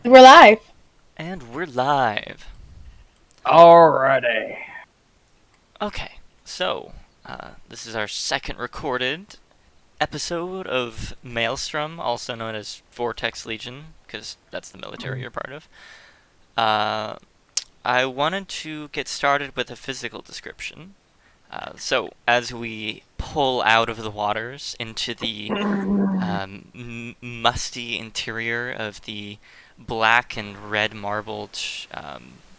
We're live. And we're live. Alrighty. Okay, so this is our second recorded episode of Maelstrom, also known as Vortex Legion, because that's the military you're part of. I wanted to get started with a physical description. So, as we pull out of the waters into the musty interior of the black and red marbled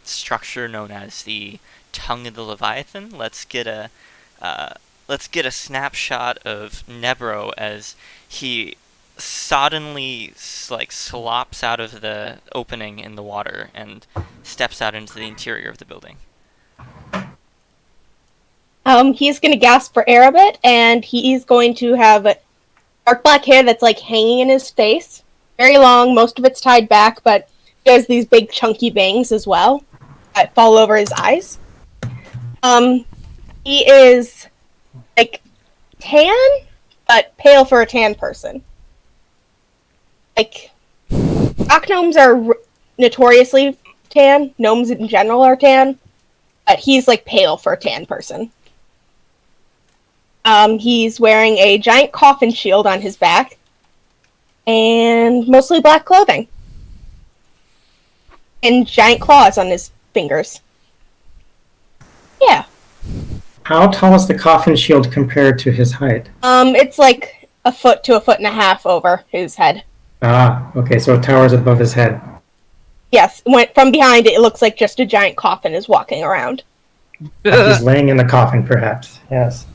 structure known as the Tongue of the Leviathan, let's get a snapshot of Nebro as he suddenly slops out of the opening in the water and steps out into the interior of the building. He's going to gasp for air a bit, and he's going to have dark black hair that's like hanging in his face. Very long, most of it's tied back, but he has these big chunky bangs as well that fall over his eyes. He is like tan, but pale for a tan person. Like, rock gnomes are notoriously tan. Gnomes in general are tan, but he's like pale for a tan person. He's wearing a giant coffin shield on his back, and mostly black clothing. And giant claws on his fingers. Yeah. How tall is the coffin shield compared to his height? It's like a foot to a foot and a half over his head. Ah, okay, so it towers above his head. Yes, from behind it looks like just a giant coffin is walking around. Like he's laying in the coffin, perhaps. Yes.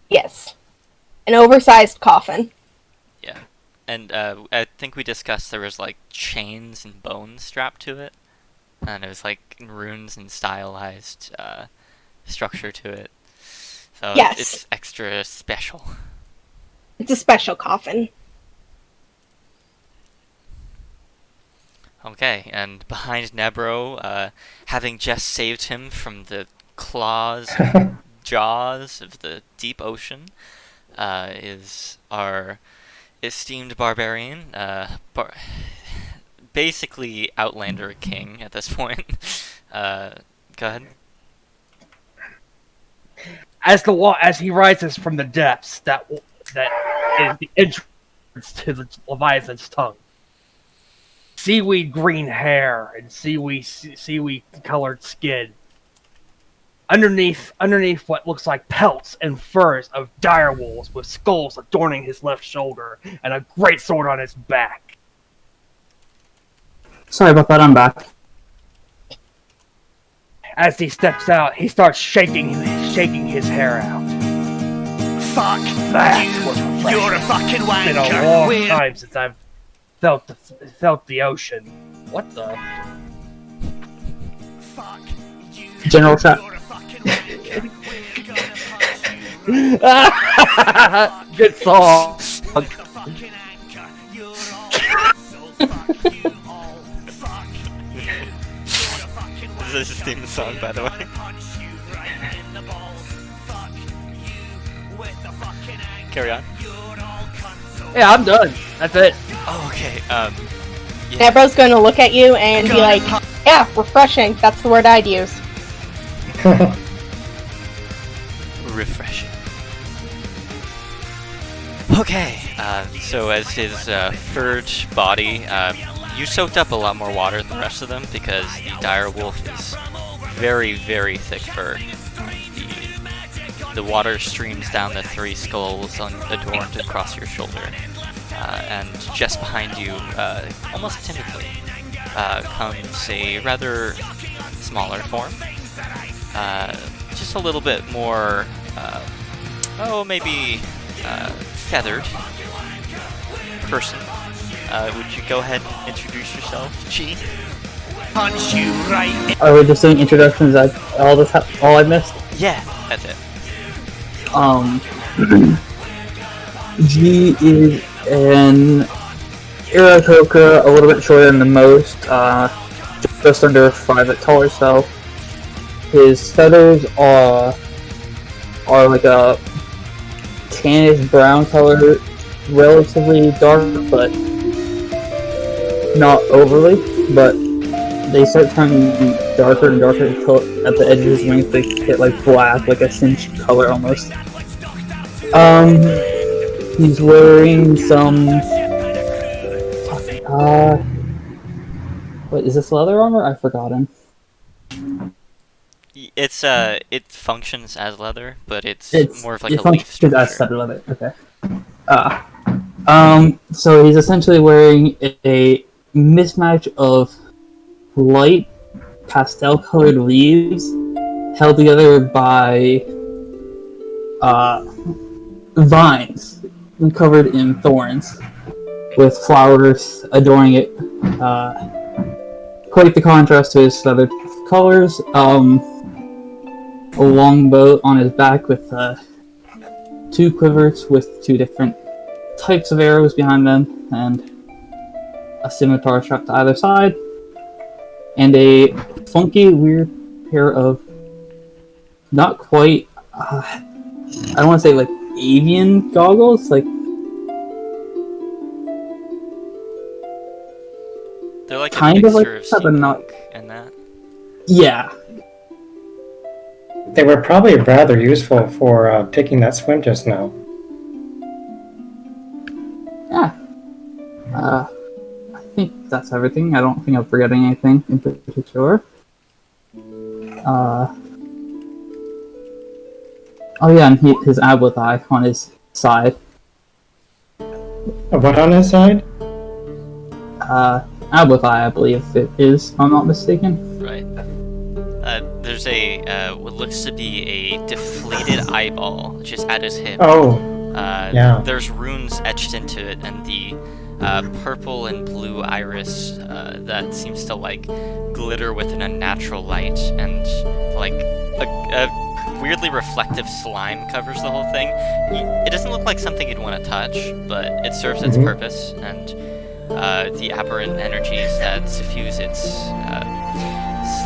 Yes. An oversized coffin. Yeah. And I think we discussed there was like chains and bones strapped to it. And it was like runes and stylized structure to it. So yes. It's extra special. It's a special coffin. Okay, and behind Nebro, having just saved him from the jaws of the deep ocean, is our esteemed barbarian, basically Outlander king at this point. Go ahead. As he rises from the depths, that is the entrance to the Leviathan's tongue. Seaweed green hair and seaweed colored skin. Underneath what looks like pelts and furs of direwolves with skulls adorning his left shoulder and a great sword on his back. Sorry about that, I'm back. As he steps out, he starts shaking his hair out. Fuck That's you! You're a fucking wanker! It's been a long time since I've felt the ocean. What the? Fuck you! General chat. You're a fucking wanker! We're gonna punch you! Good song. With a fucking anchor! You're all assholes! Fuck you all! Fuck you! You're a fucking wanker! This is the theme song, by the way. We're gonna punch you right in the balls! Fuck you! With a fucking anchor! Carry on. You're all cunts! Yeah, I'm done. That's it. Oh, okay. Nebro's going to look at you and be like, yeah, refreshing. That's the word I'd use. Refreshing. Okay, so as his furred body, you soaked up a lot more water than the rest of them because the dire wolf is very, very thick fur. The water streams down the three skulls adorned across your shoulder. And just behind you, almost timidly, comes a rather smaller form. Just a little bit more, maybe feathered person. Would you go ahead and introduce yourself, Chi? Punch you right Are we just doing introductions? All I missed? Yeah, that's it. G is an Irakoka, a little bit shorter than the most, just under 5 foot tall or so. His feathers are like a tannish brown color, relatively dark, but not overly, but they start turning darker and darker until at the edge of his wings they get like black, like a singed color almost. He's wearing some. What is this, leather armor? I've forgotten. It's it functions as leather, but it's more of like it a leaf functions as structure. leather. Okay. So he's essentially wearing a mismatch of light pastel colored leaves held together by vines covered in thorns with flowers adorning it. Quite the contrast to his other colors. A longbow on his back with 2 quivers with 2 different types of arrows behind them, and a scimitar strapped to either side, and a funky, weird pair of not quite, I don't want to say like avian goggles, like They're like kind a of like mixture of that, but not. steampunk and that. Yeah, They were probably rather useful for taking that swim just now. yeah. I think that's everything. I don't think I'm forgetting anything in particular. Oh yeah, and his Ableth eye on his side. What on his side? Ableth eye, I believe it is, if I'm not mistaken. Right. There's a what looks to be a deflated eyeball just at his hip. Oh, yeah. There's runes etched into it, and the purple and blue iris that seems to like glitter with an unnatural light, and like a weirdly reflective slime covers the whole thing. It doesn't look like something you'd want to touch, but it serves its purpose, and the aberrant energies that suffuse its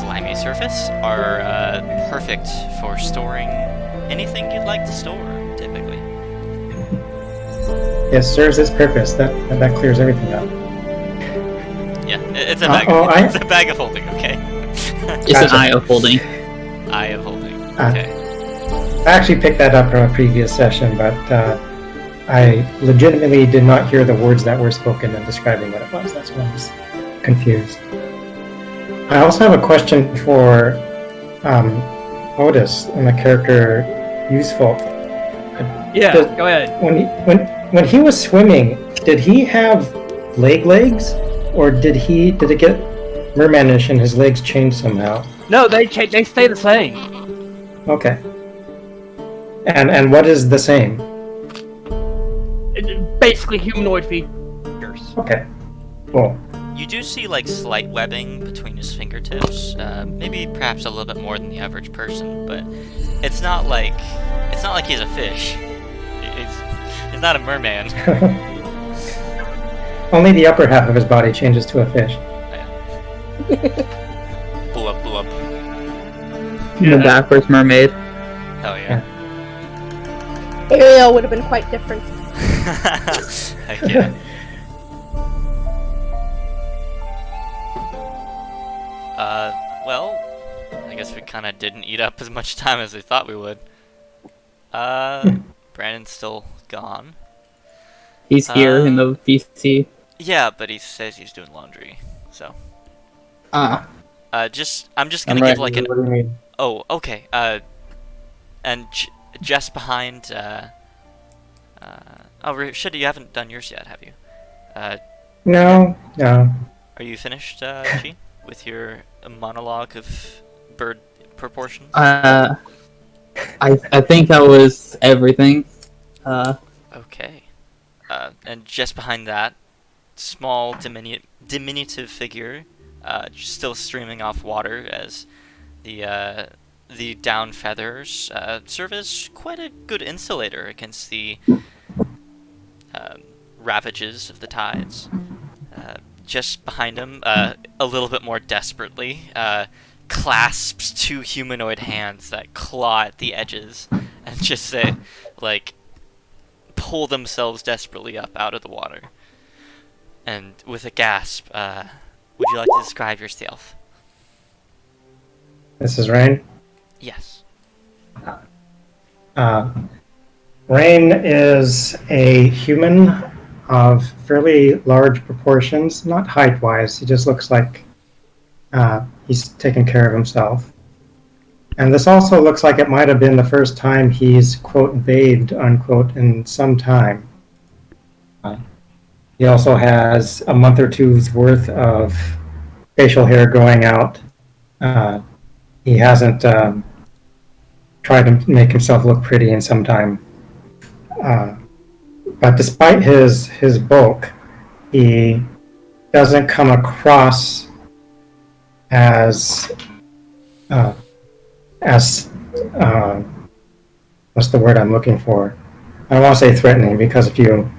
slimy surface are perfect for storing anything you'd like to store, typically. Yes, serves its purpose. That clears everything up. Yeah, it's a bag. It's a bag of holding. Okay. It's an eye of holding. Eye of holding. Okay. I actually picked that up from a previous session, but I legitimately did not hear the words that were spoken in describing what it was. That's why I was confused. I also have a question for Otis and the character Useful. Yeah, go ahead. When he was swimming, did he have legs, or did it get mermanish and his legs changed somehow? No, they stay the same. Okay. And what is the same? Basically humanoid features. Okay. Cool. You do see like slight webbing between his fingertips, maybe perhaps a little bit more than the average person, but it's not like he's a fish. He's not a merman. Only the upper half of his body changes to a fish. Blew up. The backwards mermaid. Hell yeah. Ariel would have been quite different. Heck yeah. Well, I guess we kind of didn't eat up as much time as we thought we would. Brandon's still gone. He's here in the VC. Yeah, but he says he's doing laundry, so. Ah. I'm just gonna give like an. What do you mean? Oh, okay. And just behind. Shit, you haven't done yours yet, have you? No. Are you finished, G, with your monologue of bird proportions? I think that was everything. Okay. And just behind that, small diminutive figure, still streaming off water as the down feathers serve as quite a good insulator against the ravages of the tides. Just behind him, a little bit more desperately, clasps 2 humanoid hands that claw at the edges and just say, like, pull themselves desperately up out of the water. and with a gasp, would you like to describe your stealth? This is Rain. Yes. Rain is a human of fairly large proportions, not height-wise. He just looks like he's taken care of himself. And this also looks like it might have been the first time he's, quote, bathed, unquote, in some time. He also has a month or two's worth of facial hair growing out. He hasn't tried to make himself look pretty in some time. But despite his bulk, he doesn't come across as what's the word I'm looking for? I don't want to say threatening, because if you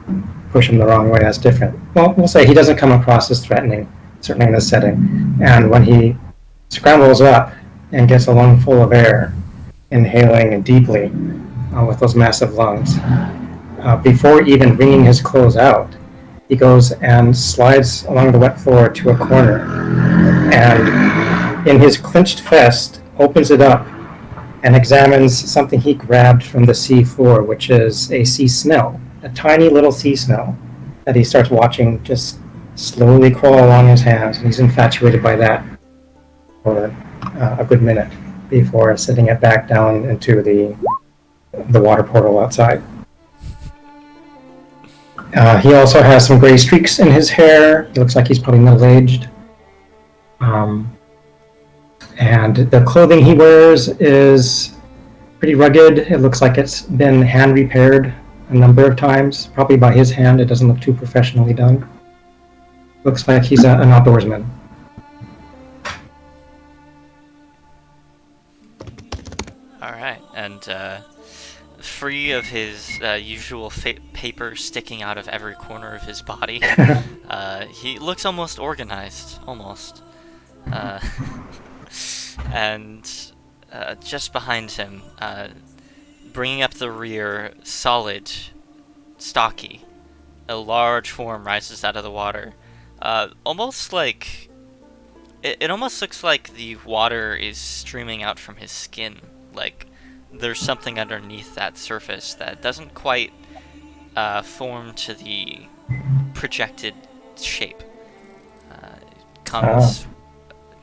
push him the wrong way, that's different. Well, we'll say he doesn't come across as threatening, certainly in this setting. And when he scrambles up and gets a lung full of air, inhaling deeply with those massive lungs, before even wringing his clothes out, he goes and slides along the wet floor to a corner, and in his clenched fist, opens it up and examines something he grabbed from the sea floor, which is a sea snail, a tiny little sea snail that he starts watching just slowly crawl along his hands, and he's infatuated by that for a good minute before sitting it back down into the water portal outside. He also has some gray streaks in his hair. He looks like he's probably middle-aged. And the clothing he wears is pretty rugged. It looks like it's been hand repaired a number of times, probably by his hand. It doesn't look too professionally done. Looks like he's an outdoorsman. Alright, and free of his usual paper sticking out of every corner of his body, he looks almost organized, almost. And just behind him, bringing up the rear, solid, stocky, a large form rises out of the water. Almost like... It almost looks like the water is streaming out from his skin. Like, there's something underneath that surface that doesn't quite form to the projected shape.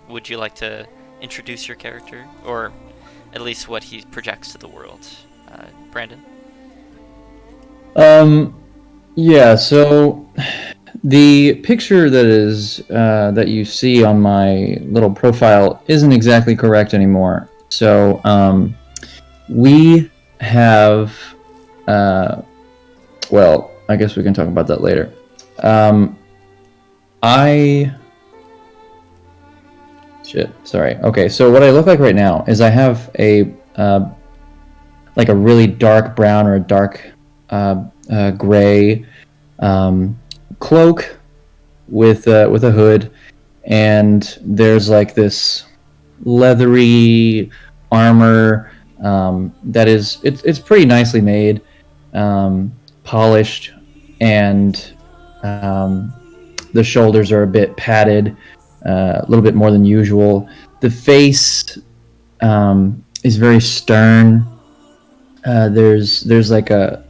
Would you like to introduce your character, or at least what he projects to the world, Brandon? Yeah. So the picture that is that you see on my little profile isn't exactly correct anymore. So we have well, I guess we can talk about that later. Sorry. Okay, so what I look like right now is I have a like a really dark brown or a dark gray cloak with a hood, and there's like this leathery armor that is it's pretty nicely made, polished, and the shoulders are a bit padded. A little bit more than usual. The face is very stern. There's like a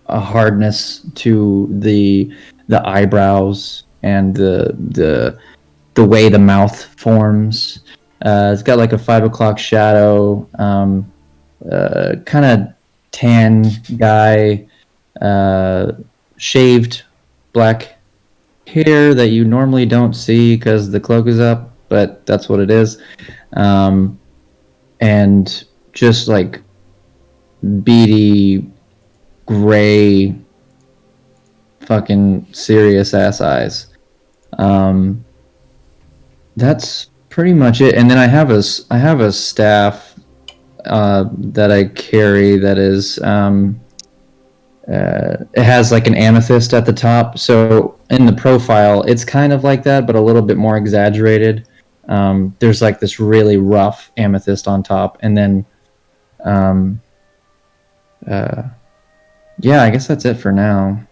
hardness to the eyebrows and the way the mouth forms. It's got like a 5 o'clock shadow. Kind of tan guy, shaved black hair that you normally don't see because the cloak is up, but that's what it is. And just like beady gray fucking serious ass eyes. That's pretty much it. And then I have a staff that I carry that is it has like an amethyst at the top. So in the profile, it's kind of like that, but a little bit more exaggerated. There's like this really rough amethyst on top, and then, yeah, I guess that's it for now.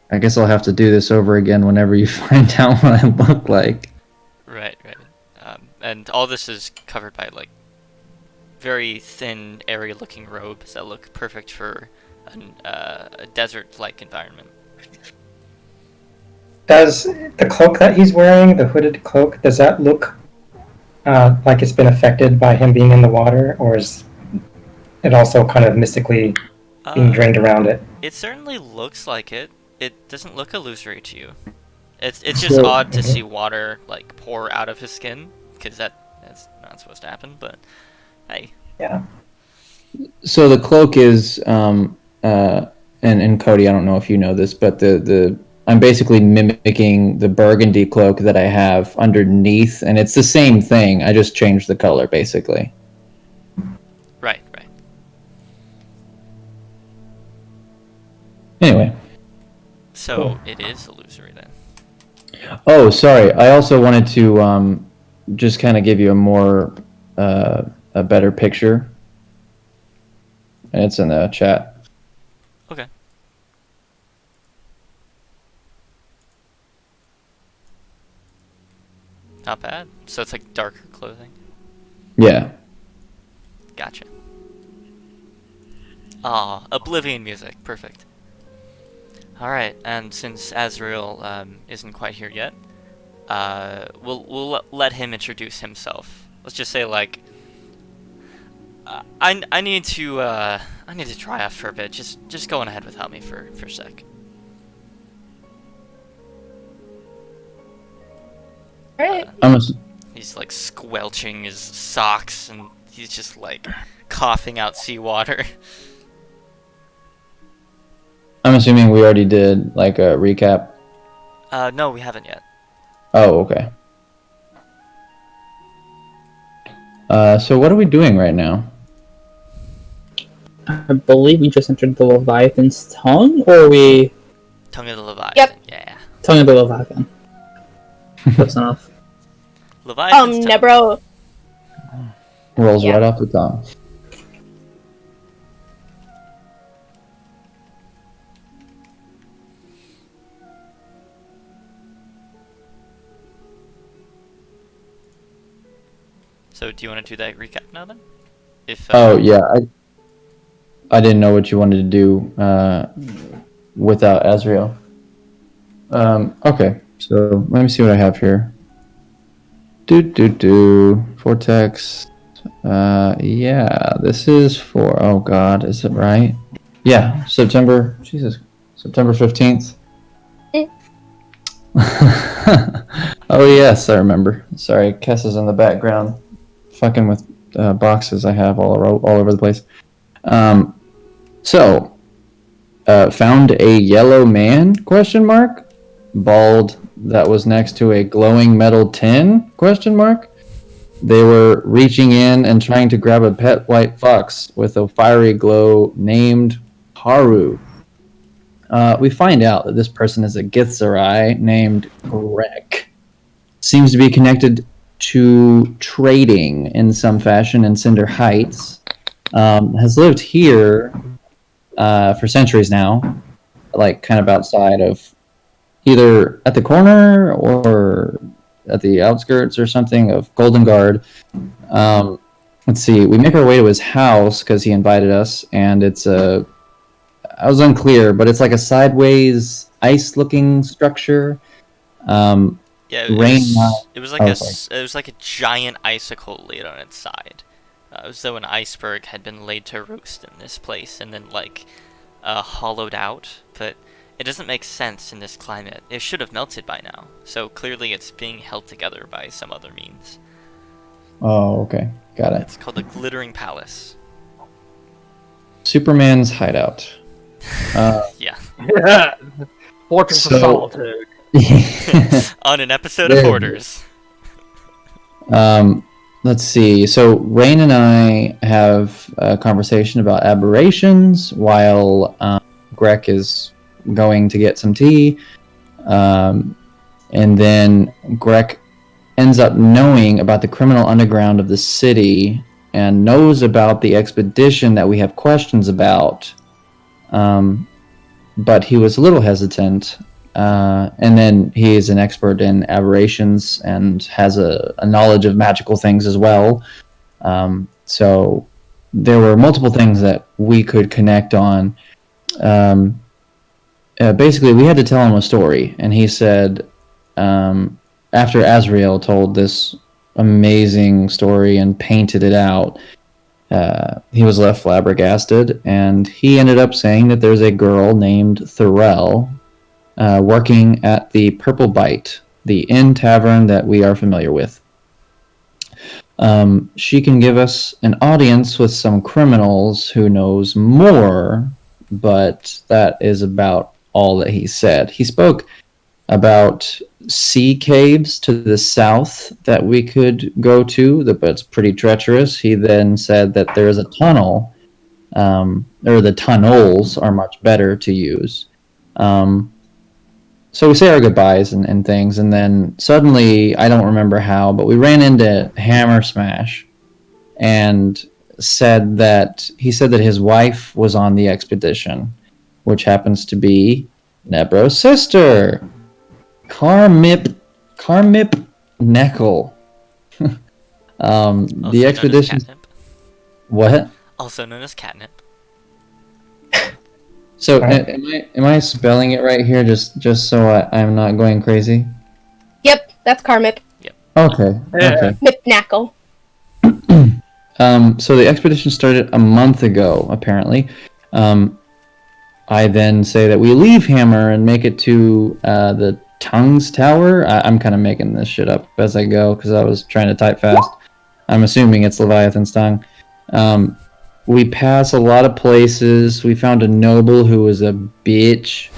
I guess I'll have to do this over again whenever you find out what I look like. Right. And all this is covered by like very thin, airy-looking robes that look perfect for a desert-like environment. Does the cloak that he's wearing, the hooded cloak, does that look like it's been affected by him being in the water, or is it also kind of mystically being drained around it? It certainly looks like it. It doesn't look illusory to you. It's just odd to see water like pour out of his skin, because that's not supposed to happen. But hey. Yeah. So the cloak is, and Cody, I don't know if you know this, but I'm basically mimicking the burgundy cloak that I have underneath, and it's the same thing. I just changed the color, basically. Right. Anyway. So it is illusory then. Oh, sorry. I also wanted to just kind of give you a better picture. And it's in the chat. Okay. Not bad. So it's like darker clothing. Yeah. Gotcha. Ah, Oblivion music. Perfect. Alright, and since Azrael isn't quite here yet, we'll let him introduce himself. Let's just say like, I need to dry off for a bit. Just go on ahead without me for a sec. Alright. He's like squelching his socks and he's just like coughing out seawater. I'm assuming we already did like a recap. No, we haven't yet. Oh, okay. So what are we doing right now? I believe we just entered the Leviathan's tongue, or we... Tongue of the Leviathan. Yep. Yeah. Tongue of the Leviathan. Close enough. Leviathan's tongue. Nebro. Rolls Yeah. right off the tongue. So do you want to do that recap now then? If Oh yeah, I didn't know what you wanted to do without Azrael. Okay, so let me see what I have here. Vortex. Yeah, this is for. Oh God, is it right? Yeah, September 15th. Oh yes, I remember. Sorry, Kess is in the background, fucking with boxes I have all over the place. So, found a yellow man? Question mark. Bald. That was next to a glowing metal tin? Question mark. They were reaching in and trying to grab a pet white fox with a fiery glow named Haru. We find out that this person is a Githzerai named Grek. Seems to be connected to trading in some fashion in Cinder Heights. Has lived here for centuries now, like kind of outside of either at the corner or at the outskirts or something of Golden Guard. Let's see, we make our way to his house because he invited us, and it's I was unclear, but it's like a sideways ice-looking structure. yeah, it was like a giant icicle laid on its side. As though an iceberg had been laid to roast in this place and then like hollowed out, but it doesn't make sense in this climate. It should have melted by now, so clearly it's being held together by some other means. Oh, okay. Got it. It's called the Glittering Palace. Superman's hideout. Yeah. Fortress of Solitude. On an episode of Hoarders. Let's see. So Rain and I have a conversation about aberrations while Grek is going to get some tea. And then Grek ends up knowing about the criminal underground of the city and knows about the expedition that we have questions about. but he was a little hesitant. And then he is an expert in aberrations and has a knowledge of magical things as well. So there were multiple things that we could connect on. Basically, we had to tell him a story, and he said, after Azrael told this amazing story and painted it out, he was left flabbergasted, and he ended up saying that there's a girl named Thorell working at the Purple Bite, the inn tavern that we are familiar with. She can give us an audience with some criminals who knows more, but that is about all that he said. He spoke about sea caves to the south that we could go to, but it's pretty treacherous. He then said that there is a tunnel, or the tunnels are much better to use. So we say our goodbyes and things, and then suddenly, I don't remember how, but we ran into Hammer Smash, and he said that his wife was on the expedition, which happens to be Nebro's sister, Carmip Neckel. The expedition. What? Also known as catnip. So am I spelling it right here just so I'm not going crazy? Yep, that's Carmip. Okay. Okay. Mipnackle. So the expedition started a month ago, apparently. I then say that we leave Hammer and make it to the Tongues Tower. I'm kind of making this shit up as I go because I was trying to type fast. I'm assuming it's Leviathan's tongue. We pass a lot of places. We found a noble who was a bitch.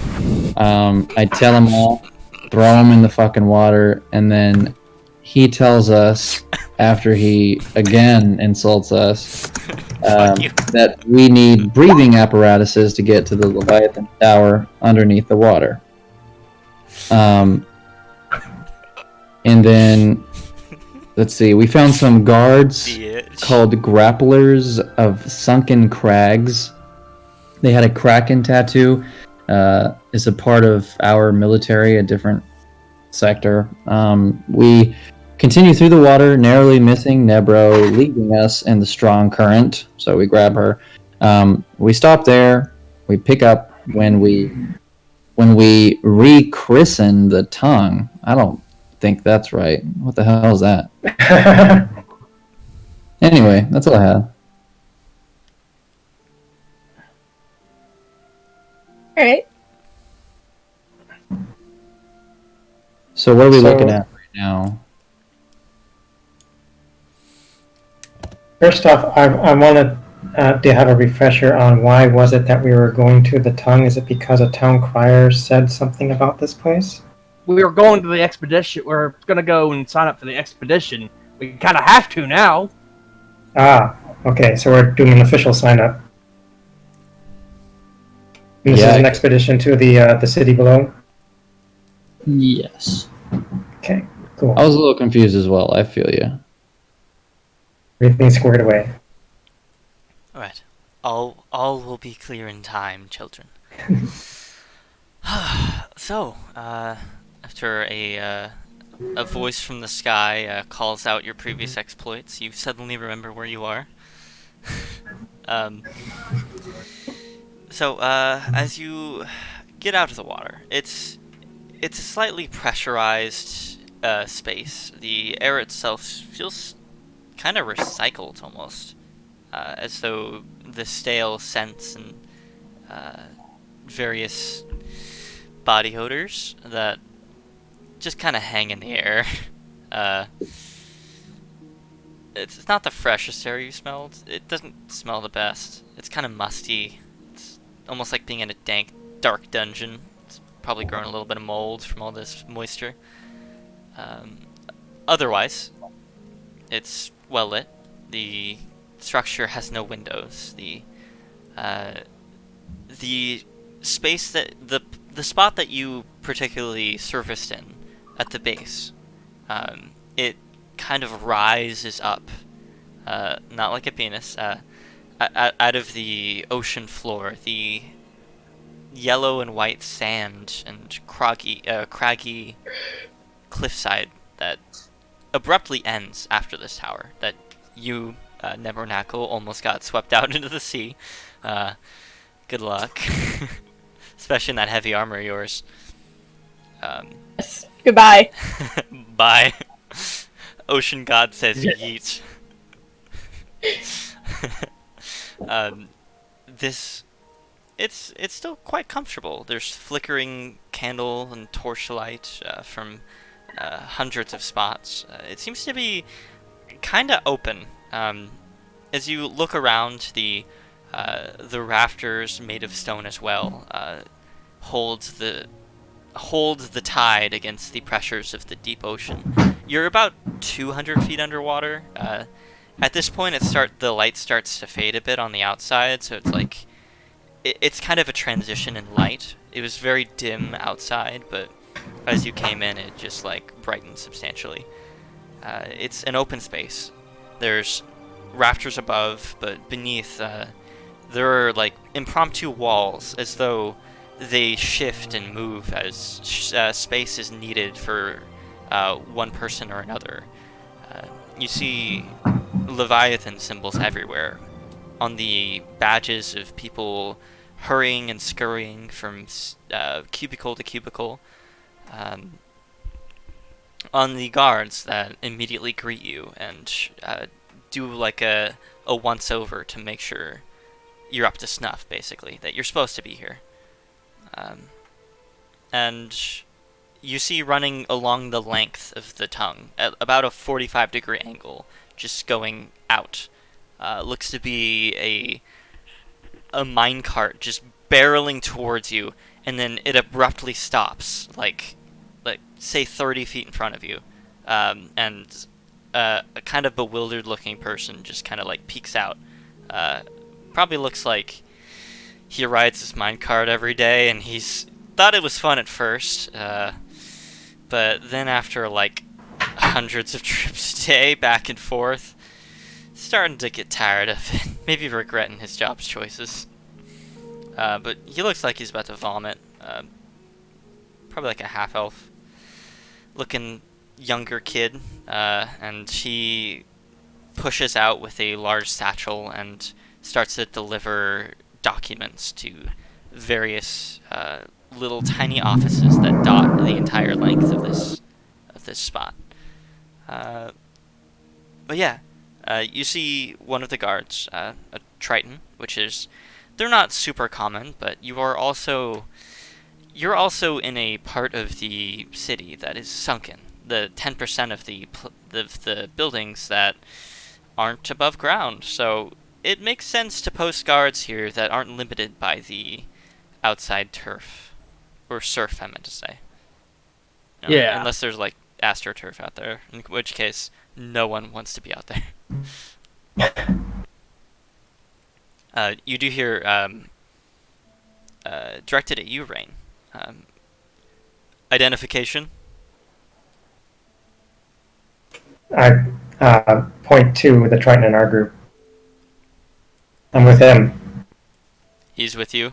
I tell him all, throw him in the fucking water, and then he tells us, after he again insults us, that we need breathing apparatuses to get to the Leviathan Tower underneath the water. And then, let's see, we found some guards called Grapplers of Sunken Crags. They had a kraken tattoo. It's a part of our military, a different sector. We continue through the water, narrowly missing Nebro, leaving us in the strong current. So we grab her. We stop there. We pick up when we rechristen the tongue. I don't think that's right. What the hell is that? Anyway, that's all I have. All right. So what are we looking at right now? First off, I want to have a refresher on why was it that we were going to the tongue? Is it because a town crier said something about this place? We were going to the expedition. We're going to go and sign up for the expedition. We kind of have to now. Ah, okay, so we're doing an official sign-up. And this is an expedition to the city below? Yes. Okay, cool. I was a little confused as well. I feel you. Everything's squared away. Alright. All will be clear in time, children. So, after a voice from the sky calls out your previous exploits, you suddenly remember where you are. So, as you get out of the water, it's a slightly pressurized space. The air itself feels kind of recycled almost, as though the stale scents and various body odors that just kind of hang in the air. It's not the freshest air you smelled. It doesn't smell the best. It's kind of musty. It's almost like being in a dank, dark dungeon. It's probably grown a little bit of mold from all this moisture. Otherwise, it's well lit. The structure has no windows. The space that the spot that you particularly surfaced in at the base, it kind of rises up, not like a penis, out of the ocean floor. The yellow and white sand and craggy cliffside that abruptly ends after this tower. That you, Nebernackle, almost got swept out into the sea. Good luck, especially in that heavy armor of yours. Yes. Goodbye. Bye. Ocean God says Yeah. yeet. This, it's still quite comfortable. There's flickering candle and torchlight from hundreds of spots. It seems to be kind of open. As you look around, the rafters made of stone as well hold the tide against the pressures of the deep ocean. You're about 200 feet underwater. At this point, the light starts to fade a bit on the outside, so it's like it's kind of a transition in light. It was very dim outside, but as you came in, it just like brightened substantially. It's an open space. There's rafters above, but beneath there are like impromptu walls, as though they shift and move as space is needed for one person or another. You see Leviathan symbols everywhere, on the badges of people hurrying and scurrying from cubicle to cubicle, on the guards that immediately greet you and do like a once over to make sure you're up to snuff, basically, that you're supposed to be here. And you see running along the length of the tongue, at about a 45-degree angle, just going out, looks to be a minecart just barreling towards you, and then it abruptly stops, like say 30 feet in front of you, and a kind of bewildered-looking person just kind of like peeks out. Probably looks like he rides this minecart every day, and he's thought it was fun at first, but then after like hundreds of trips a day back and forth, starting to get tired of it, maybe regretting his job's choices. But he looks like he's about to vomit. Probably like a half-elf looking younger kid, and he pushes out with a large satchel and starts to deliver documents to various little tiny offices that dot the entire length of this spot. But yeah, you see one of the guards, a Triton, which is, they're not super common, but you're also in a part of the city that is sunken. The 10% of the buildings that aren't above ground, so it makes sense to post guards here that aren't limited by the outside turf. Or surf, I meant to say. You know, Yeah. unless there's like astroturf out there, in which case no one wants to be out there. You do hear directed at you, Rain. Identification. I point to the Triton in our group. I'm with him. He's with you.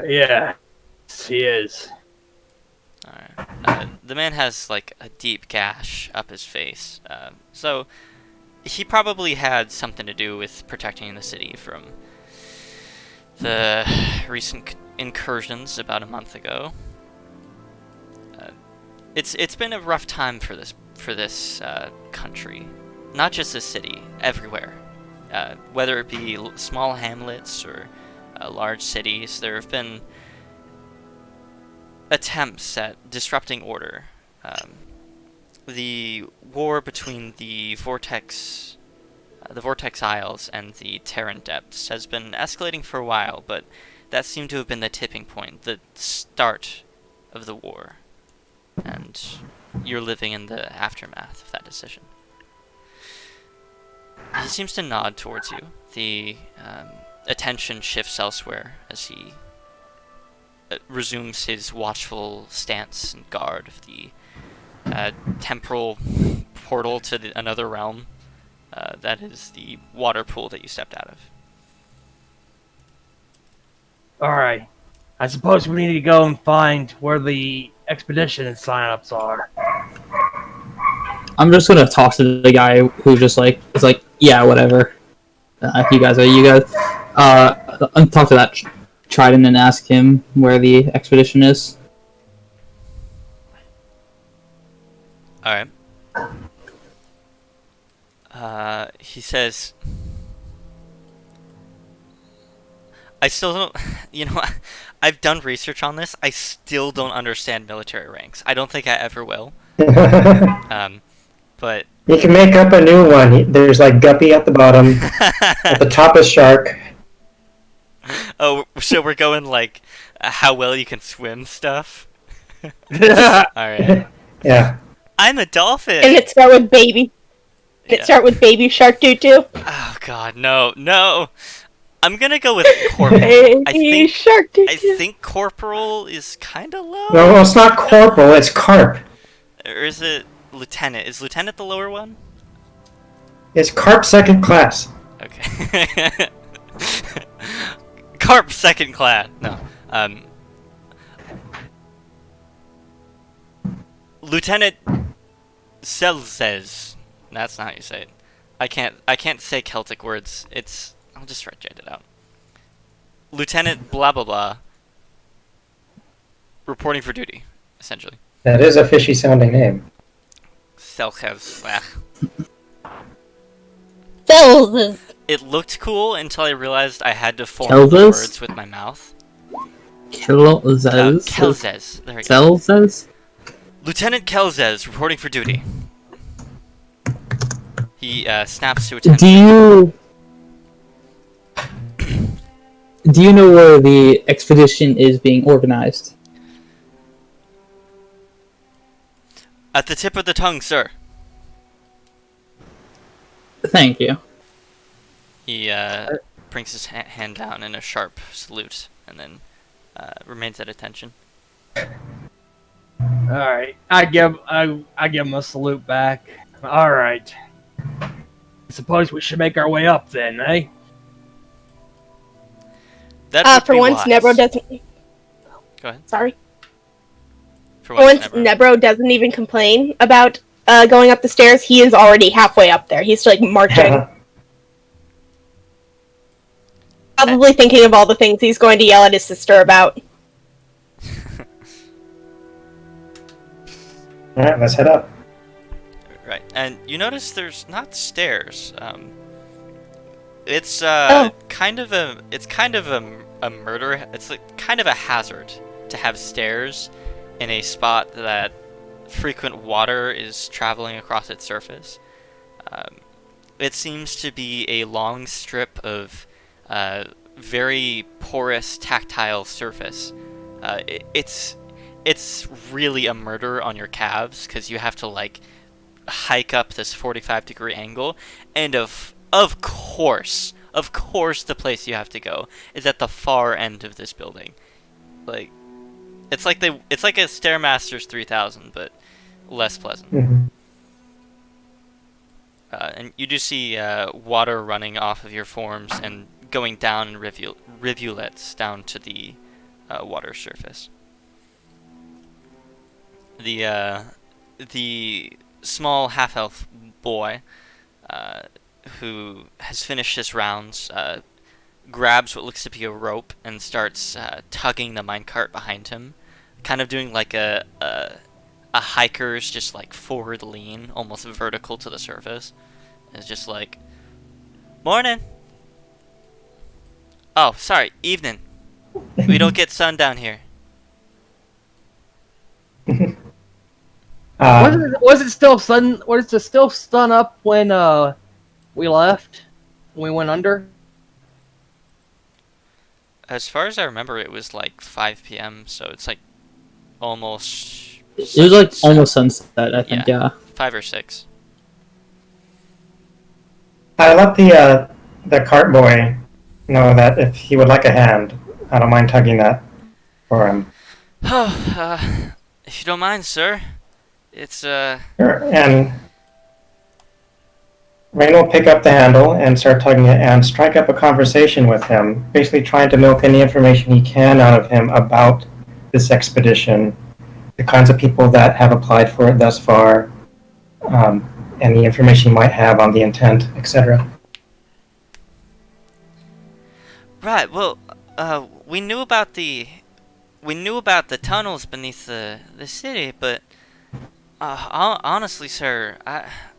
Yeah, he is. Alright. The man has like a deep gash up his face, so he probably had something to do with protecting the city from the recent incursions about a month ago. It's been a rough time for this country, not just this city, everywhere. Whether it be small hamlets or large cities, there have been attempts at disrupting order. The war between the Vortex Isles and the Terran Depths has been escalating for a while, but that seemed to have been the tipping point, the start of the war. And you're living in the aftermath of that decision. He seems to nod towards you. The attention shifts elsewhere as he resumes his watchful stance and guard of the temporal portal to another realm. That is the water pool that you stepped out Alright. I suppose we need to go and find where the expedition sign-ups are. I'm just gonna talk to the guy who just like is like, yeah, whatever. You guys. I'll talk to that Trident and ask him where the expedition is. Alright. He says, I still don't, I've done research on this. I still don't understand military ranks. I don't think I ever will. But You can make up a new one. There's like Guppy at the bottom. At the top is Shark. oh, so we're going like how well you can swim stuff. Alright. Yeah. I'm a dolphin. And it start with baby. Yeah. It start with baby shark doo doo. Oh god, no. I'm gonna go with corporal. Baby shark doo I doo. think corporal is kind of low. No, it's not Corporal, it's Carp. Or is it lieutenant? Is lieutenant the lower one? It's Carp second class. Okay. Carp second class. No. Lieutenant Celses. That's not how you say it. I can't say Celtic words. I'll just write it out. Lieutenant blah blah blah. Reporting for duty, essentially. That is a fishy sounding name. Celses. Cells. It looked cool until I realized I had to form the Kelzes? words with my mouth. Kelzes. Kelzes. There we go. Kelzes? Lieutenant Kelzes reporting for duty. He snaps to attention. Do you know where the expedition is being organized? At the tip of the tongue, sir. Thank you. He brings his hand down in a sharp salute, and then remains at attention. Alright. I give him a salute back. Alright. Suppose we should make our way up then, eh? That would For be once, wise. Nebro doesn't. Go ahead. Sorry. For For once, Nebro doesn't even complain about going up the stairs. He is already halfway up there. He's like marching. Probably thinking of all the things he's going to yell at his sister about. Alright, let's head up. Right, and you notice there's not stairs. It's kind of a murder. It's like kind of a hazard to have stairs in a spot that frequent water is traveling across its surface. It seems to be a long strip of very porous, tactile surface. It's really a murder on your calves because you have to like hike up this 45-degree angle, and of course the place you have to go is at the far end of this building. Like it's like a Stairmasters 3000 but less pleasant. Mm-hmm. And you do see water running off of your forms and going down in rivulets down to the water surface. The small half-elf boy who has finished his rounds grabs what looks to be a rope and starts tugging the minecart behind him, kind of doing like a hiker's just like forward lean, almost vertical to the surface. It's just like, morning. Oh, sorry, evening. We don't get sun down here. Was it still sun up when we left? When we went under? As far as I remember, it was like 5 p.m., so it's like almost... It was like sunset. almost sunset, I think, yeah. 5 or 6. I let the cart boy know that if he would like a hand, I don't mind tugging that for him. Oh, if you don't mind, sir. It's, Sure. And Rain will pick up the handle and start tugging it and strike up a conversation with him, basically trying to milk any information he can out of him about this expedition, the kinds of people that have applied for it thus far, and the information he might have on the intent, etc. Right. Well, we knew about the tunnels beneath the city, but honestly, sir,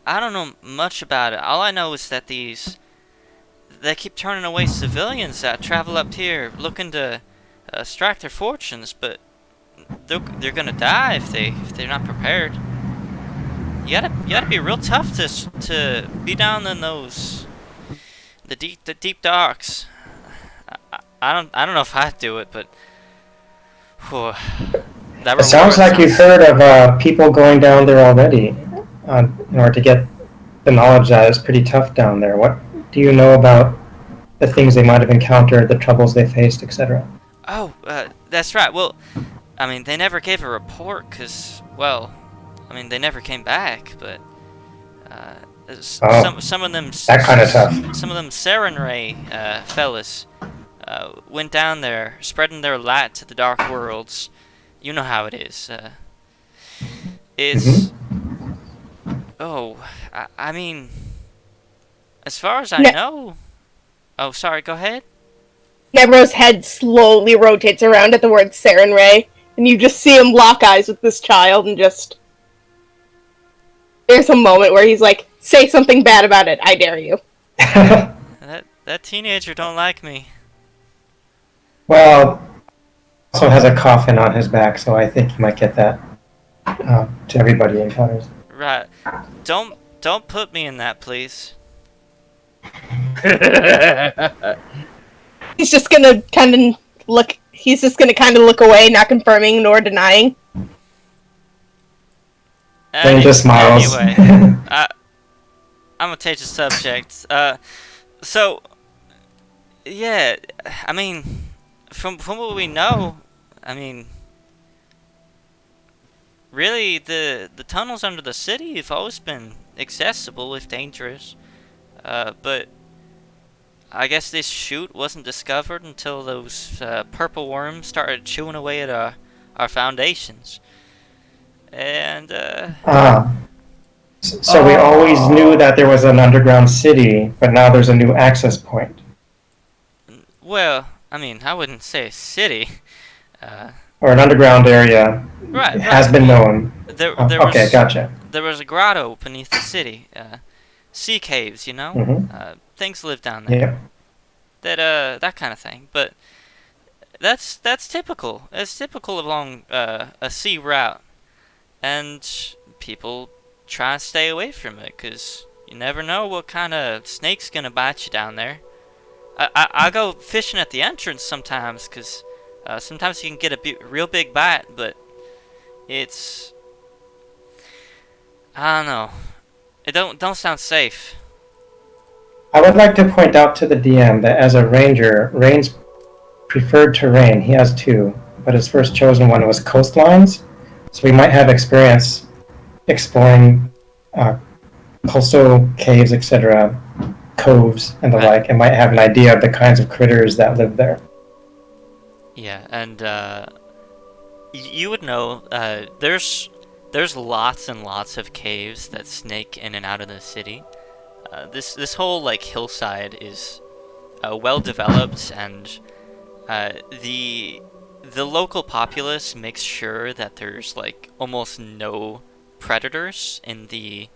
I don't know much about it. All I know is that they keep turning away civilians that travel up here looking to strike their fortunes, but they're gonna die if they're not prepared. You gotta be real tough to be down in the deep darks. I don't know if I'd do it, but whew, that It sounds reward like you've heard of people going down there already in order to get the knowledge that it's pretty tough down there. What do you know about the things they might have encountered, the troubles they faced, etc.? Oh, that's right. Well, I mean, they never gave a report because, well, I mean, they never came back. But some of them that kind of tough. Some of them Sarenrae fellas went down there, spreading their light to the dark worlds. You know how it is. It's oh, I mean, as far as I know. Oh, sorry. Go ahead. Nebro's head slowly rotates around at the word Sarenrae, and you just see him lock eyes with this child, and just... There's a moment where he's like, say something bad about it, I dare you. That teenager don't like me. Well, also has a coffin on his back, so I think he might get that to everybody he encounters. Right. Don't put me in that, please. He's just gonna kind of look... He's just gonna kind of look away, not confirming nor denying. Then just smiles. Anyway, I'm gonna change the subject. So, yeah, I mean, from what we know, I mean, really, the tunnels under the city have always been accessible if dangerous. But I guess this chute wasn't discovered until those purple worms started chewing away at our foundations. And So we always knew that there was an underground city, but now there's a new access point. well, I mean, I wouldn't say a city. Or an underground area. Right. It has been known. Okay, gotcha. There was a grotto beneath the city. Sea caves, you know? Mhm. Things live down there. Yeah. That kind of thing. But that's typical. It's typical along a sea route. And people try to stay away from it, because you never know what kind of snake's gonna bite you down there. I go fishing at the entrance sometimes, because sometimes you can get a real big bite, but it's... I don't know. It don't sound safe. I would like to point out to the DM that as a ranger, Rain's preferred terrain, he has two, but his first chosen one was coastlines, so we might have experience exploring coastal caves, etc., coves, and the like, and might have an idea of the kinds of critters that live there. Yeah, and you would know, there's lots and lots of caves that snake in and out of the city. This whole like hillside is well developed, and the local populace makes sure that there's like almost no predators in the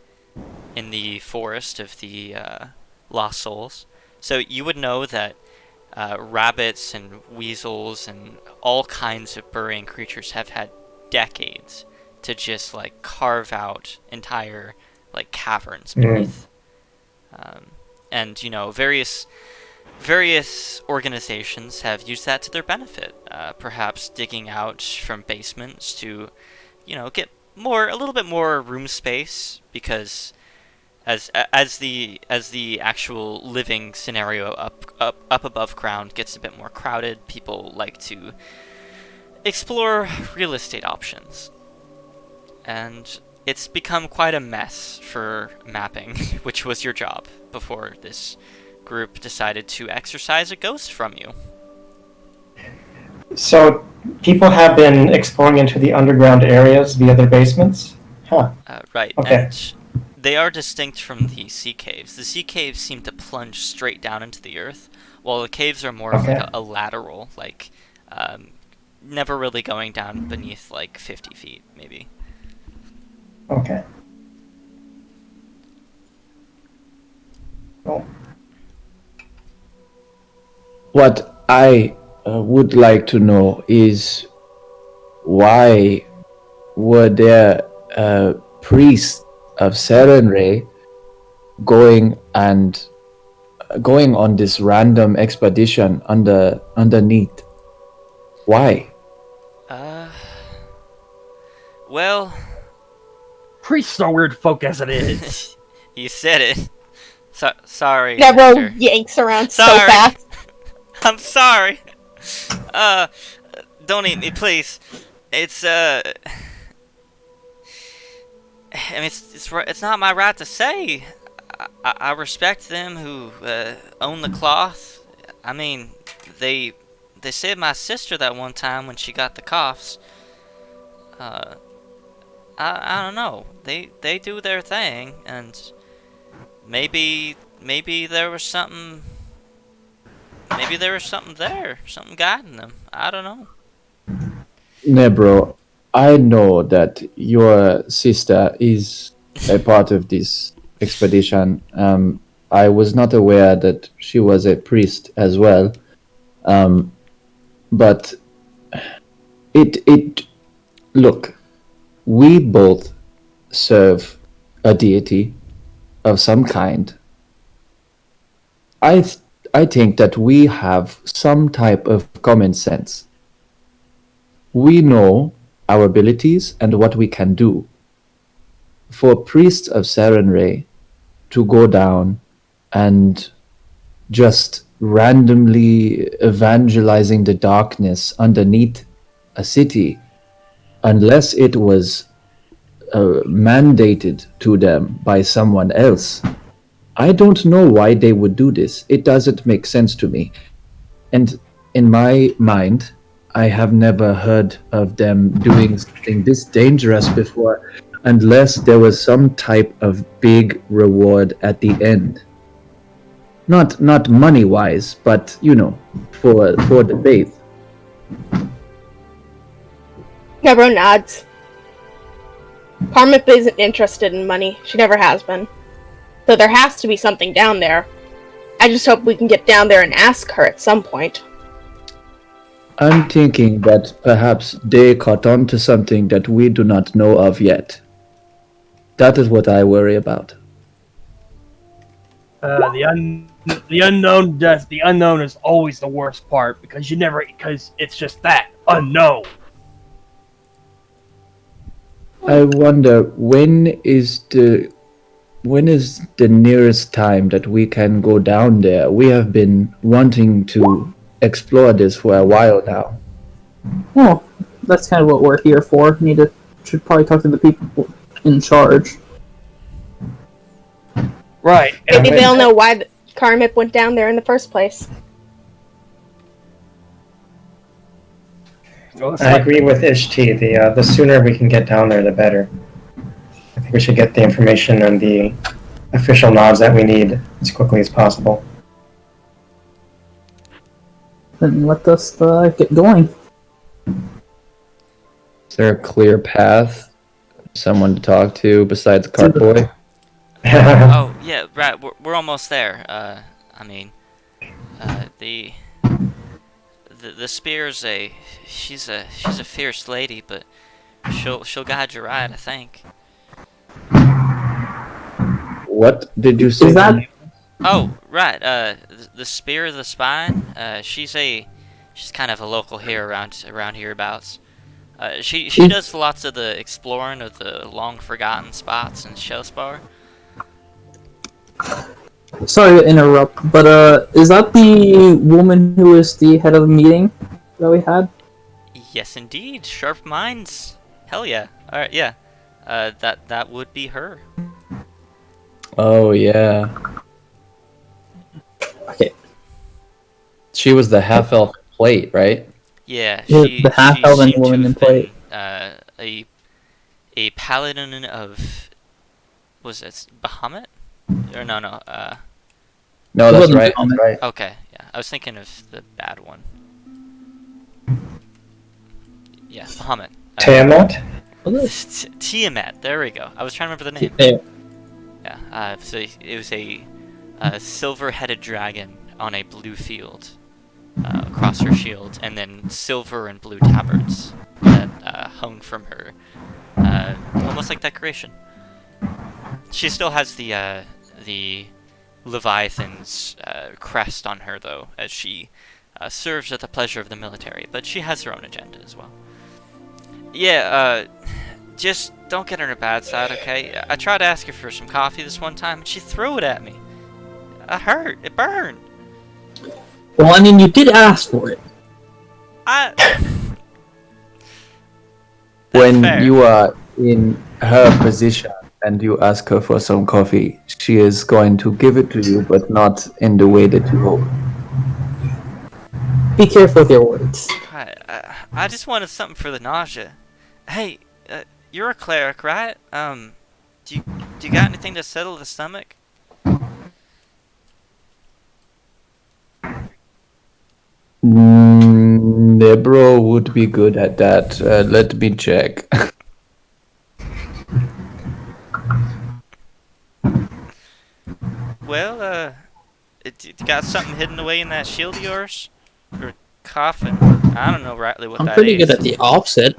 forest of the Lost Souls. So you would know that rabbits and weasels and all kinds of burrowing creatures have had decades to just like carve out entire like caverns beneath. And you know, various organizations have used that to their benefit. Perhaps digging out from basements to, you know, get a little bit more room space, because as the actual living scenario up above ground gets a bit more crowded, people like to explore real estate options. And it's become quite a mess for mapping, which was your job before this group decided to exorcise a ghost from you. So people have been exploring into the underground areas via their basements? Huh. Right, Okay. and they are distinct from the sea caves. The sea caves seem to plunge straight down into the earth, while the caves are more of like Okay. a lateral, like never really going down beneath like 50 feet, maybe. Okay. Cool. What I would like to know is why were there priests of Serenray going on this random expedition underneath? Why? Well, Priests are weird folk as it is. you said it. Sorry. Nebro Victor. yanks around so Sorry. fast. I'm sorry. Don't eat me, please. It's I mean, it's not my right to say. I respect them who own the cloth. I mean, they saved my sister that one time when she got the coughs. I don't know. They do their thing, and maybe there was something. Maybe there was something there, something guiding them. I don't know. Nebro, I know that your sister is a part of this expedition. I was not aware that she was a priest as well. But look, we both serve a deity of some kind. I think that we have some type of common sense. We know our abilities and what we can do. For priests of Serenray to go down and just randomly evangelizing the darkness underneath a city, unless it was mandated to them by someone else, I don't know why they would do this. It doesn't make sense to me. And in my mind, I have never heard of them doing something this dangerous before, unless there was some type of big reward at the end. Not money-wise, but, you know, for the faith. Nebro nods. Karmip isn't interested in money. She never has been. So there has to be something down there. I just hope we can get down there and ask her at some point. I'm thinking that perhaps they caught on to something that we do not know of yet. That is what I worry about. The unknown is always the worst part because because it's just that unknown. I wonder when is the nearest time that we can go down there? We have been wanting to explore this for a while now. Well, that's kind of what we're here for. Should probably talk to the people in charge. Right. Maybe they'll know why Karmip went down there in the first place. Well, it's I like- agree with Ishti. The sooner we can get down there, the better. I think we should get the information and the official nods that we need as quickly as possible. Then let us get going. Is there a clear path? Someone to talk to besides Cartboy? Oh yeah, right. We're almost there. I mean, the spear's she's a fierce lady, but she'll guide you right, I think. What did you say? Is that Oh, right. The spear of the spine. She's kind of a local here around hereabouts. She does lots of the exploring of the long forgotten spots in Shellspar. Sorry to interrupt, but is that the woman who is the head of the meeting that we had? Yes, indeed. Sharp minds. Hell yeah. All right, yeah. that would be her. Oh yeah, Okay. she was the half elf plate, right? Yeah, The half-elven seemed woman to in have been plate. a paladin of, was it Bahamut? Or no, No, It that's wasn't right. Bahamut. That's right. okay, yeah, I was thinking of the bad one. Yeah, Bahamut. Tiamat? Tiamat. There we go. I was trying to remember the name. There. Yeah. So it was a silver-headed dragon on a blue field across her shield, and then silver and blue tabards that hung from her, almost like decoration. She still has the Leviathan's crest on her, though, as she serves at the pleasure of the military. But she has her own agenda as well. Yeah, just don't get her on her bad side, okay? I tried to ask her for some coffee this one time, and she threw it at me. It hurt. It burned. Well, I mean, you did ask for it. That's When fair. you are in her position and you ask her for some coffee, she is going to give it to you, but not in the way that you hope. Be careful with your words. I just wanted something for the nausea. Hey, you're a cleric, right? Do you got anything to settle the stomach? Nebro would be good at that. Let me check. Well, you got something hidden away in that shield of yours? Or coffin? I don't know rightly what I'm that pretty is. good at the opposite.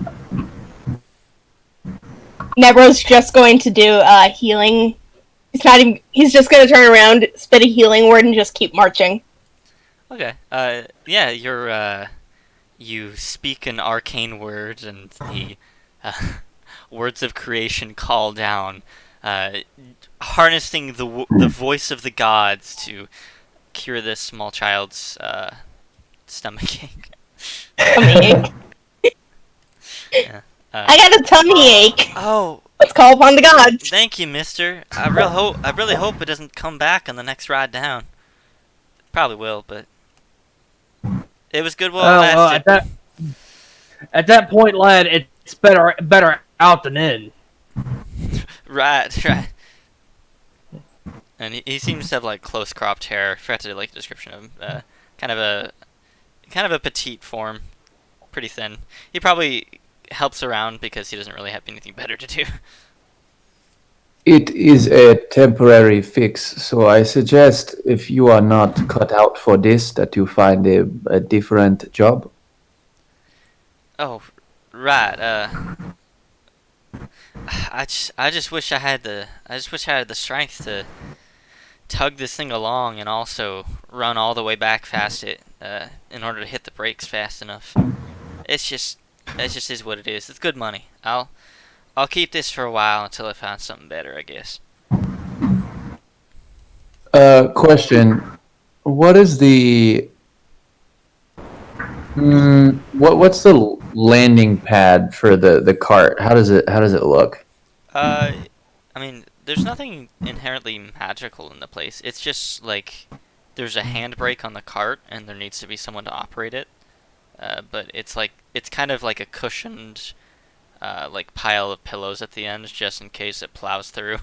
Nebro's just going to do healing. He's not even. He's just going to turn around, spit a healing word, and just keep marching. Okay. Yeah, you speak an arcane word, and the words of creation call down, harnessing the voice of the gods to cure this small child's stomach ache. Tummy ache. Yeah. I got a tummy ache. Oh, Let's call upon the gods. thank you, mister. I really hope it doesn't come back on the next ride down. Probably will, but it was good while it Well, lasted. at that point, lad, it's better out than in. Right. And he seems to have like close cropped hair. I forgot to do like a description of him. Kind of a petite form, pretty thin. He probably helps around because he doesn't really have anything better to do. It is a temporary fix, so I suggest if you are not cut out for this, that you find a different job. Oh, right. I just wish I had the strength to tug this thing along and also run all the way back fast it in order to hit the brakes fast enough. It just is what it is. It's good money. I'll keep this for a while until I find something better, I guess. Question: what is the what's the landing pad for the cart? How does it look? I mean, there's nothing inherently magical in the place. It's just like there's a handbrake on the cart, and there needs to be someone to operate it. But it's kind of like a cushioned, like pile of pillows at the end, just in case it plows through.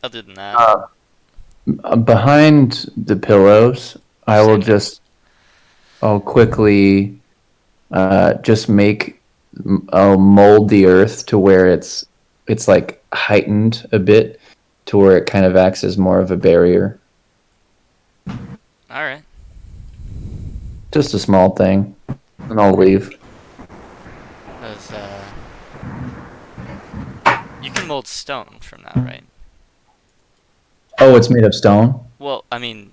Other than that, Behind the pillows, I'll quickly just I'll mold the earth to where it's like heightened a bit, to where it kind of acts as more of a barrier. all right. Just a small thing, and I'll leave. Because you can mold stone from that, right? Oh, it's made of stone? Well, I mean,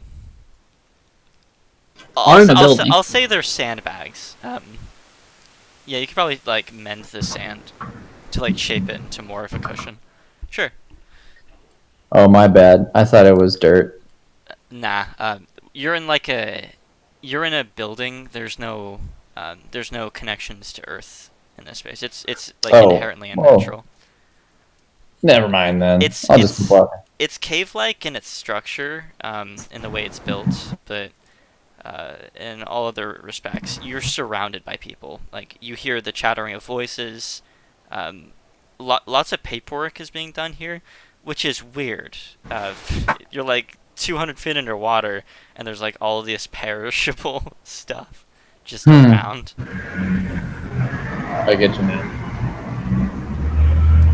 On a building. I'll say they're sandbags. Yeah, you could probably like mend the sand to like shape it into more of a cushion. Sure. Oh, my bad. I thought it was dirt. Nah. You're in a building. There's no connections to Earth in this space. It's like Oh, inherently whoa. unnatural. Never mind then. It's I'll just keep walking. it's cave-like in its structure, in the way it's built, but in all other respects, you're surrounded by people. Like you hear the chattering of voices. Lots of paperwork is being done here, which is weird. You're like 200 feet underwater, and there's like all this perishable stuff just around. I get you, man.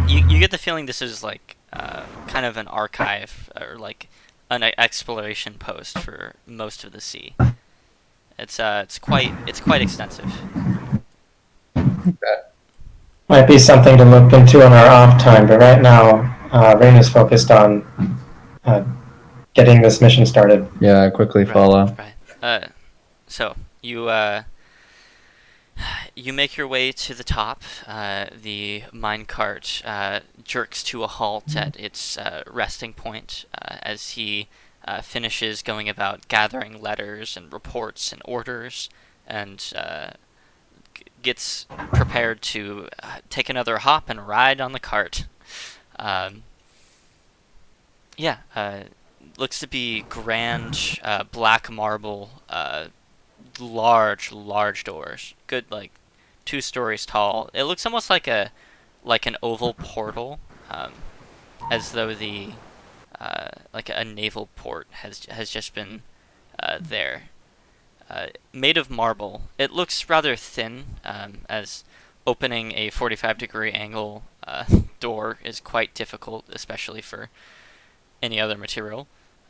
You get the feeling this is like kind of an archive or like an exploration post for most of the sea. It's quite extensive. Might be something to look into on our off time, but right now, Rain is focused on getting this mission started. Yeah, quickly follow. Right. So you you make your way to the top. The minecart jerks to a halt at its resting point as he finishes going about gathering letters and reports and orders, and gets prepared to take another hop and ride on the cart. Looks to be grand black marble, large doors. Good, like 2 stories tall. It looks almost like an oval portal, as though the like a naval port has just been there. Made of marble. It looks rather thin, as opening a 45-degree angle door is quite difficult, especially for any other material.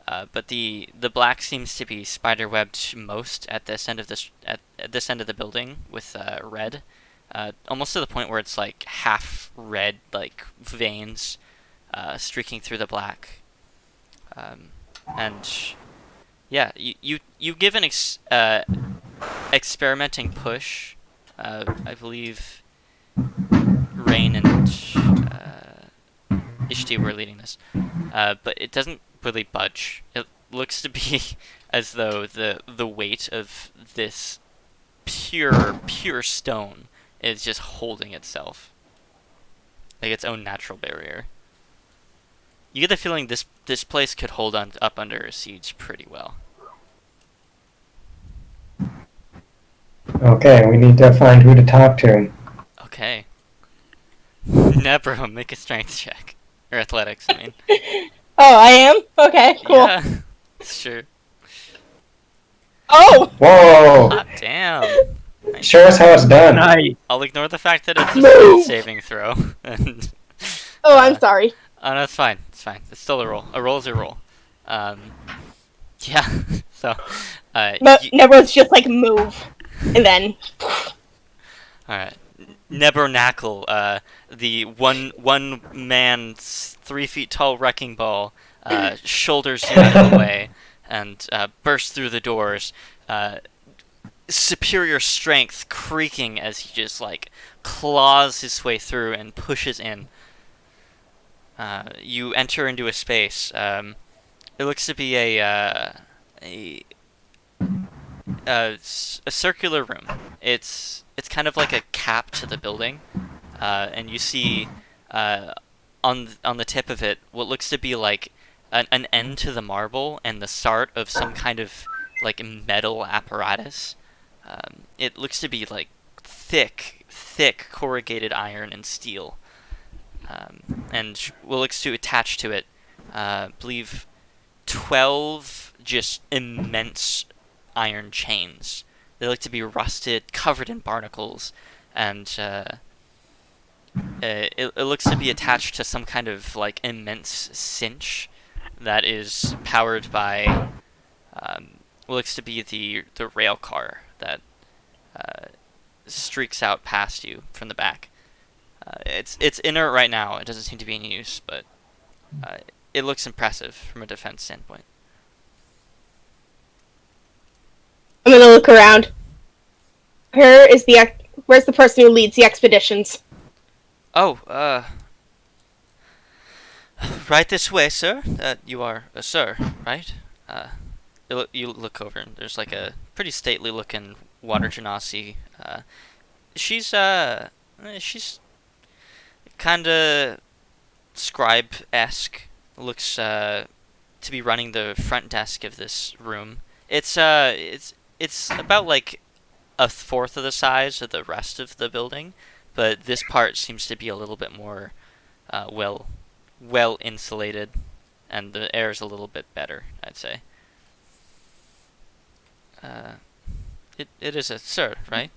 But the black seems to be spiderwebbed most at this end of at this end of the building with red, almost to the point where it's like half red, like veins streaking through the black. And yeah, you give an experimenting push. I believe Rain and Ishti were leading this, but it doesn't really budge. It looks to be as though the weight of this pure stone is just holding itself, like its own natural barrier. You get the feeling this place could hold up under a siege pretty well. Okay, we need to find who to talk to. Okay. Nebro, make a strength check. Or athletics, I mean. Oh, I am? Okay, cool. Yeah, sure. Oh! Whoa! Hot damn. Show us how it's done. Nice. I'll ignore the fact that it's a strength saving throw. And, Oh, I'm sorry. oh, no, it's fine. It's fine. It's still a roll. A roll is a roll. Yeah. So, Nebro's just like move. And then. alright. Nebernacle, the one man's 3 feet tall wrecking ball, shoulders you out of the way and bursts through the doors. Superior strength creaking as he just like claws his way through and pushes in. You enter into a space. It looks to be a circular room. It's kind of like a cap to the building, and you see on the tip of it what looks to be like an end to the marble and the start of some kind of like metal apparatus. It looks to be like thick corrugated iron and steel, and what looks to attach to it, I believe 12 just immense iron chains. They look to be rusted, covered in barnacles, and it looks to be attached to some kind of like immense cinch that is powered by what looks to be the rail car that streaks out past you from the back. It's inert right now. It doesn't seem to be in use, but it looks impressive from a defense standpoint. I'm gonna look around. Where's the person who leads the expeditions? Oh, right this way, sir. You are a sir, right? You look over and there's like a pretty stately looking water genasi. She's She's kinda scribe-esque. Looks to be running the front desk of this room. It's about like a fourth of the size of the rest of the building, but this part seems to be a little bit more well insulated, and the air is a little bit better, I'd say. It is a sir, right?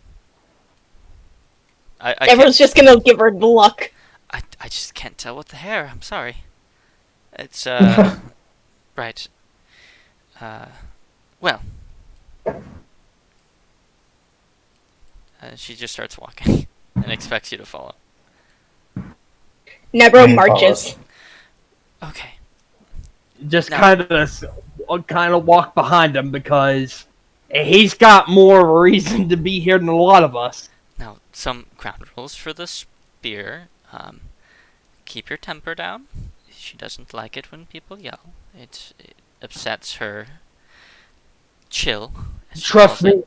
I Everyone's just gonna give her the luck. I just can't tell with the hair. I'm sorry. It's right. Well. She just starts walking and expects you to follow. Nebro He marches. Okay. Just No. kind of walk behind him because he's got more of a reason to be here than a lot of us. Now, some ground rules for the spear. Keep your temper down. She doesn't like it when people yell. It upsets her. Chill. as she Trust calls me,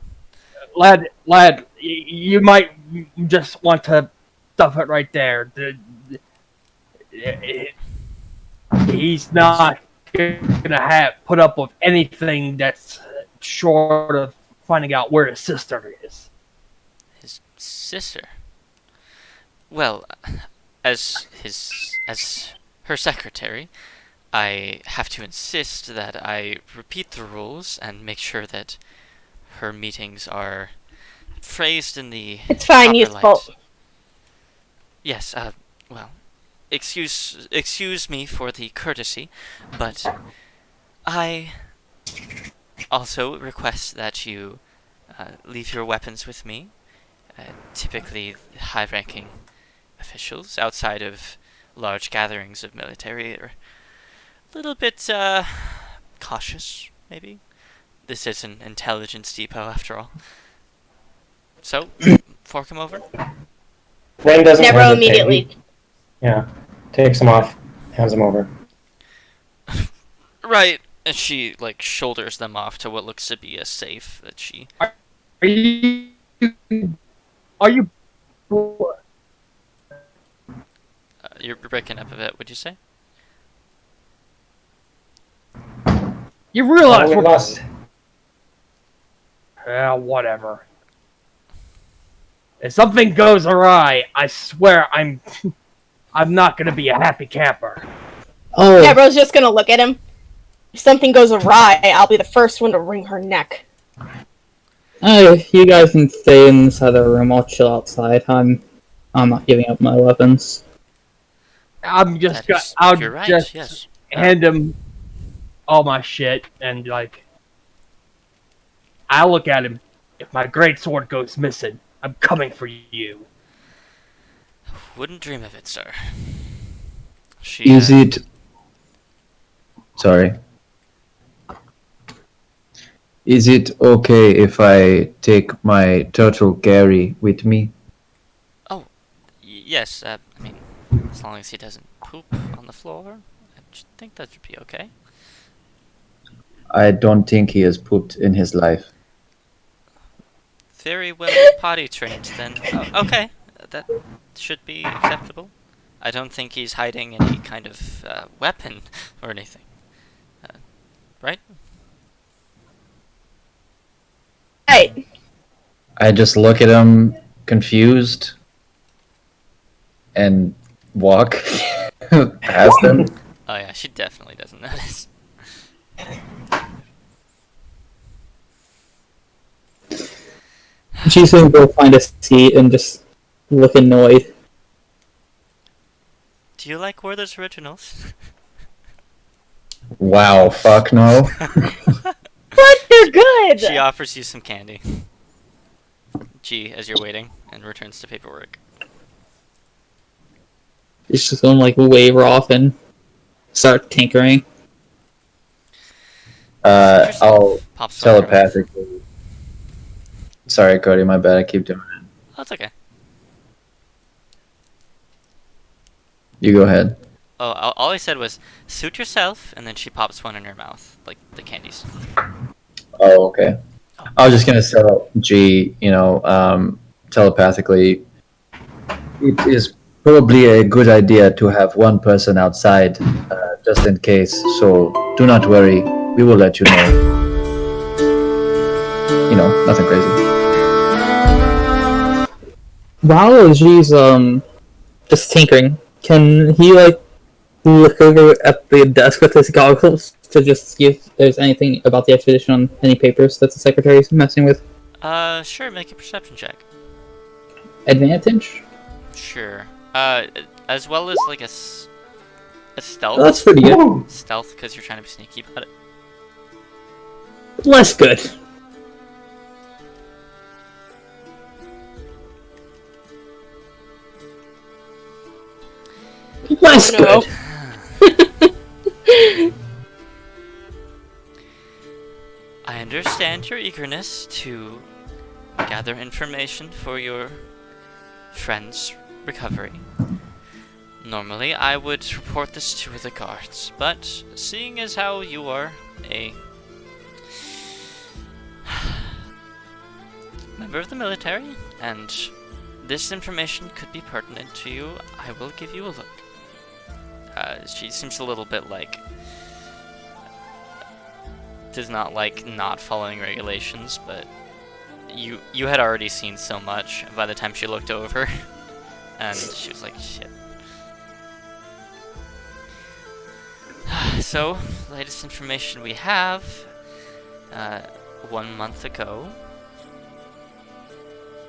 it. lad. You might just want to stuff it right there. He's not gonna put up with anything that's short of finding out where his sister is. His sister. Well, as her secretary, I have to insist that I repeat the rules and make sure that her meetings are phrased in the It's fine, proper use light. both. Yes, well, excuse me for the courtesy, but I also request that you leave your weapons with me. Typically, high-ranking officials outside of large gatherings of military are a little bit cautious, maybe. This is an intelligence depot, after all. So, fork him over. Ren doesn't Nebro hesitate. immediately. Yeah, takes them off, hands them over. Right, and she like shoulders them off to what looks to be a safe that she. Are you? Are you? You're breaking up a bit. What'd you say? You realize we we're lost. whatever. If something goes awry, I swear I'm not gonna be a happy camper. Oh, Nebro's just gonna look at him. If something goes awry, I'll be the first one to wring her neck. you guys can stay inside the room. I'll chill outside. I'm not giving up my weapons. I'm just That is- I'll you're right. just Yes. hand him all my shit and like I look at him. If my great sword goes missing, I'm coming for you. Wouldn't dream of it, sir. She. Is it? Sorry. Is it okay if I take my turtle Gary with me? Yes. I mean, as long as he doesn't poop on the floor, I think that should be okay. I don't think he has pooped in his life. Very well potty trained, then. Oh, okay, that should be acceptable. I don't think he's hiding any kind of weapon or anything. Right? Right. I just look at him, confused, and walk past him. Oh yeah, she definitely doesn't notice. She's gonna go find a seat and just look annoyed. Do you like Werther's Originals? Wow, fuck no. What? They're good! She offers you some candy. G, as you're waiting, and returns to paperwork. She's just gonna like wave her off and start tinkering. I'll Pops one in her mouth. telepathically. Sorry, Cody, my bad. I keep doing it. Oh, it's okay. You go ahead. Oh, all I said was, suit yourself, and then she pops one in her mouth, like the candies. Oh, okay. I was just gonna tell G, telepathically, it is probably a good idea to have one person outside, just in case. So do not worry. We will let you know. You know, nothing crazy. While G's just tinkering, can he like look over at the desk with his goggles to just see if there's anything about the expedition on any papers that the secretary's messing with? Sure, make a perception check. Advantage? Sure. As well as like a stealth. Oh, that's pretty good. Stealth, because you're trying to be sneaky about it. Less good. Less No. good. I understand your eagerness to gather information for your friend's recovery. Normally, I would report this to the guards, but seeing as how you are a member of the military, and this information could be pertinent to you, I will give you a look. She seems a little bit like does not like not following regulations, but you had already seen so much by the time she looked over, and she was like, shit. So, latest information we have, 1 month ago,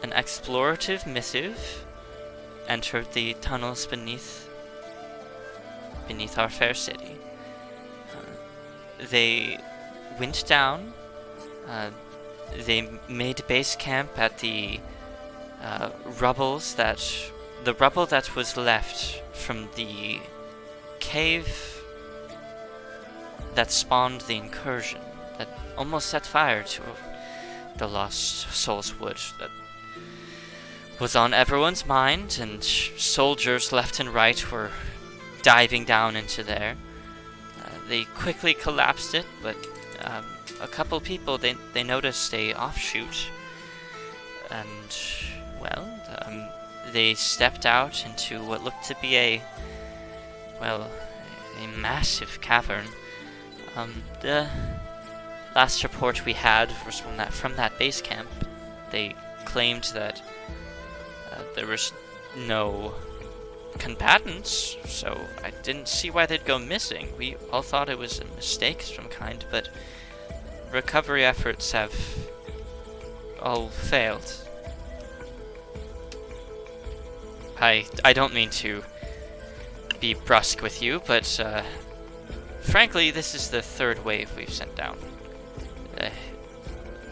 an explorative missive entered the tunnels beneath our fair city. They went down, they made base camp at the rubble that was left from the cave that spawned the incursion, that almost set fire to the Lost Souls Wood that was on everyone's mind, and soldiers left and right were diving down into there. They quickly collapsed it, but a couple people, they noticed a offshoot, and, well, they stepped out into what looked to be a massive cavern. The last report we had was from that base camp. They claimed that there was no combatants, so I didn't see why they'd go missing. We all thought it was a mistake of some kind, but recovery efforts have all failed. I don't mean to be brusque with you, but frankly, this is the third wave we've sent down.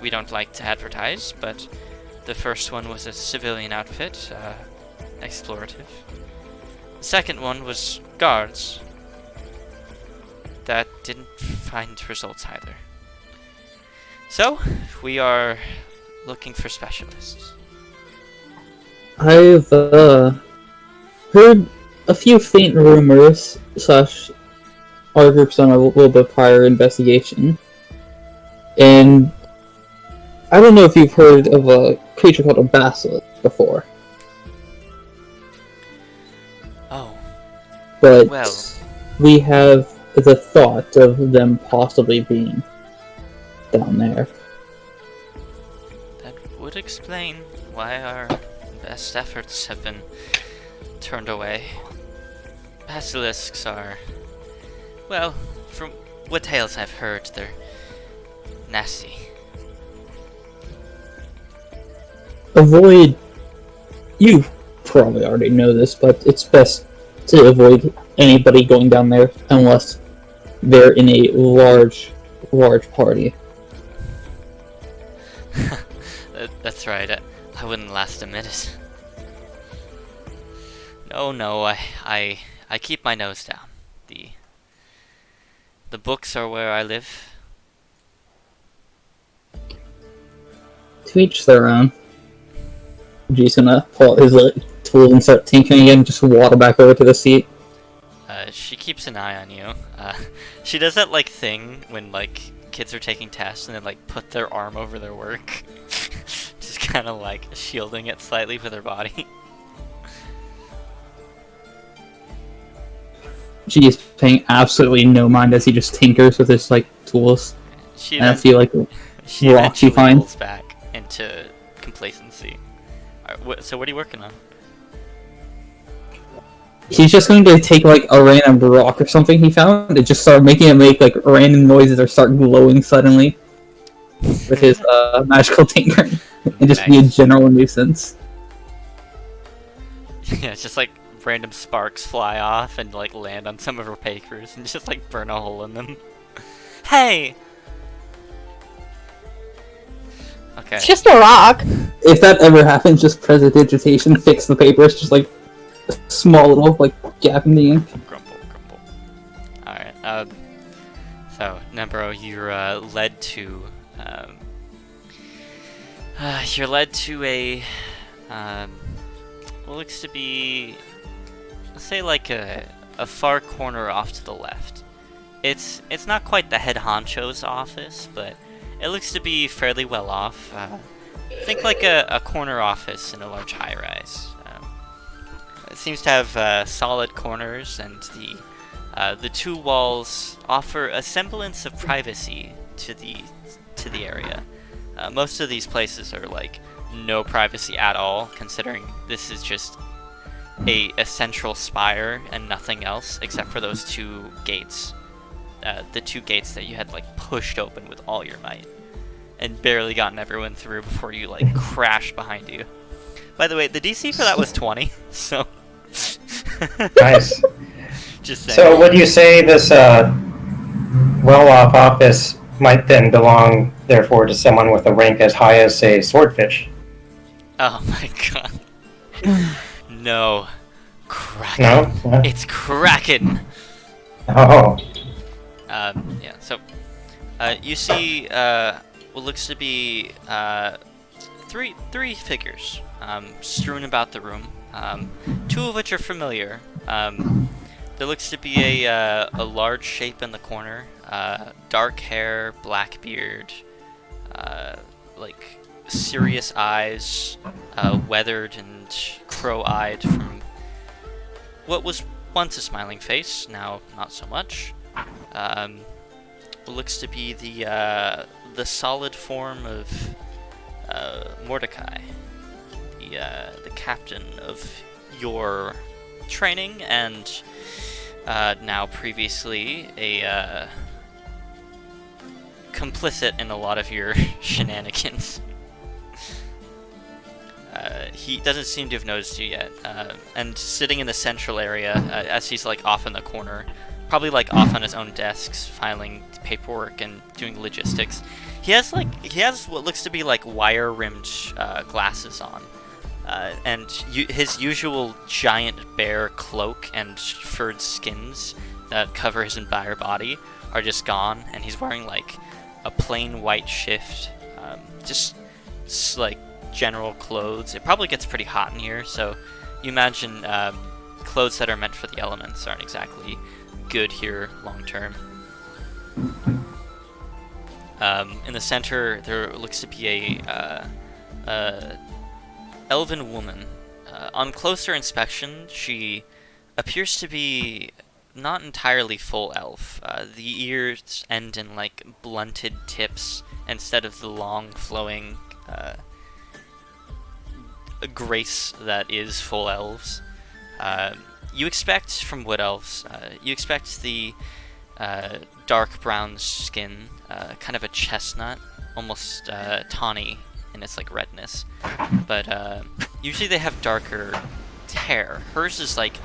We don't like to advertise, but the first one was a civilian outfit, explorative. The second one was guards. That didn't find results either. So, we are looking for specialists. I've heard a few faint rumors, our group's done a little bit of prior investigation, and I don't know if you've heard of a creature called a basilisk before. Oh, But well, we have the thought of them possibly being down there. that would explain why our best efforts have been turned away. Basilisks are, well, from what tales I've heard, they're nasty. You probably already know this, but it's best to avoid anybody going down there unless they're in a large party. That's right, I wouldn't last a minute. No, I keep my nose down. The books are where I live. To each their own. G's gonna pull out his tool and start tinkering again, just waddle back over to the seat. She keeps an eye on you. She does that, like, thing when, like, kids are taking tests and then, like, put their arm over their work. Just kind of, like, shielding it slightly with her body. She is paying absolutely no mind as he just tinkers with his like tools. She And I then, feel like she rock she eventually finds. pulls back into complacency. So what are you working on? He's just going to take like a random rock or something he found and just start making it make like random noises or start glowing suddenly with his magical tinkering and just be a Nice. general nuisance. Yeah, it's just like random sparks fly off and like land on some of her papers and just like burn a hole in them. Hey! Okay. It's just a rock. If that ever happens, just prestidigitation, fix the papers, just like a small little like gap in the ink. Grumble. Alright, so, Nembro, you're led to a, what looks to be, let's say like a far corner off to the left. It's not quite the head honcho's office, but it looks to be fairly well off. Think like a corner office in a large high-rise. It seems to have solid corners, and the two walls offer a semblance of privacy to the area. Most of these places are like no privacy at all, considering this is just a central spire and nothing else except for those two gates. The two gates that you had like pushed open with all your might and barely gotten everyone through before you like crashed behind you. By the way, the DC for that was 20, so Nice. just saying. So would you say this well-off office might then belong, therefore, to someone with a rank as high as, say, Swordfish? Oh my god. No. Kraken. No? It's Kraken! Oh. Yeah, so you see what looks to be three figures strewn about the room, two of which are familiar. There looks to be a large shape in the corner, dark hair, black beard, like serious eyes, weathered and crow-eyed from what was once a smiling face, now not so much. Looks to be the solid form of Mordecai, the captain of your training, and now previously a complicit in a lot of your shenanigans. He doesn't seem to have noticed you yet, and sitting in the central area, as he's like off in the corner, probably like off on his own desks, filing paperwork and doing logistics. He has what looks to be like wire-rimmed glasses on, and his usual giant bear cloak and furred skins that cover his entire body are just gone, and he's wearing like a plain white shift, just like general clothes. It probably gets pretty hot in here, so you imagine clothes that are meant for the elements aren't exactly good here long term. In the center, there looks to be a elven woman. On closer inspection, she appears to be not entirely full elf. The ears end in like blunted tips instead of the long flowing grace that is full elves. You expect from wood elves, you expect the dark brown skin, kind of a chestnut, almost tawny in its like redness, but usually they have darker hair. Hers is like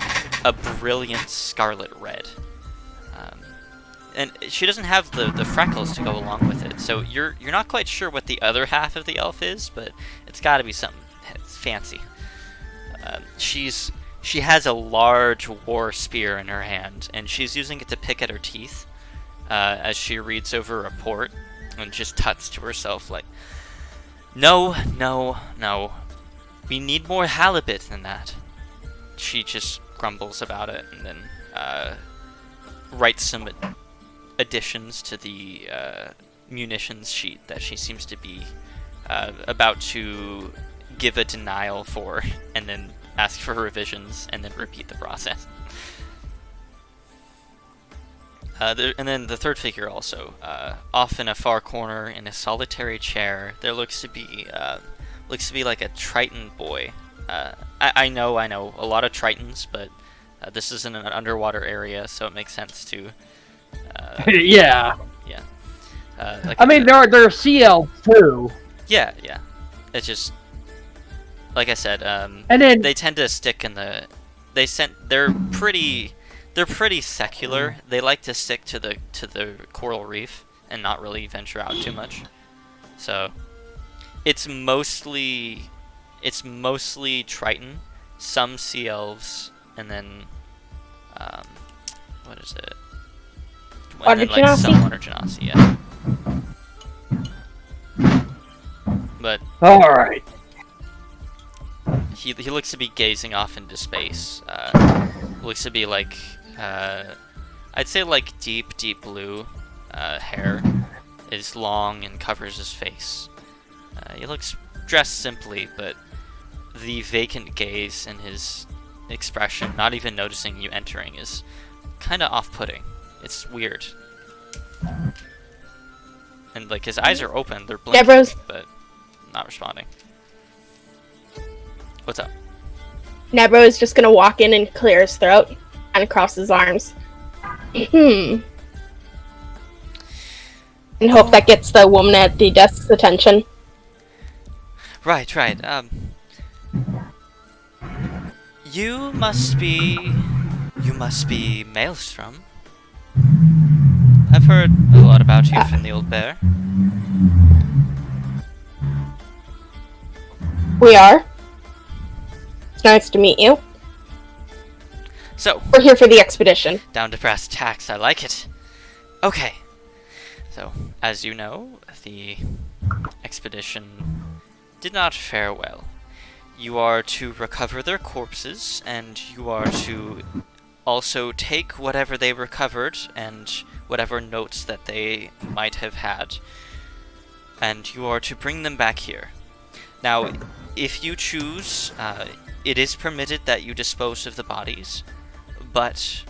a brilliant scarlet red, and she doesn't have the freckles to go along with it, so you're not quite sure what the other half of the elf is, but it's got to be something fancy. She has a large war spear in her hand, and she's using it to pick at her teeth as she reads over a report and just tuts to herself like, no, we need more halibut than that. She just grumbles about it and then writes some additions to the munitions sheet that she seems to be about to give a denial for, and then ask for revisions, and then repeat the process. And then the third figure also, off in a far corner in a solitary chair, there looks to be like a Triton boy. I know a lot of Tritons, but this is in an underwater area, so it makes sense to. Yeah. Yeah. I mean, there are CL too. Yeah. It's just like I said. And then They tend to stick in the. They're pretty secular. They like to stick to the coral reef and not really venture out too much. So it's mostly Triton, some sea elves, and then what is it? Water and then, like, some genasi? water genasi, yeah. But all right. he looks to be gazing off into space. Looks to be like I'd say like deep blue hair. Is long and covers his face. He looks dressed simply, but the vacant gaze in his expression, not even noticing you entering, is kind of off-putting. It's weird. And like his eyes are open, they're blinking, Deborah's- but not responding. What's up? Nebro is just gonna walk in and clear his throat and cross his arms. And hope that gets the woman at the desk's attention. Right. You must be Maelstrom. I've heard a lot about you from the old bear. We are. It's nice to meet you. So, We're here for the expedition. down to brass tacks, I like it. Okay. So, as you know, the expedition did not fare well. You are to recover their corpses, and you are to also take whatever they recovered and whatever notes that they might have had, and you are to bring them back here. Now, if you choose, it is permitted that you dispose of the bodies, but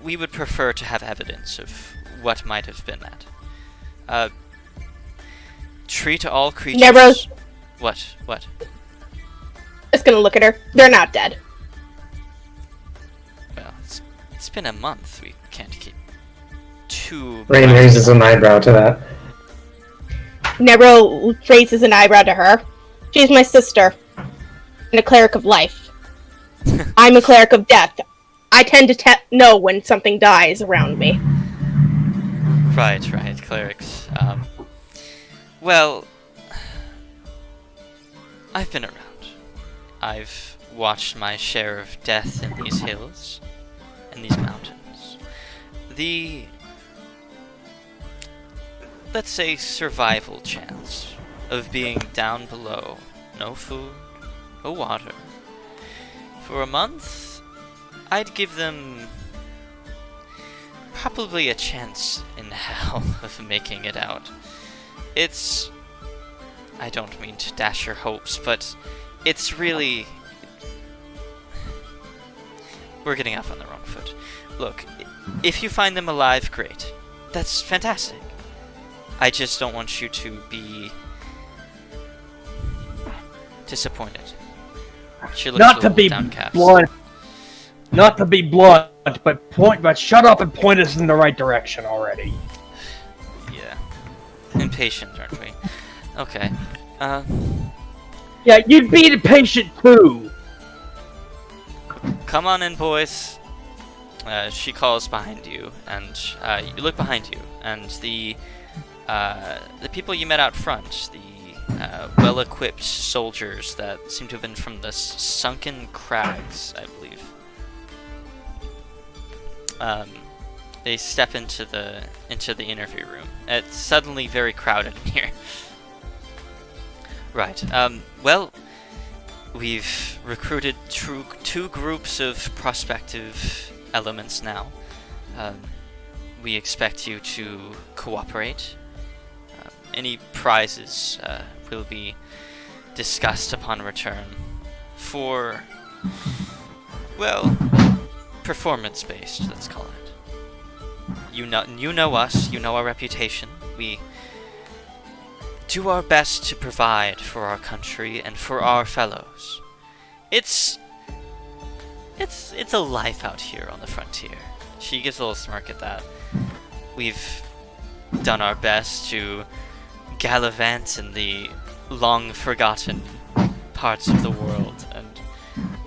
we would prefer to have evidence of what might have been that. Treat all creatures... Nebros. What? Just gonna look at her. They're not dead. Well, it's been a month. We can't keep two... Rain raises an eyebrow to that. Nebro raises an eyebrow to her. She's my sister. And a cleric of life. I'm a cleric of death. I tend to know when something dies around me. Right, clerics. Well, I've been around. I've watched my share of death in these hills, in these mountains. The, let's say, survival chance of being down below, no food, no water, for a month, I'd give them probably a chance in hell of making it out. It's... I don't mean to dash your hopes, but it's really... We're getting off on the wrong foot. Look, if you find them alive, great. That's fantastic. I just don't want you to be... disappointed. She looks Not a to little be downcast. blunt. Not to be blunt, but shut up and point us in the right direction already. Yeah. Impatient, aren't we? Okay. Yeah, you'd be the patient too. Come on in, boys. She calls behind you, and you look behind you, and the people you met out front, the well-equipped soldiers that seem to have been from the sunken crags, I believe. They step into the interview room. It's suddenly very crowded in here. Right. Well, we've recruited two groups of prospective elements now. We expect you to cooperate. Any prizes will be discussed upon return. For, well, performance-based, let's call it. You know us, you know our reputation. We do our best to provide for our country and for our fellows. It's a life out here on the frontier. She gives a little smirk at that. We've done our best to gallivant in the long-forgotten parts of the world, and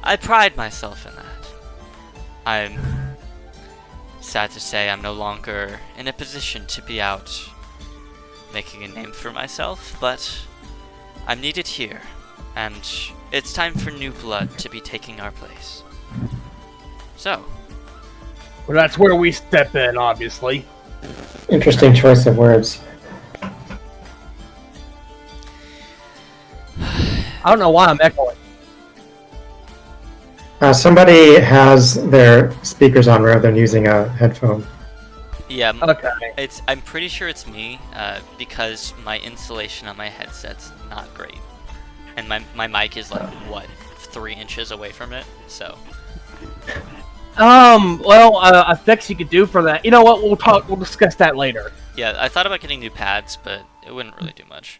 I pride myself in that. I'm sad to say I'm no longer in a position to be out making a name for myself, but I'm needed here, and it's time for new blood to be taking our place. So, Well, that's where we step in, obviously. Interesting choice of words. I don't know why I'm echoing. Somebody has their speakers on rather than using a headphone. yeah, Okay. I'm pretty sure it's me, because my insulation on my headset's not great. And my mic is like, what, 3 inches away from it? So, Well, a fix you could do for that. You know what? We'll discuss that later. yeah, I thought about getting new pads, but it wouldn't really do much.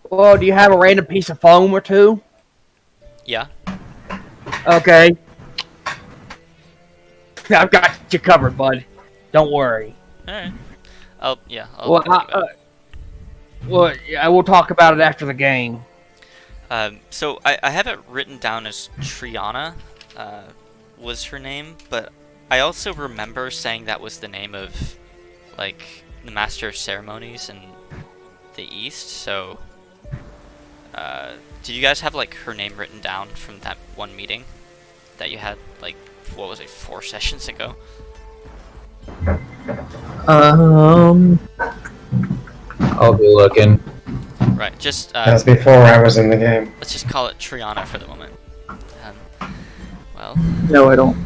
Well, do you have a random piece of foam or two? Yeah? Okay. I've got you covered, bud. Don't worry. Alright. I'll Well, think about it. yeah, we'll talk about it after the game. So I have it written down as Triana, was her name, but I also remember saying that was the name of, like, the Master of Ceremonies in the East, so, did you guys have, like, her name written down from that one meeting that you had, like, what was it, 4 sessions ago? I'll be looking. Right, just, That's before I was in the game. let's just call it Triana for the moment. Well, No, I don't.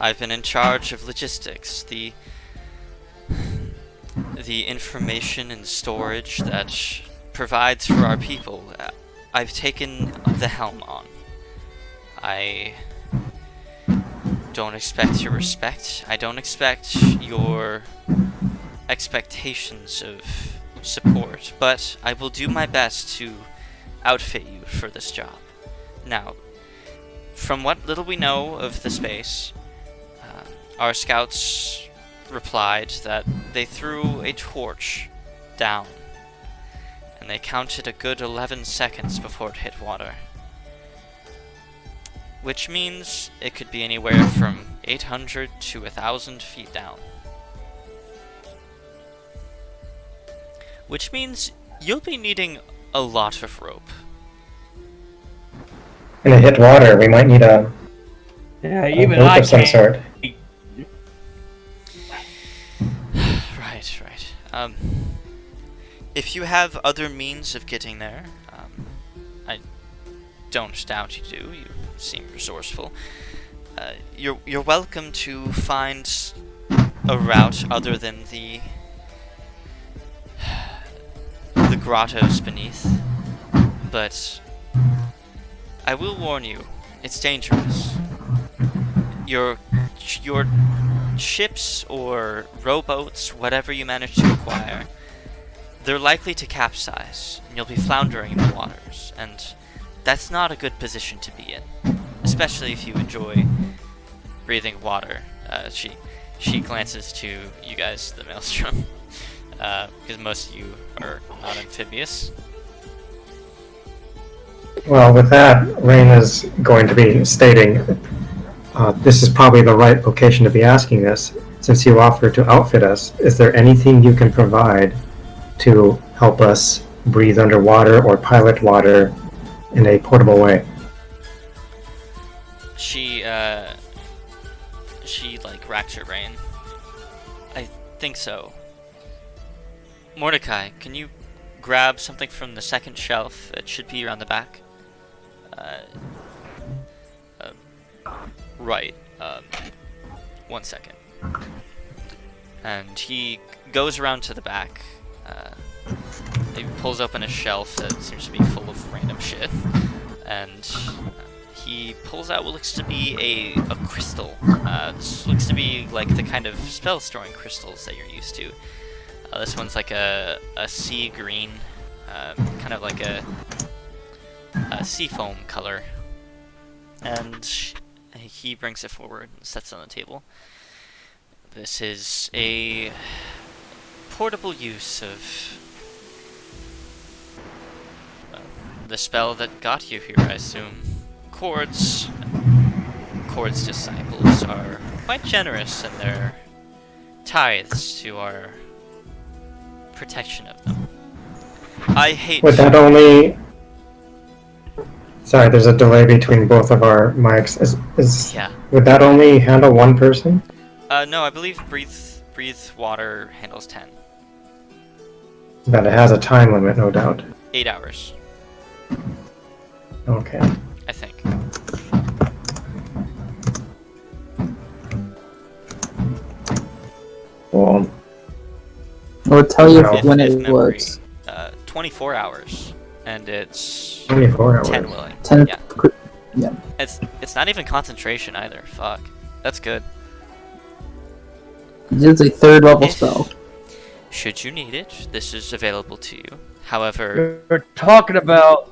I've been in charge of logistics, the information and storage that provides for our people. I've taken the helm on. I don't expect your respect. I don't expect your expectations of support, but I will do my best to outfit you for this job. Now, from what little we know of the space, our scouts replied that they threw a torch down, and they counted a good 11 seconds before it hit water. Which means it could be anywhere from 800 to 1,000 feet down. Which means you'll be needing a lot of rope. And it hit water. We might need a Yeah, rope of some sort. Right. If you have other means of getting there, I don't doubt you do. You seem resourceful. You're welcome to find a route other than the grottos beneath, but I will warn you, it's dangerous. Your ships or rowboats, whatever you manage to acquire, they're likely to capsize, and you'll be floundering in the waters, and that's not a good position to be in, especially if you enjoy breathing water. She glances to you guys, the Maelstrom, because most of you are not amphibious. Well, with that, Rain is going to be stating, this is probably the right location to be asking this. Since you offered to outfit us, is there anything you can provide to help us breathe underwater or pilot water in a portable way? She like racks her brain. I think so. Mordecai, can you grab something from the second shelf? It should be around the back. Right. 1 second. And he goes around to the back. He pulls open a shelf that seems to be full of random shit. And he pulls out what looks to be a crystal. This looks to be like the kind of spell storing crystals that you're used to. This one's like a sea green, kind of like a sea foam color. And he brings it forward and sets it on the table. This is a portable use of the spell that got you here, I assume. Cord's disciples are quite generous in their tithes to our protection of them. I hate... Would that only... Sorry, there's a delay between both of our mics. Yeah. Would that only handle one person? No, I believe breathe water handles 10. But it has a time limit, no doubt. 8 hours, Okay. I think. Well, I'll tell you Wow. when If it memory, works. 24 hours, and it's 24 hours. 10 willing. 10. Yeah. It's not even concentration either. Fuck. That's good. It's a third level If- spell. Should you need it, this is available to you. However, We're talking about.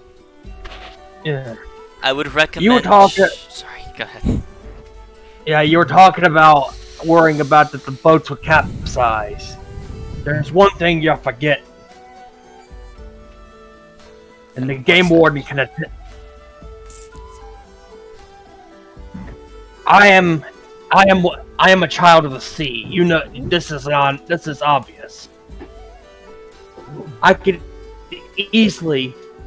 Yeah. I would recommend... You were talking- Sorry, go ahead. Yeah, you were talking about worrying about that the boats would capsize. There's one thing you forget. And the game warden can I am a child of the sea. You know this is obvious.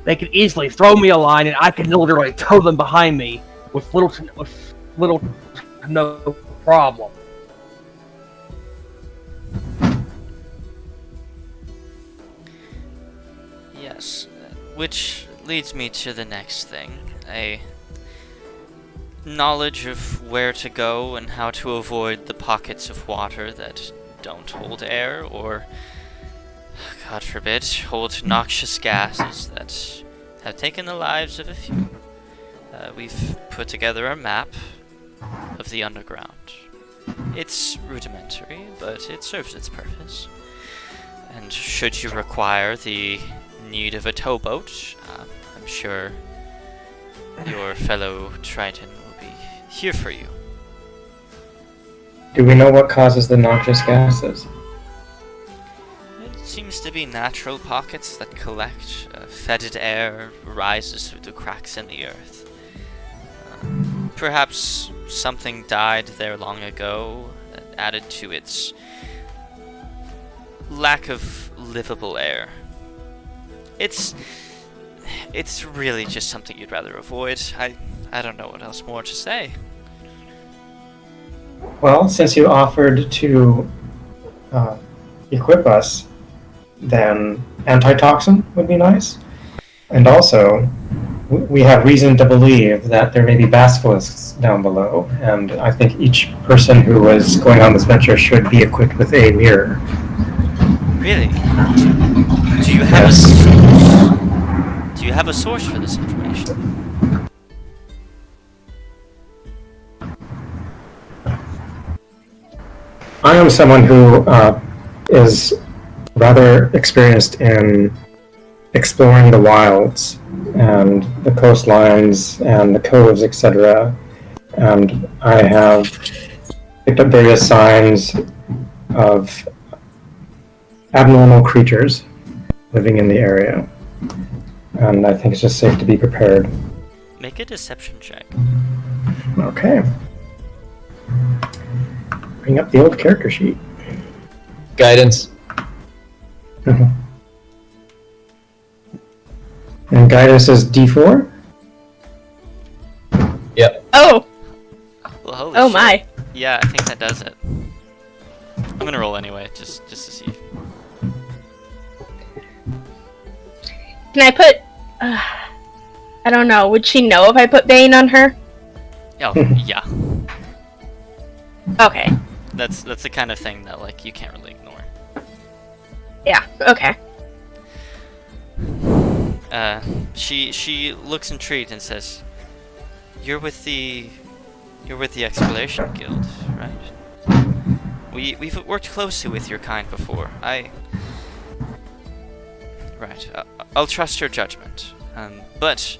They could easily throw me a line and I can literally tow them behind me with little to no problem. Yes, which leads me to the next thing. A knowledge of where to go and how to avoid the pockets of water that don't hold air or, God forbid, hold noxious gases that have taken the lives of a few. We've put together a map of the underground. It's rudimentary, but it serves its purpose. And should you require the need of a towboat, I'm sure your fellow Triton will be here for you. Do we know what causes the noxious gases? It seems to be natural pockets that collect. Fetid air rises through the cracks in the earth. Perhaps something died there long ago that added to its lack of livable air. It's really just something you'd rather avoid. I don't know what else more to say. Well, since you offered to equip us, then antitoxin would be nice. And also, we have reason to believe that there may be basilisks down below, and I think each person who is going on this venture should be equipped with a mirror. Really? Do you have Yes. Do you have a source for this information? I am someone who is rather experienced in exploring the wilds and the coastlines and the coves, etc. And I have picked up various signs of abnormal creatures living in the area. And I think it's just safe to be prepared. Make a deception check. Okay. Bring up the old character sheet. Guidance. And guidance is D4? Yep. Oh, Well, holy oh shit. my. Yeah, I think that does it. I'm gonna roll anyway, just to see. Can I put? I don't know. Would she know if I put Bane on her? Oh, yeah. Okay. That's the kind of thing that like you can't really ignore. Yeah. Okay. She looks intrigued and says, you're with the Exploration Guild, right? We've worked closely with your kind before. Right. I'll trust your judgment. But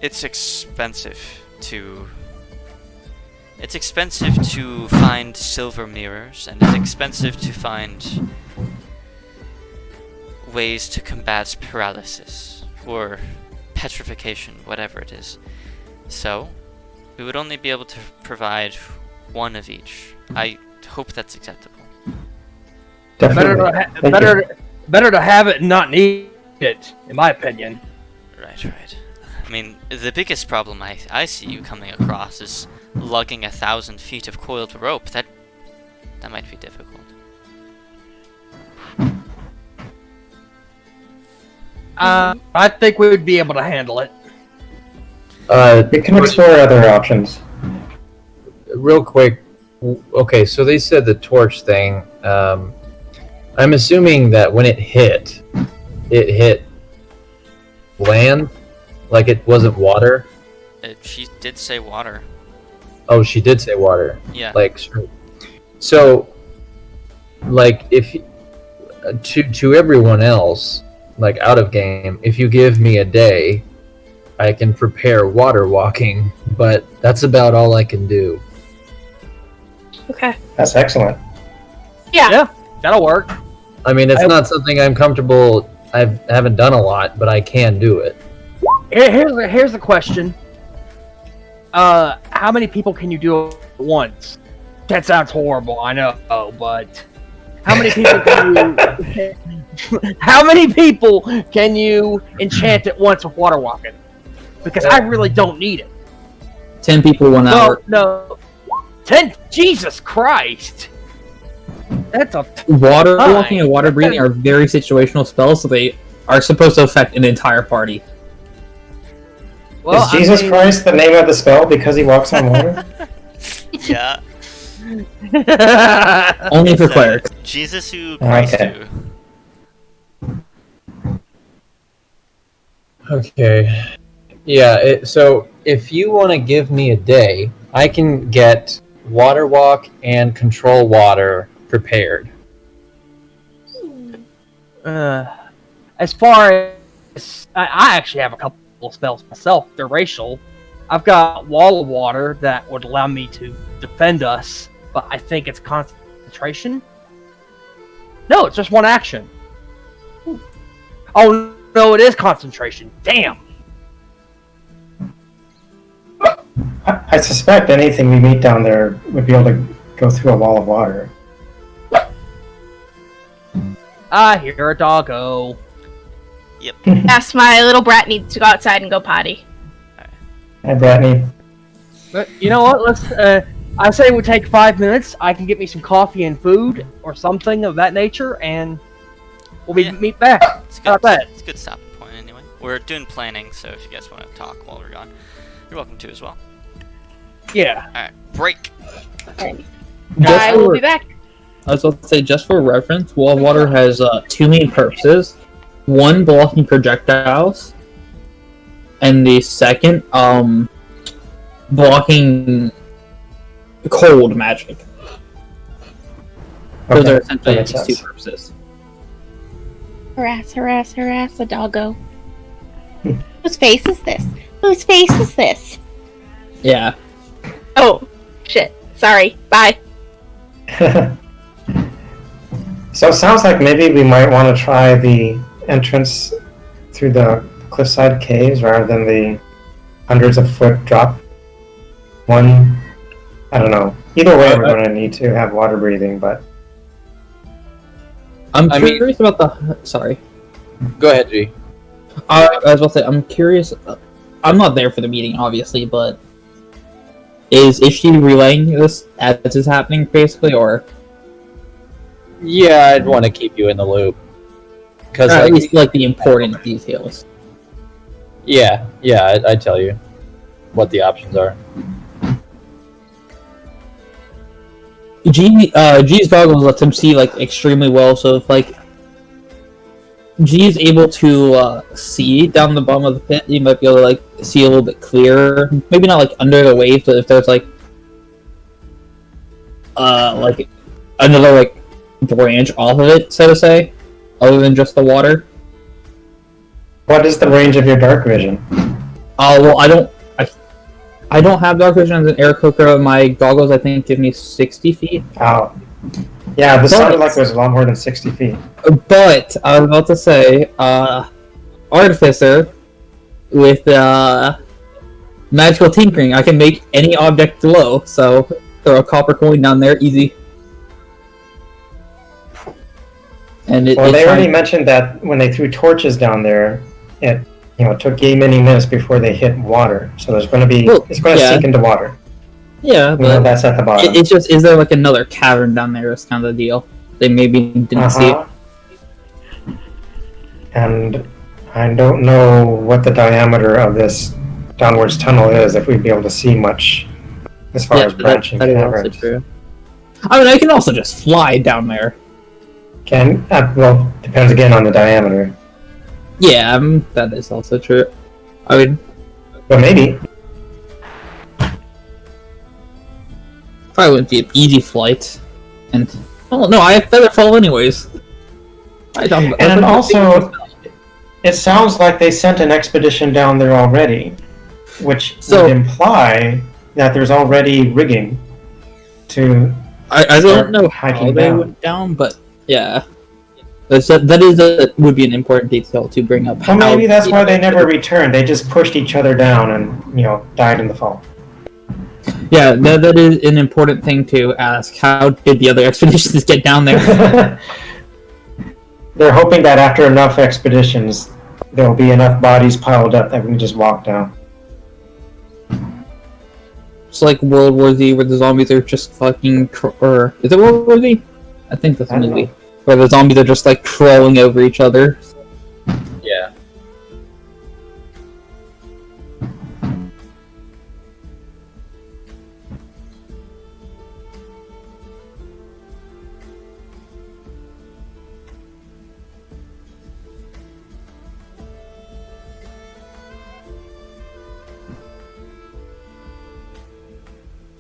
it's expensive to find silver mirrors, and it's expensive to find ways to combat paralysis or petrification, whatever it is. So, we would only be able to provide one of each. I hope that's acceptable. Definitely. Better to have it and not need it, in my opinion. Right. I mean, the biggest problem I see you coming across is lugging 1,000 feet of coiled rope. That might be difficult. I think we would be able to handle it. We can explore other options. Real quick. Okay, so they said the torch thing. I'm assuming that when it hit land, like it wasn't water. She did say water. Oh, she did say water. Yeah. Like, so, like, if to everyone else, like out of game, if you give me a day, I can prepare water walking, but that's about all I can do. Okay. That's excellent. Yeah, that'll work. I mean, it's not something I'm comfortable. I haven't done a lot, but I can do it. Here's the question. How many people can you do at once? That sounds horrible, I know, but how many people can you enchant at once with water walking? Because I really don't need it. 10 people 1 hour. No. 10? Jesus Christ! That's a Water walking and water breathing are very situational spells, so they are supposed to affect an entire party. well. Is Jesus Christ the name of the spell because he walks on water? Yeah. Only for clerics. Jesus who Christ Okay. who. Okay. Yeah, so if you want to give me a day, I can get water walk and control water prepared. As far as I actually have a couple of spells myself. They're racial. I've got Wall of Water that would allow me to defend us, but I think it's concentration. No, it's just one action. Oh no, it is concentration. Damn. I suspect anything we meet down there would be able to go through a wall of water. I hear a doggo. Yes, my little brat needs to go outside and go potty. Hi, Brittany. But you know what? Let's. I say we take 5 minutes. I can get me some coffee and food or something of that nature, and we'll meet back. It's How good. about that? It's a good stopping point anyway. We're doing planning, so if you guys want to talk while we're gone, you're welcome to as well. Yeah. Alright, break. I will be back. I was about to say, just for reference, Wall of Water has 2 main purposes. One, blocking projectiles, and the second, blocking cold magic. Those are essentially that makes its 2 sense. purposes. Harass a doggo. Whose face is this? Whose face is this? Yeah. Oh, shit. Sorry. Bye. So it sounds like maybe we might want to try the entrance through the cliffside caves rather than the hundreds of foot drop one. I don't know. Either way, we're going to need to have water breathing, but I'm curious about the... Sorry. Go ahead, G. I was about to say, I'm curious... I'm not there for the meeting, obviously, but... Is she relaying this as this is happening, basically, or... Yeah, I'd want to keep you in the loop. Because at least, like, the important details. Yeah, I'd tell you what the options are. G's goggles lets him see, like, extremely well, so if, like... G is able to see down the bottom of the pit, you might be able to like see a little bit clearer. Maybe not like under the waves, but if there's like another like branch off of it, so to say, other than just the water. What is the range of your dark vision? Well, I don't have dark vision as an air cooker. My goggles, I think, give me 60 feet. Oh. Yeah, this sounded like it was a lot more than 60 feet. But I was about to say, Artificer with magical tinkering, I can make any object glow. So throw a copper coin down there, easy. And they already mentioned that when they threw torches down there, it took many minutes before they hit water. So there's going to be it's going to sink into water. Yeah, we know that's at the bottom. It's just, is there like another cavern down there? Is kind of the deal. They maybe didn't see it. And I don't know what the diameter of this downwards tunnel is. If we'd be able to see much as far as branching caverns. That is also true. I mean, I can also just fly down there. Well, depends again on the diameter. Yeah, that is also true. I mean, but maybe. Probably wouldn't be an easy flight. And no, I have feather fall anyways. And also, it sounds like they sent an expedition down there already, which would imply that there's already rigging to. I don't know how they went down, but yeah. That would be an important detail to bring up. Well, maybe that's why they never returned. They just pushed each other down and died in the fall. Yeah, that is an important thing to ask. How did the other expeditions get down there? They're hoping that after enough expeditions, there will be enough bodies piled up that we can just walk down. It's like World War Z, where the zombies are just fucking... Or is it World War Z? I think that's a movie. Where the zombies are just like crawling over each other. Yeah.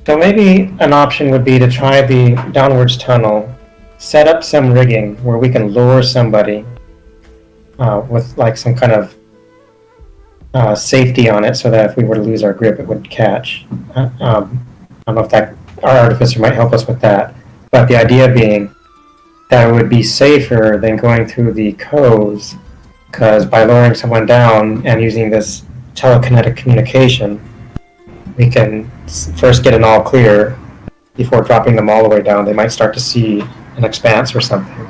So maybe an option would be to try the downwards tunnel, set up some rigging where we can lure somebody with like some kind of safety on it, so that if we were to lose our grip, it wouldn't catch. I don't know if our artificer might help us with that, but the idea being that it would be safer than going through the coves, because by lowering someone down and using this telekinetic communication, we can first get an all clear before dropping them all the way down. They might start to see an expanse or something.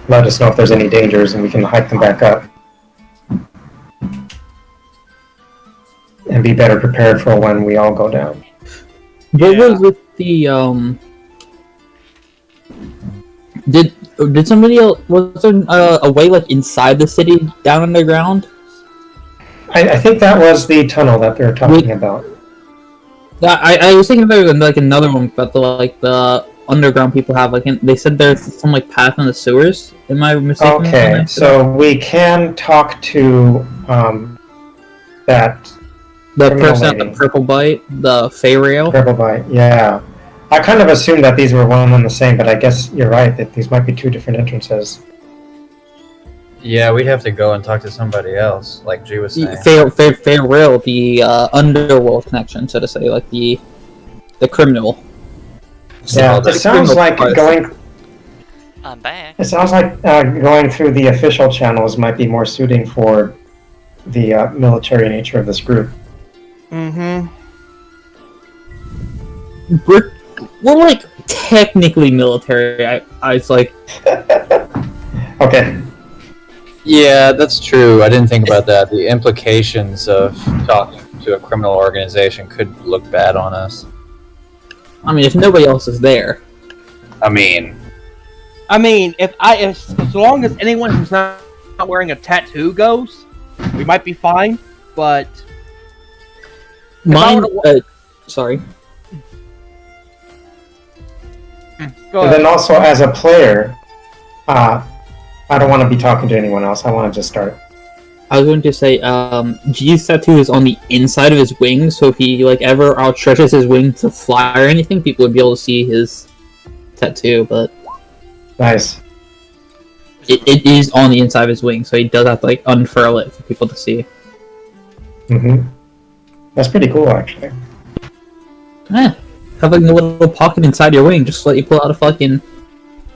Let us know if there's any dangers and we can hike them back up. And be better prepared for when we all go down. What was with the Did somebody else, was there a way like inside the city down underground? I think that was the tunnel that they're talking about. I was thinking there was like another one, but the underground people have they said there's some like path in the sewers. Am I mistaken? Okay, so we can talk to that the person at the purple bite, the Feyrail. Purple bite, yeah. I kind of assumed that these were one and the same, but I guess you're right that these might be two different entrances. Yeah, we'd have to go and talk to somebody else, like G was saying. Feyrail, the underworld connection, so to say, like the criminal. Yeah, it sounds like going. I'm back. It sounds like going through the official channels might be more suiting for the military nature of this group. Mm-hmm. We're like technically military. I was like. Okay. Yeah, that's true. I didn't think about that. The implications of talking to a criminal organization could look bad on us. I mean, if nobody else is there. I mean, if as long as anyone who's not wearing a tattoo goes, we might be fine. But mine. Sorry. Go and ahead. then also as a player, I don't want to be talking to anyone else. I want to just start. I was going to say, G's tattoo is on the inside of his wing, so if he ever outstretches his wing to fly or anything, people would be able to see his tattoo. But Nice. it is on the inside of his wing, so he does have to unfurl it for people to see. That's pretty cool, actually. Have a little pocket inside your wing, just let you pull out a fucking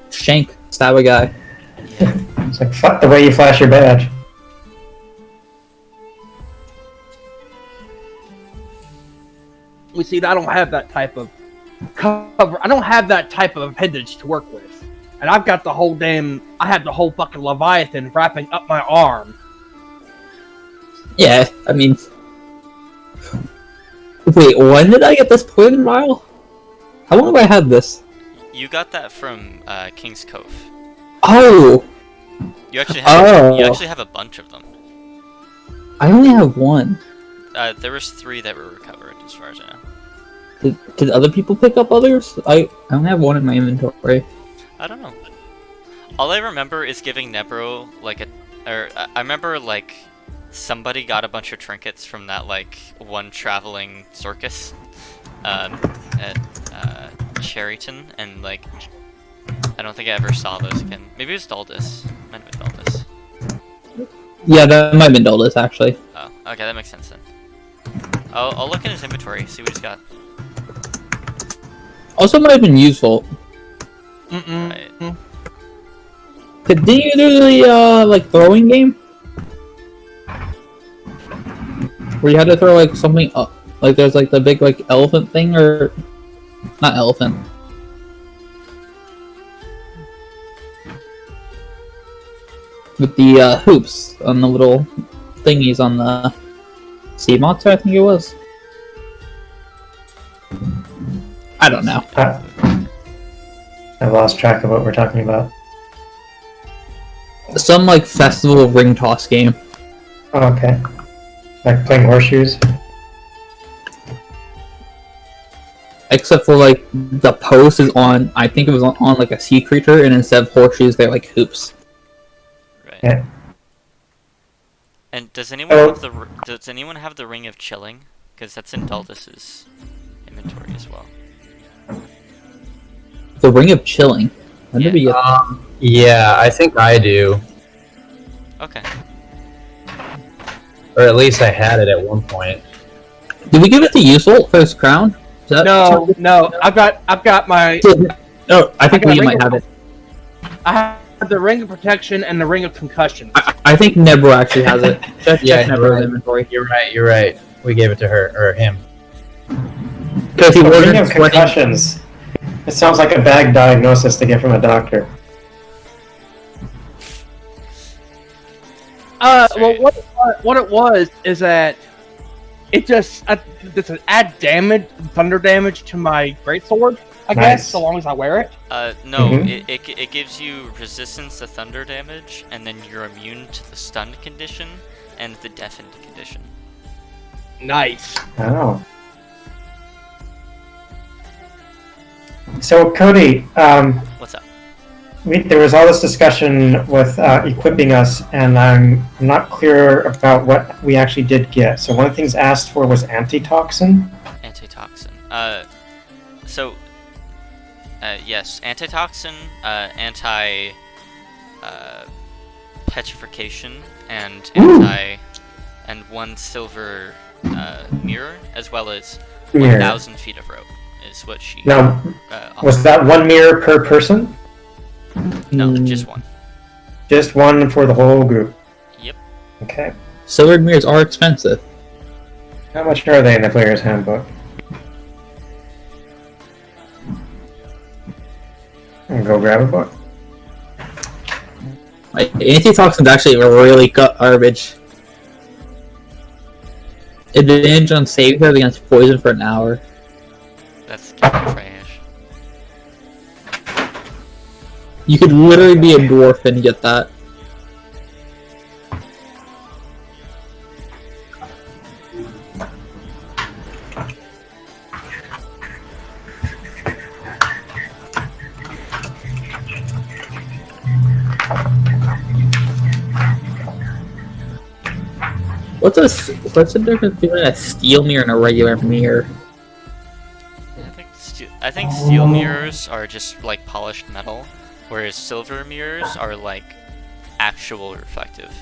shank, stab a guy. It's like, fuck the way you flash your badge. We see, I don't have that type of cover. I don't have that type of appendage to work with, and I've got the whole damn. I had the whole fucking Leviathan wrapping up my arm. Yeah, I mean... Wait, when did I get this poison vial? How long have I had this? You got that from King's Cove. Oh! You actually have a bunch of them. I only have one. There was 3 that were recovered, as far as I know. Did other people pick up others? I only have one in my inventory. I don't know. All I remember is giving Nebro I remember somebody got a bunch of trinkets from that one traveling circus at Cherryton, and I don't think I ever saw those again. Maybe it was Daldis. Might have been Daldis. Yeah, that might have been Doldis, actually. Oh, okay, that makes sense then. I'll look in his inventory, see what he's got. Also might have been useful. Right. Did you do the throwing game? Where you had to throw something up, there's the big elephant thing, or not elephant. With the hoops on the little thingies on the sea monster, I think it was. I don't know. I've lost track of what we're talking about. Some festival ring toss game. Oh, okay. Like playing horseshoes? Except for the post is on, I think it was on a sea creature, and instead of horseshoes they're hoops. Right. Yeah. And does anyone have the Ring of Chilling? Because that's in Daldis's inventory as well. The Ring of Chilling. When did we get that? Yeah, I think I do. Okay. Or at least I had it at one point. Did we give it to Yusel for his crown? Is that No. I've got my. Oh, I think I got we a might ring have it. I have the Ring of Protection and the Ring of Concussion. I think Nebro actually has it. Check Yeah, Nebro's you're right. inventory. You're right. We gave it to her, or him. Because he The Ring wasn't of sweating. Concussions. It sounds like a bad diagnosis to get from a doctor. Well, what it was is that it just add damage, thunder damage to my greatsword. I Nice. guess, so long as I wear it. No, Mhm. it gives you resistance to thunder damage, and then you're immune to the stunned condition and the deafened condition. Nice. Oh. So, Cody, What's up? there was all this discussion with equipping us, and I'm not clear about what we actually did get. So, one of the things asked for was antitoxin. Antitoxin. Yes, antitoxin, anti petrification, and Ooh. and 1 silver mirror, as well as Mirror. 1,000 feet of rope, is what she. Now, offered. was that 1 mirror per person? No, just 1. Just 1 for the whole group. Yep. Okay. Silver mirrors are expensive. How much are they in the player's handbook? And go grab a book. Antitoxin's actually really garbage. Advantage on saving throws against poison for an hour. That's kind of trash. You could literally be a dwarf and get that. What's the difference between a steel mirror and a regular mirror? I think steel mirrors are just like polished metal, whereas silver mirrors are like actual reflective.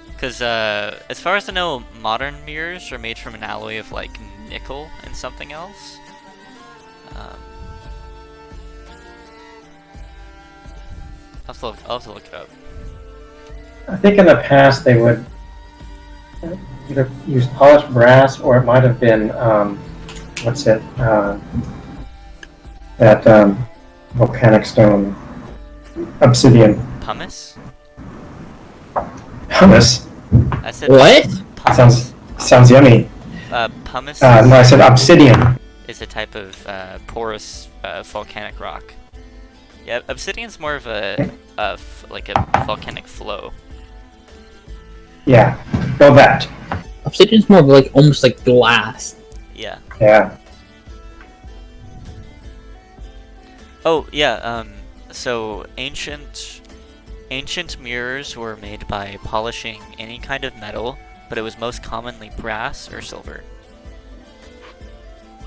Because as far as I know, modern mirrors are made from an alloy of like nickel and something else. I'll have to look it up. I think in the past they would either use polished brass or it might have been what's it? That volcanic stone, obsidian. Pumice? Pumice. I said What? pumice. Sounds yummy. Pumice No, I said obsidian. is a type of porous volcanic rock. Yeah, obsidian's more of like a volcanic flow. Yeah, know that. Obsidian's more of like almost like glass. Yeah. Yeah. Oh yeah. So ancient mirrors were made by polishing any kind of metal, but it was most commonly brass or silver.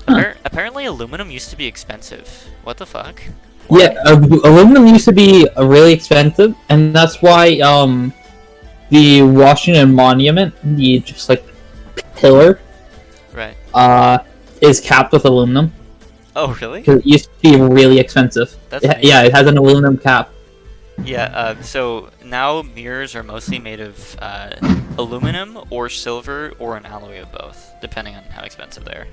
Apparently, aluminum used to be expensive. What the fuck? Yeah, aluminum used to be really expensive, and that's why the Washington Monument, the just like pillar, Right. is capped with aluminum. Oh really? Because it used to be really expensive. That's Yeah, it has an aluminum cap. Yeah. So now mirrors are mostly made of aluminum or silver or an alloy of both, depending on how expensive they are.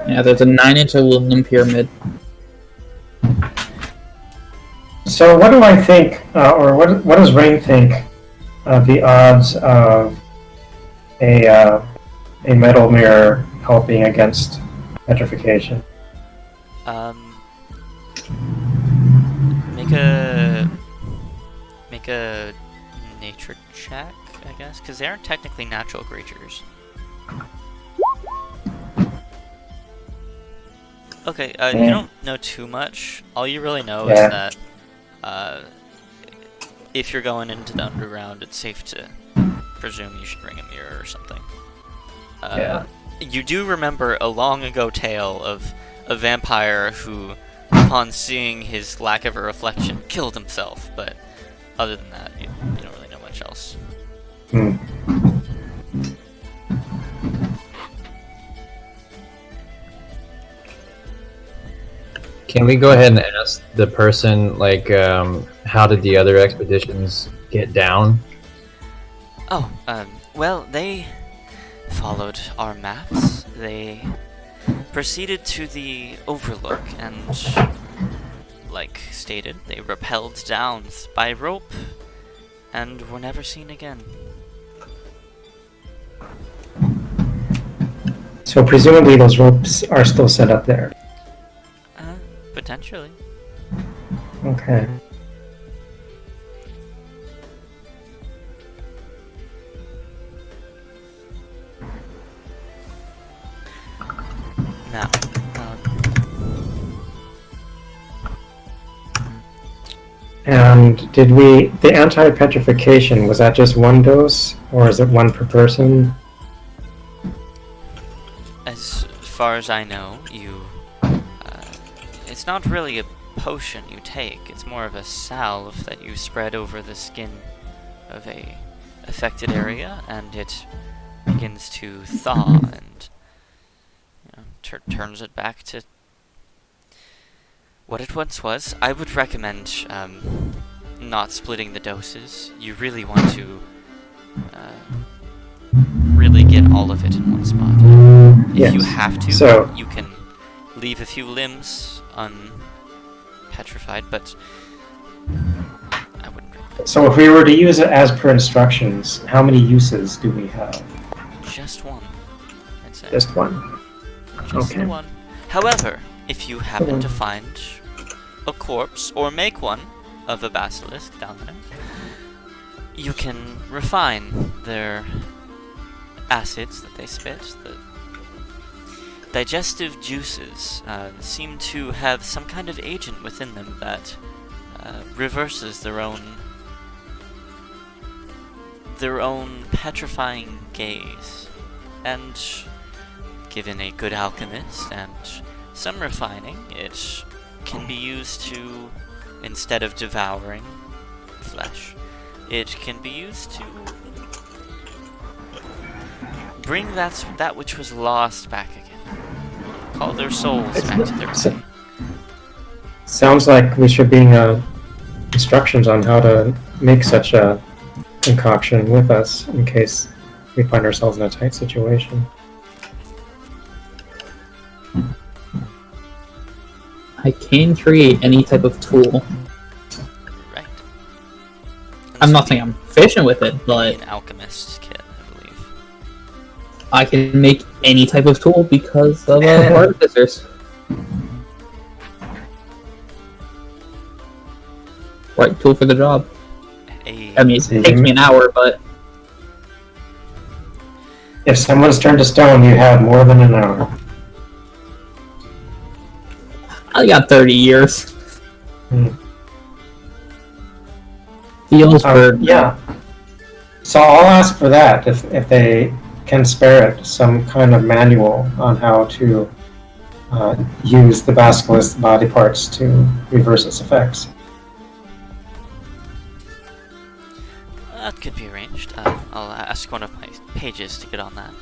Yeah, there's a 9-inch aluminum pyramid. So what do I think, or what does Rain think of the odds of a metal mirror helping against petrification? Make a nature check, I guess, because they aren't technically natural creatures. Okay, you don't know too much. All you really know is that if you're going into the underground, it's safe to presume you should bring a mirror or something. You do remember a long ago tale of a vampire who, upon seeing his lack of a reflection, killed himself, but other than that, you don't really know much else. Can we go ahead and ask the person, like, how did the other expeditions get down? Oh, well, they followed our maps. They proceeded to the overlook and, like stated, they rappelled down by rope and were never seen again. So presumably those ropes are still set up there. Potentially. Okay. Now, And did the anti-petrification, was that just one dose, or is it one per person? as far as I know, it's not really a potion you take, it's more of a salve that you spread over the skin of a affected area, and it begins to thaw and turns it back to what it once was. I would recommend not splitting the doses. You really want to really get all of it in one spot. If you have to, you can leave a few limbs unpetrified, but I wouldn't recommend. So if we were to use it as per instructions, how many uses do we have? Just one, I'd say. Just one. Just Okay. the one. However, if you happen to find a corpse, or make one, of a basilisk down there, you can refine their acids that they spit, digestive juices seem to have some kind of agent within them that reverses their own petrifying gaze. And given a good alchemist and some refining, it can be used to, instead of devouring flesh, it can be used to bring that which was lost back again. Call their souls back to their body. Sounds like we should bring instructions on how to make such a concoction with us in case we find ourselves in a tight situation. I can create any type of tool. Right. I'm not saying I'm efficient with it, but An alchemist kit, I believe. I can make any type of tool because of artificers. Right tool for the job. I mean, it takes me an hour, but If someone's turned to stone, you have more than an hour. I got 30 years. Hmm. Feels for Yeah. So I'll ask for that if they can spare it, some kind of manual on how to use the basilisk body parts to reverse its effects. That could be arranged. I'll ask one of my pages to get on that.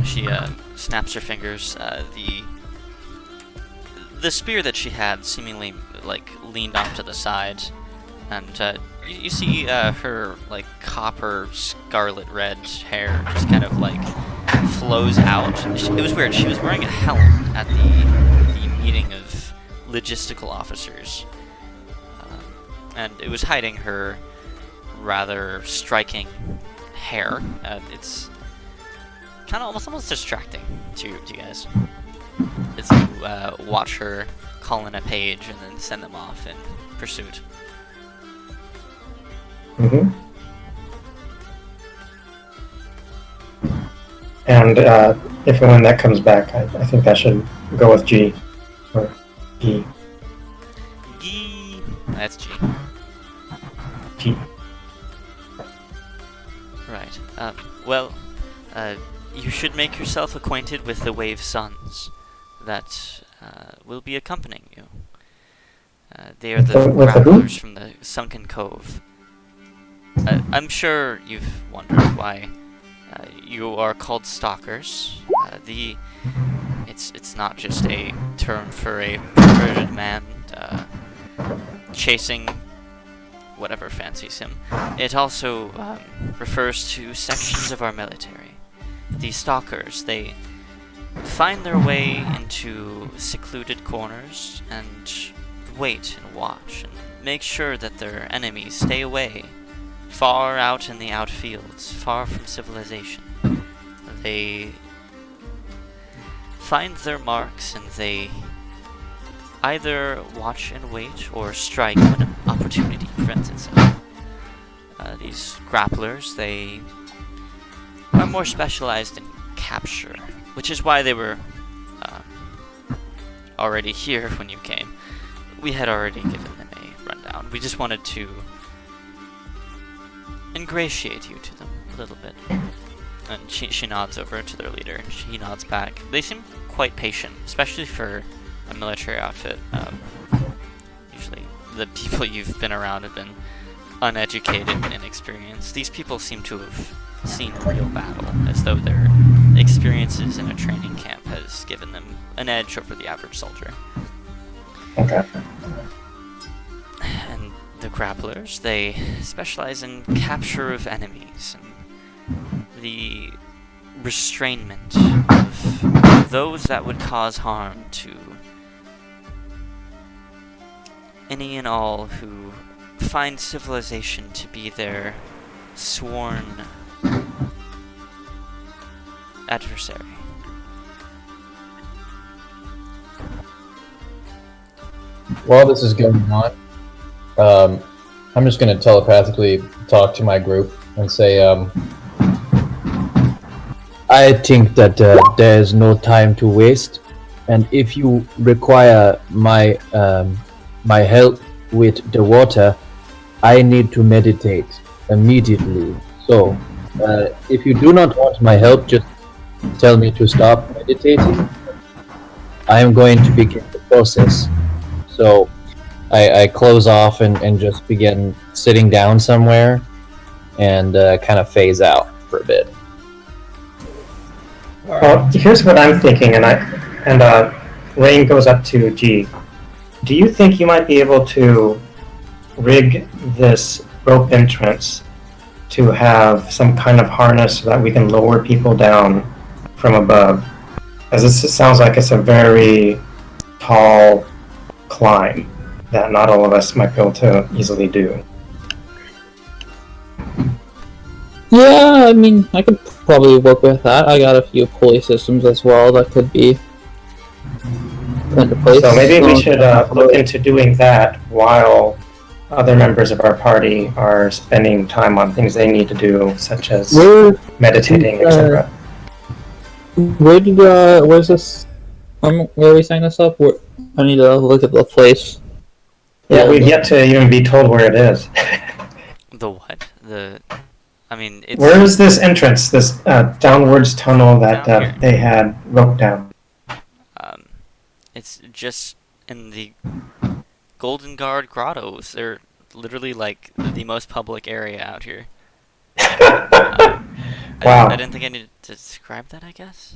She snaps her fingers. The spear that she had seemingly leaned off to the side, and you see her copper scarlet red hair just kind of flows out. It was weird. She was wearing a helm at the meeting of logistical officers, and it was hiding her rather striking hair. It's kind of almost distracting to you guys as you watch her call in a page and then send them off in pursuit. Mm-hmm. And if and when that comes back, I think that should go with G. Or G. Gee, that's G. G. Right. Well, you should make yourself acquainted with the Wave Sons that will be accompanying you. They are the With the who? grapplers from the Sunken Cove. I'm sure you've wondered why you are called stalkers. It's not just a term for a perverted man chasing whatever fancies him. It also refers to sections of our military. These stalkers, they find their way into secluded corners and wait and watch and make sure that their enemies stay away, far out in the outfields, far from civilization. They find their marks and they either watch and wait or strike when an opportunity presents itself. These grapplers, they are more specialized in capture, which is why they were already here when you came. We had already given them a rundown. We just wanted to ingratiate you to them a little bit. And she nods over to their leader, and he nods back. They seem quite patient, especially for a military outfit. Usually the people you've been around have been uneducated and inexperienced. These people seem to have seen real battle, as though their experiences in a training camp has given them an edge over the average soldier. Okay. And the grapplers, they specialize in capture of enemies and the restrainment of those that would cause harm to any and all who find civilization to be their sworn adversary. While this is going on, I'm just going to telepathically talk to my group and say, I think that there is no time to waste, and if you require my help with the water, I need to meditate immediately. So, if you do not want my help, just tell me to stop meditating. I am going to begin the process. So, I close off and just begin sitting down somewhere and kind of phase out for a bit. Well, here's what I'm thinking, and Rain goes up to G. Do you think you might be able to rig this rope entrance to have some kind of harness so that we can lower people down from above? As this sounds like it's a very tall climb that not all of us might be able to easily do. Yeah, I mean, I could probably work with that. I got a few pulley systems as well that could be put into place. So maybe we should look into doing that while other members of our party are spending time on things they need to do, such as meditating, etc. Where's this? Where are we setting this up? I need to look at the place. Yeah, we've yet to even be told where it is. The what? I mean, it's... Where is this entrance, this downwards tunnel that Down here. they had roped down? It's just in the Golden Guard grottos. They're literally like the most public area out here. Wow. I didn't think I needed to describe that, I guess.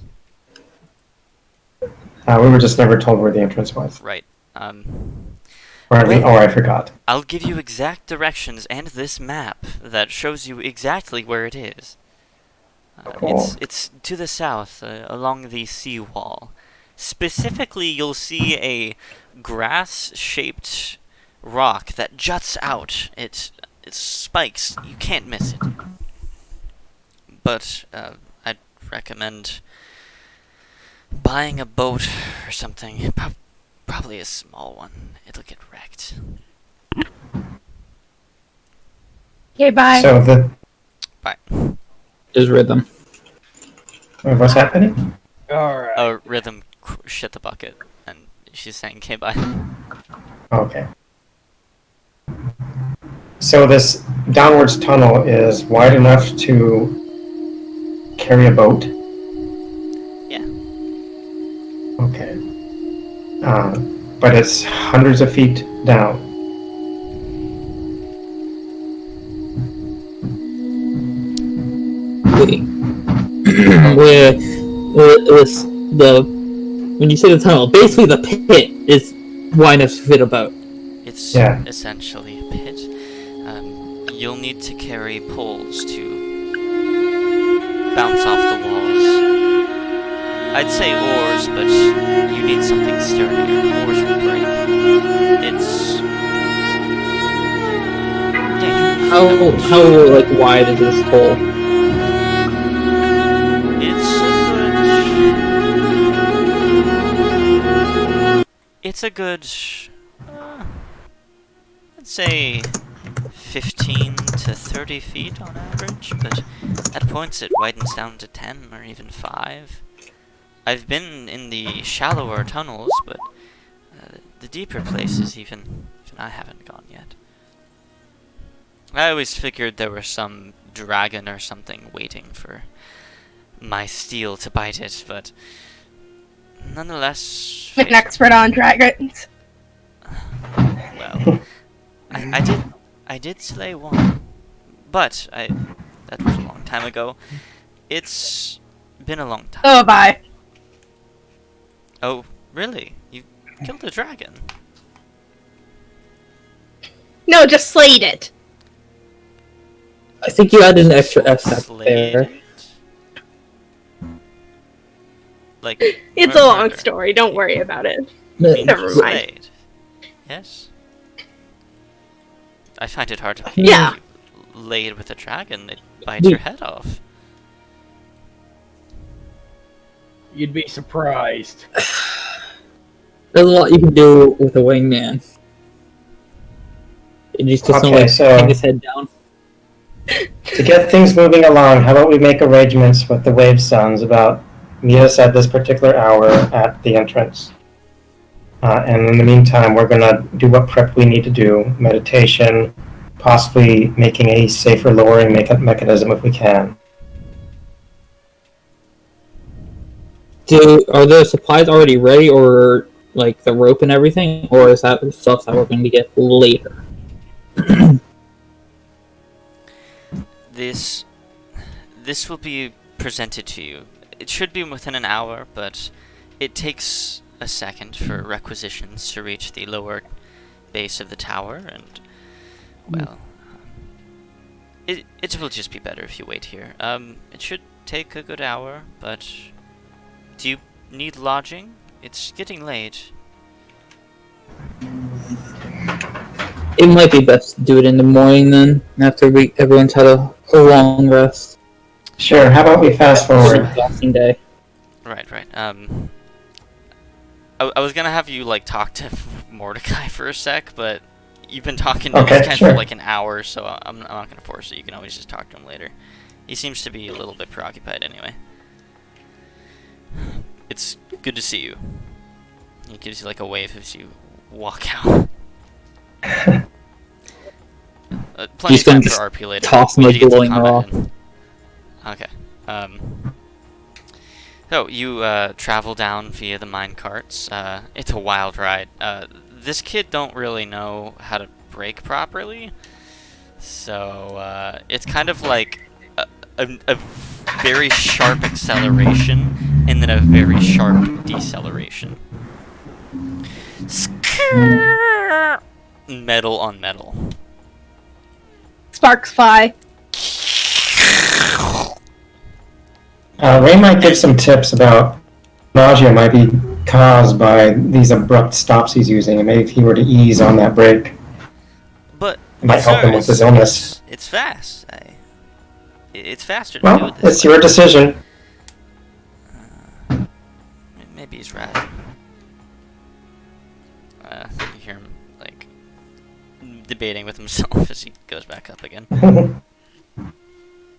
We were just never told where the entrance was. Right. Or I forgot. I'll give you exact directions and this map that shows you exactly where it is. Cool. It's to the south, along the seawall. Specifically, you'll see a grass-shaped rock that juts out. It spikes. You can't miss it. But I'd recommend buying a boat or something. Probably a small one. It'll get wrecked. Okay, bye. So Bye. There's rhythm. what's happening? Alright. Oh, Rhythm shit the bucket, and she's saying, okay, bye. Okay. So this downwards tunnel is wide enough to carry a boat? Yeah. Okay. But it's hundreds of feet down. When you say the tunnel, basically the pit is wide enough to fit a boat. It's Yeah. essentially a pit. You'll need to carry poles to bounce off the walls. I'd say oars, but you need something sturdier. Oars will break. It's dangerous. How like wide is this hole? It's a good, I'd say 15 to 30 feet on average, but at points it widens down to 10 or even 5. I've been in the shallower tunnels, but the deeper places even I haven't gone yet. I always figured there was some dragon or something waiting for my steel to bite it, but nonetheless... I'm an expert on dragons. Well, I did slay one, but that was a long time ago. It's been a long time. Oh, bye. Oh, really? You killed a dragon? No, just slayed it. I think you added an extra S step Slayed there. it? Like, It's a long story. Don't worry about it. Never mind. Slayed. Yes? I find it hard to believe Yeah. you laid with a dragon, it bites your head off. You'd be surprised. There's a lot you can do with a wingman. You just Okay, like so- hang his head down. To get things moving along, how about we make arrangements with the Wave Sons about meet us at this particular hour at the entrance? And in the meantime, we're going to do what prep we need to do, meditation, possibly making a safer lowering mechanism if we can. Are the supplies already ready, or like the rope and everything, or is that stuff that we're going to get later? This will be presented to you. It should be within an hour, but it takes a second for requisitions to reach the lower base of the tower, and well, it will just be better if you wait here. It should take a good hour, but do you need lodging? It's getting late. It might be best to do it in the morning then, after everyone's had a long rest. Sure, how about we fast It's an forward? exhausting day. Right. I was gonna have you like talk to Mordecai for a sec, but you've been talking to Okay, this guy sure. for like an hour, so I'm not gonna force it. You can always just talk to him later. He seems to be a little bit preoccupied anyway. It's good to see you. He gives you like a wave as you walk out. Plenty He's of time gonna for RP later. toss We him need to a get some glowing combat rock. in. Okay. So you travel down via the mine carts. It's a wild ride. This kid don't really know how to brake properly, so it's kind of like a very sharp acceleration and then a very sharp deceleration. Metal on metal. Sparks fly. Ray might give some tips about nausea might be caused by these abrupt stops he's using, and maybe if he were to ease on that brake, But it might help him with his illness. It's fast. It's faster to do Well, it this it's way. your decision. Maybe he's right. You hear him like debating with himself as he goes back up again.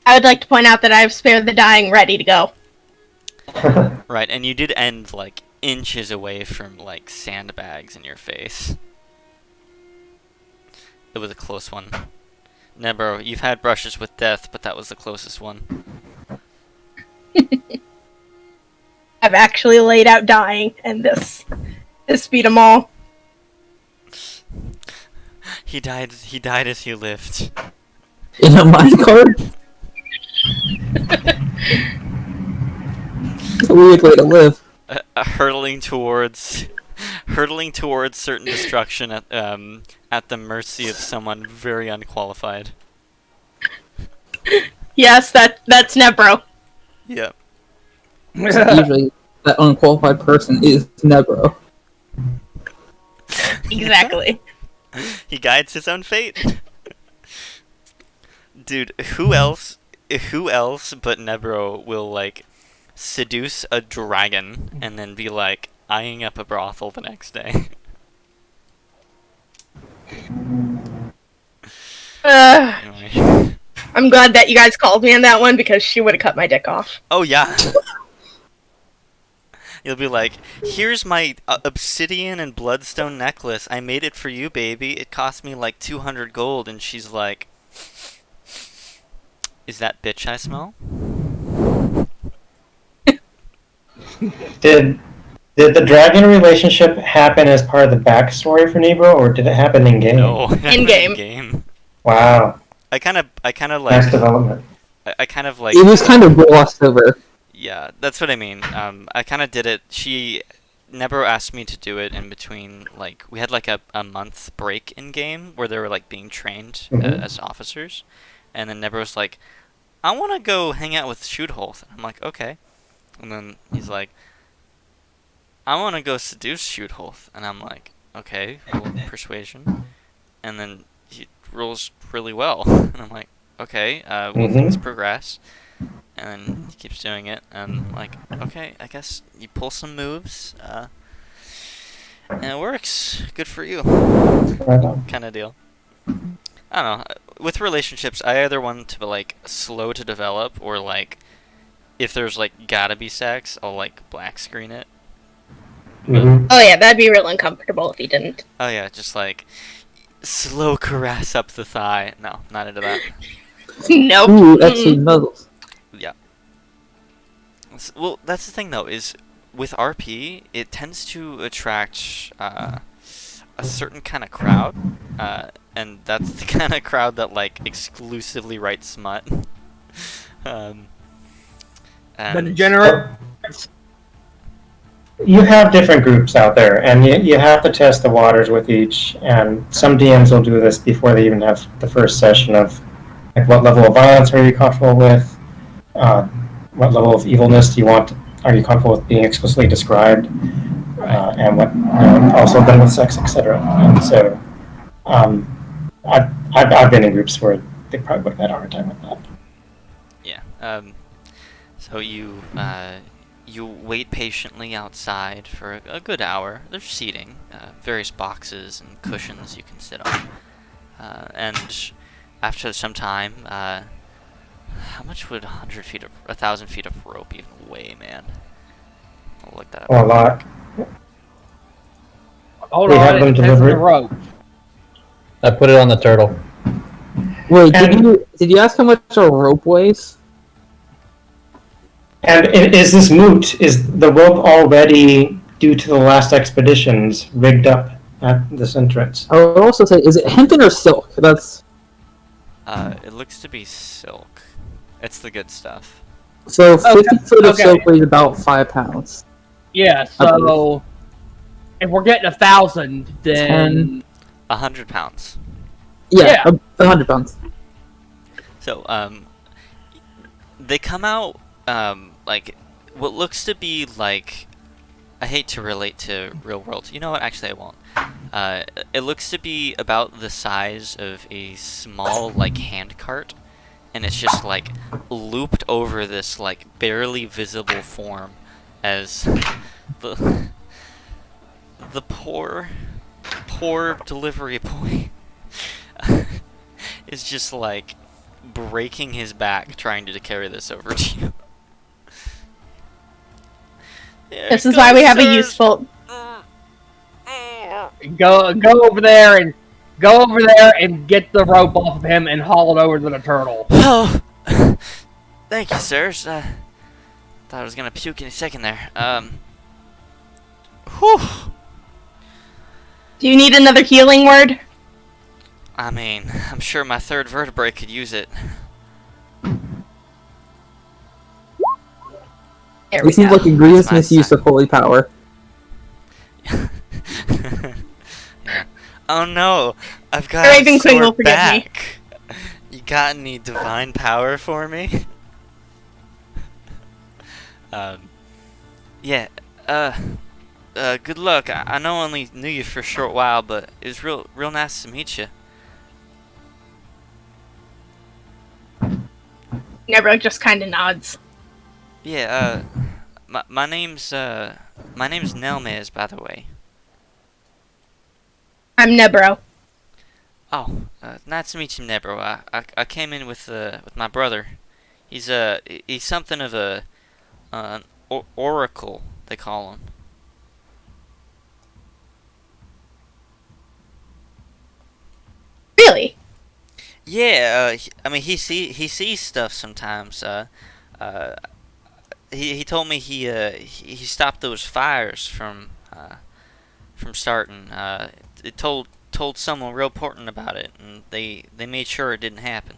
I would like to point out that I have Spare the Dying ready to go. Right, and you did end like inches away from like sandbags in your face. It was a close one. Nebro, you've had brushes with death, but that was the closest one. I've actually laid out dying, and this beat them all. He died as you lived. In a minecart? It's a weird way to live. Hurtling towards certain destruction at the mercy of someone very unqualified. Yes, that's Nebro. Yep. Usually, that unqualified person is Nebro. Exactly. He guides his own fate. Dude, who else but Nebro will like seduce a dragon and then be like eyeing up a brothel the next day? Anyway. I'm glad that you guys called me on that one because she would have cut my dick off. Oh yeah. You'll be like, here's my obsidian and bloodstone necklace. I made it for you, baby. It cost me like 200 gold. And she's like, is that bitch I smell? Did the dragon relationship happen as part of the backstory for Nebro, or did it happen in game? No. In-game. In-game. Wow, I kind of nice like, development. I kind of like, It was kind of glossed over. yeah, that's what I mean. I kind of did it. Nebro asked me to do it in between, like, we had like a month break in game where they were like being trained as officers. And then Nebro's like, I want to go hang out with Shootholth. And I'm like, okay. And then he's like, I want to go seduce Shootholth. And I'm like, okay, roll persuasion. And then he rolls really well. And I'm like, okay, well, things progress. And then he keeps doing it. And I'm like, okay, I guess you pull some moves. And it works. Good for you. Right on. Kind of deal. I don't know. with relationships, I either want it to be like slow to develop, or like if there's like gotta be sex, I'll like black screen it. Mhm. Oh yeah, that'd be real uncomfortable if you didn't. Oh yeah, just like slow caress up the thigh. No, not into that. Nope. Ooh, Mm-mm. Etsy nuzzles. Yeah. Well, that's the thing though, is with RP, it tends to attract a certain kind of crowd, and that's the kind of crowd that like exclusively writes smut. The And degenerate. You have different groups out there, and you have to test the waters with each. And some DMs will do this before they even have the first session of, like, what level of violence are you comfortable with? What level of evilness do you want? Are you comfortable with being explicitly described? And what also done with sex, etc. And so, I've been in groups where they probably would have had a hard time with that. yeah, so you you wait patiently outside for a good hour. There's seating, various boxes and cushions you can sit on. And after some time, how much would 1,000 feet of rope even weigh, man? I'll look that up. Or a lot. Hold We on, have it them depends on the delivered. rope. I put it on the turtle. Wait, And- did you ask how much a rope weighs? And is this moot? Is the rope already, due to the last expeditions, rigged up at this entrance? I would also say, is it hempen or silk? That's It looks to be silk. It's the good stuff. so 50 foot of okay. silk weighs about 5 pounds. Yeah, so if we're getting 1,000, then 100 pounds. Yeah, Yeah. 100 pounds. So, they come out, like, what looks to be like, I hate to relate to real world. You know what? Actually, I won't. It looks to be about the size of a small, like, hand cart, and it's just, like, looped over this, like, barely visible form as the poor delivery boy is just, like, breaking his back trying to carry this over to you. This is why we have a useful. go over there and get the rope off of him and haul it over to the turtle. Oh, thank you, sirs. Thought I was gonna puke any second there. Whew. Do you need another healing word? I mean, I'm sure my third vertebrae could use it. There we It seems go. like a grievous That's my misuse sign. of holy power. Yeah. Oh no, I've got Raven a Queen sore will forgive me. back. You got any divine power for me? Yeah. Good luck. I know I only knew you for a short while, but it was real nice to meet you. Nebro just kind of nods. Yeah. My name's Nelmez, by the way. I'm Nebro. Oh, nice to meet you, Nebro. I came in with my brother. He's something of an oracle, they call him. Really? Yeah, I mean he sees stuff sometimes. He told me he stopped those fires from starting. It told someone real important about it, and they made sure it didn't happen.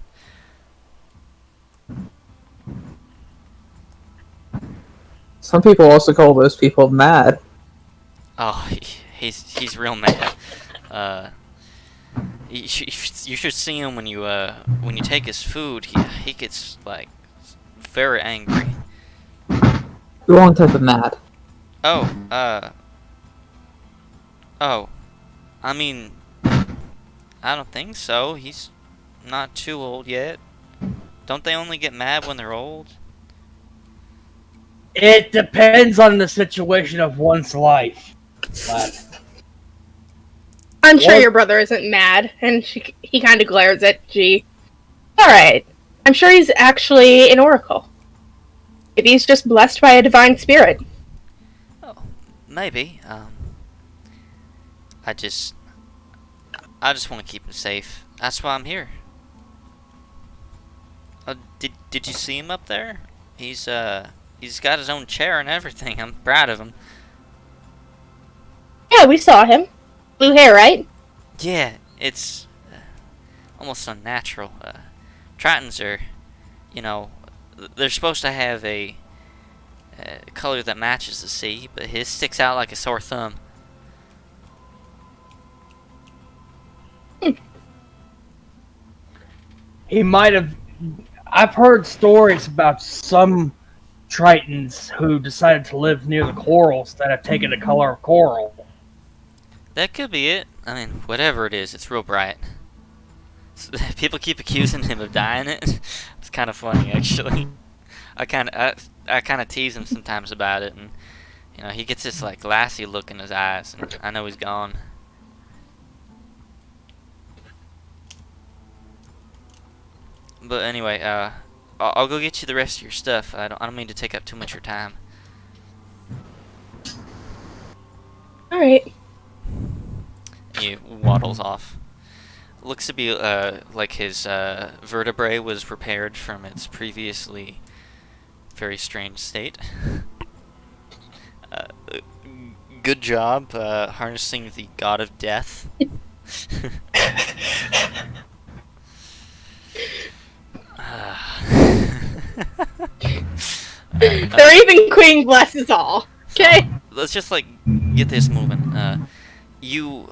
Some people also call those people mad. Oh, he's real mad. You should see him when you take his food. He gets like very angry. The wrong type of mad. Oh, I mean, I don't think so. He's not too old yet. Don't they only get mad when they're old? It depends on the situation of one's life. But I'm sure What? your brother isn't mad, and he kind of glares at G. Alright, I'm sure he's actually an oracle. Maybe he's just blessed by a divine spirit. Oh, maybe. I just want to keep him safe. That's why I'm here. Did you see him up there? He's got his own chair and everything. I'm proud of him. Yeah, we saw him. Blue hair, right? Yeah, it's almost unnatural. Tritons are, you know, they're supposed to have a color that matches the sea, but his sticks out like a sore thumb. He might have. I've heard stories about some Tritons who decided to live near the corals that have taken the color of coral. That could be it. I mean, whatever it is, it's real bright. People keep accusing him of dyeing it. It's kind of funny, actually. I kind of tease him sometimes about it, and you know, he gets this like glassy look in his eyes, and I know he's gone. But anyway, I'll go get you the rest of your stuff. I don't mean to take up too much of your time. Alright. He waddles off. Looks to be like his vertebrae was repaired from its previously very strange state. Good job harnessing the god of death. The Raven Queen blesses all. Okay? Let's just like get this moving. You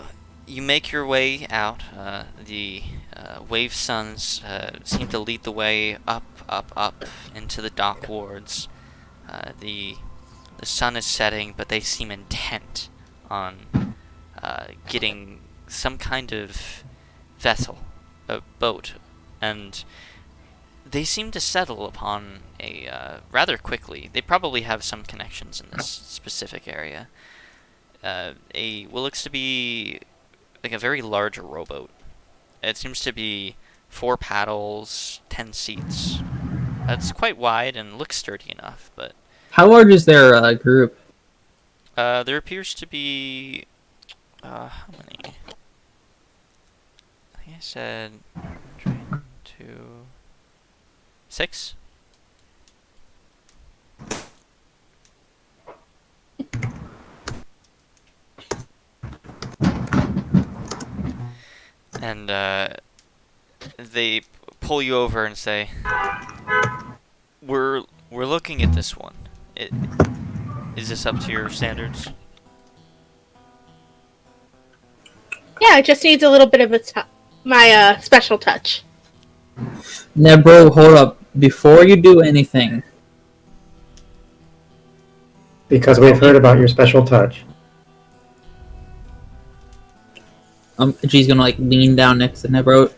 make your way out. The wave suns seem to lead the way up into the dock wards. The sun is setting, but they seem intent on getting some kind of vessel, a boat, and they seem to settle upon a rather quickly. They probably have some connections in this specific area. What looks to be like a very large rowboat. It seems to be 4 paddles, 10 seats. It's quite wide and looks sturdy enough, but How large is their group? there appears to be how many? I think I said 1, 2, 6. And they pull you over and say, "We're looking at this one. Is this up to your standards?" Yeah, it just needs a little bit of my special touch. Now, bro, hold up. Before you do anything, Because we've heard about your special touch. G's gonna like lean down next to Nebro,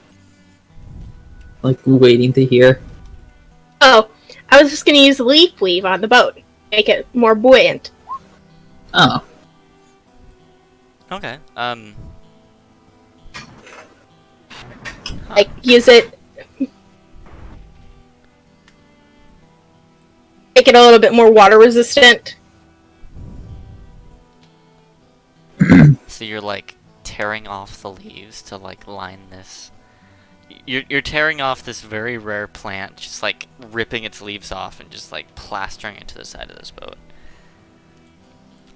like waiting to hear. Oh, I was just gonna use leaf weave on the boat. Make it more buoyant. Oh, Okay. Like, use it... Make it a little bit more water resistant. So you're like tearing off the leaves to like line this. You're tearing off this very rare plant, just like ripping its leaves off and just like plastering it to the side of this boat.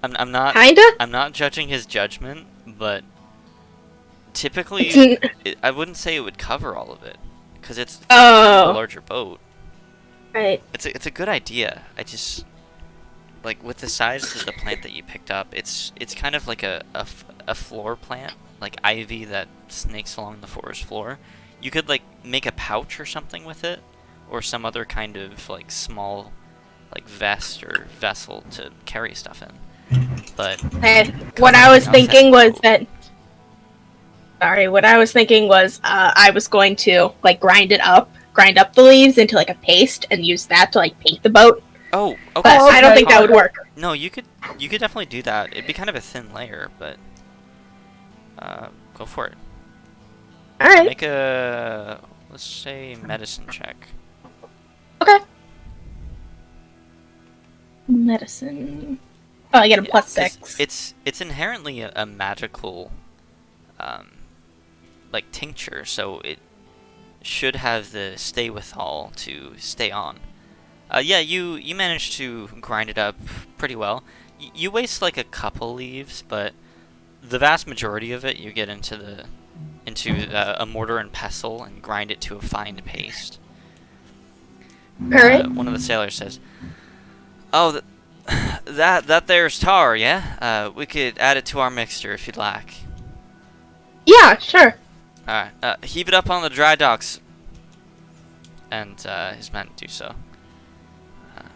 I'm not Kinda? I'm not judging his judgment, but typically I wouldn't say it would cover all of it because it's a Oh, larger boat. right. It's a good idea. I just like with the size of the plant that you picked up, it's kind of like a floor plant, like ivy that snakes along the forest floor. You could like make a pouch or something with it, or some other kind of like small like vest or vessel to carry stuff in. But What I was covering thinking was outside that... Sorry, what I was thinking was I was going to like grind up the leaves into like a paste and use that to like paint the boat. oh, okay. But so I don't think that Connor- would work. No, you could definitely do that. It'd be kind of a thin layer, but Go for it. All right. Make a, let's say, medicine check. Okay. Medicine. Oh, I get a plus 'Cause 6. it's inherently a magical, like tincture, so it should have the stay withal to stay on. Yeah, you managed to grind it up pretty well. You waste like a couple leaves, but the vast majority of it you get into a mortar and pestle and grind it to a fine paste. Alright. One of the sailors says, "Oh, that there's tar, yeah? We could add it to our mixture if you'd like." Yeah, sure. Alright, heave it up on the dry docks. And his men do so.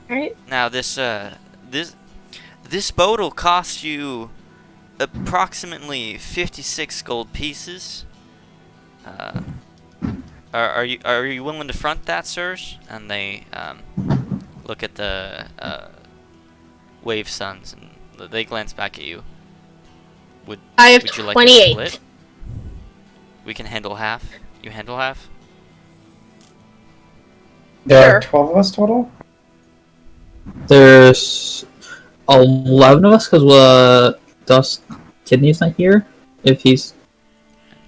Alright. Now this boat'll cost you approximately 56 gold pieces. Are you willing to front that, sirs? And they look at the wave suns and they glance back at you. I have Would you like 28. to split? We can handle half. You handle half? There Sure. are 12 of us total? There's 11 of us because Dust Kidney's not here. If he's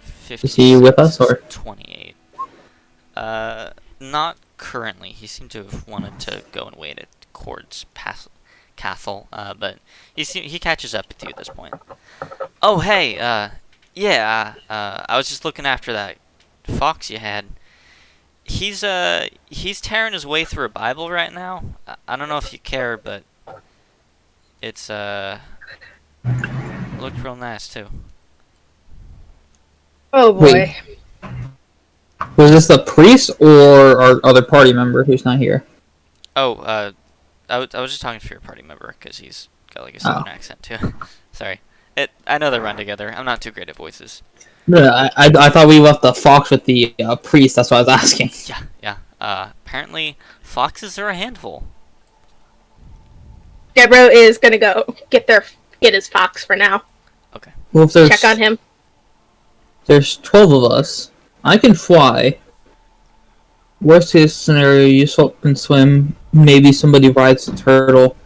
56, Is he with us, or? 28. Not currently. He seemed to have wanted to go and wait at Cord's castle, but he catches up with you at this point. Oh, hey, yeah, I was just looking after that fox you had. He's tearing his way through a Bible right now. I don't know if you care, but it's looked real nice too. Oh boy. Wait. Was this the priest or our other party member who's not here? Oh, I was just talking to your party member because he's got like a southern accent too. Sorry. I know they run together. I'm not too great at voices. No, I thought we left the fox with the priest. That's what I was asking. Yeah. Apparently foxes are a handful. Deborah is gonna go get his fox for now. Okay. Well, if there's, Check on him. There's 12 of us. I can fly. Worst case scenario, you swap and swim. Maybe somebody rides the turtle.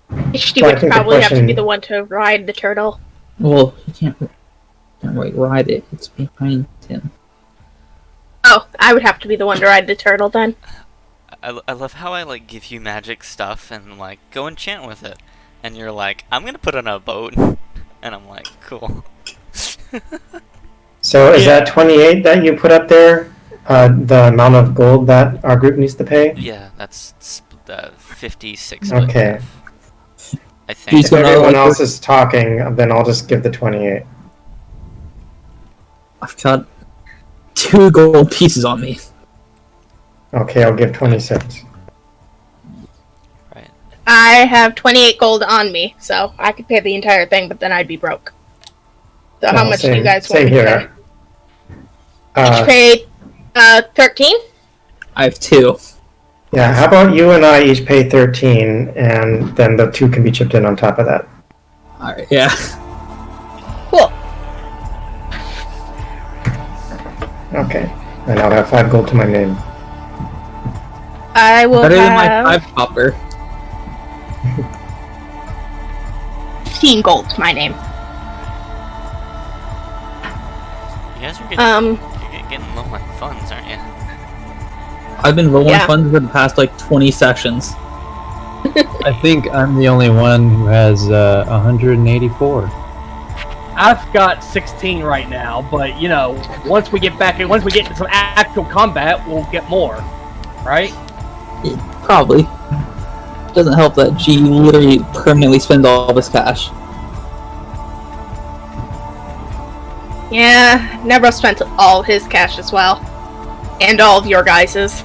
HD So I would think the probably have to question- be the one to ride the turtle. Well, he can't really ride it. It's behind him. Oh, I would have to be the one to ride the turtle then. I love how I like give you magic stuff and like go enchant with it, and you're like, I'm gonna put on a boat, and I'm like, cool. So is that 28 that you put up there? The amount of gold that our group needs to pay? Yeah, that's 56. Okay. I think. He's If gonna- everyone else is talking, then I'll just give the 28. I've got 2 gold pieces on me. Okay, I'll give 26. Right. I have 28 gold on me, so I could pay the entire thing, but then I'd be broke. So how Oh, much do you guys want same me to here. pay? Each pay 13? I have 2. Yeah, how about you and I each pay 13, and then the 2 can be chipped in on top of that. Alright, yeah. Cool. Okay, and I'll have 5 gold to my name. I will Better than my have 5 copper. 15 gold to my name. You guys are getting low on funds, aren't you? I've been low Yeah. on funds for the past like 20 sessions. I think I'm the only one who has 184. I've got 16 right now, but you know, once we get into some actual combat, we'll get more, right? Probably. Doesn't help that G literally permanently spends all of his cash. Yeah, Nebro spent all his cash as well. And all of your guys's.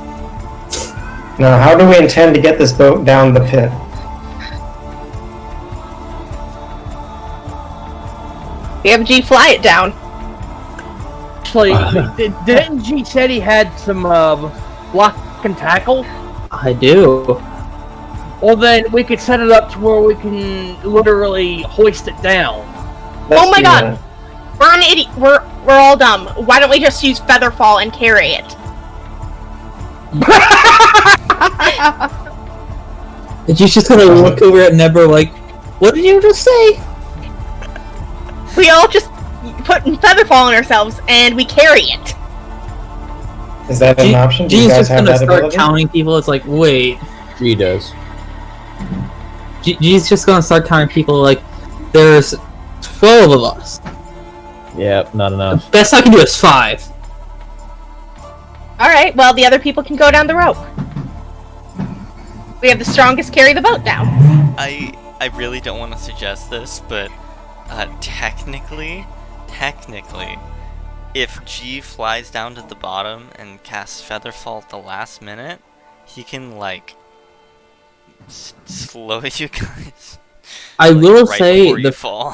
Now, how do we intend to get this boat down the pit? We have G fly it down. Actually, didn't G said he had some block and tackle? I do. Well, then we could set it up to where we can literally hoist it down. Oh my do god! that. We're an idiot. We're all dumb. Why don't we just use Featherfall and carry it? And she's just gonna look over at Nebra like, what did you just say? We all just put Featherfall on ourselves and we carry it. Is that an option? Do you G's guys just have gonna that start ability? counting people. It's like, wait. She does. G's just gonna start counting people like, there's 12 of us. Yep, not enough. Best I can do is 5. Alright, well, the other people can go down the rope. We have the strongest carry the boat down. I really don't want to suggest this, but technically, if G flies down to the bottom and casts Featherfall at the last minute, he can like slow you guys. I like, will right say before you the fall.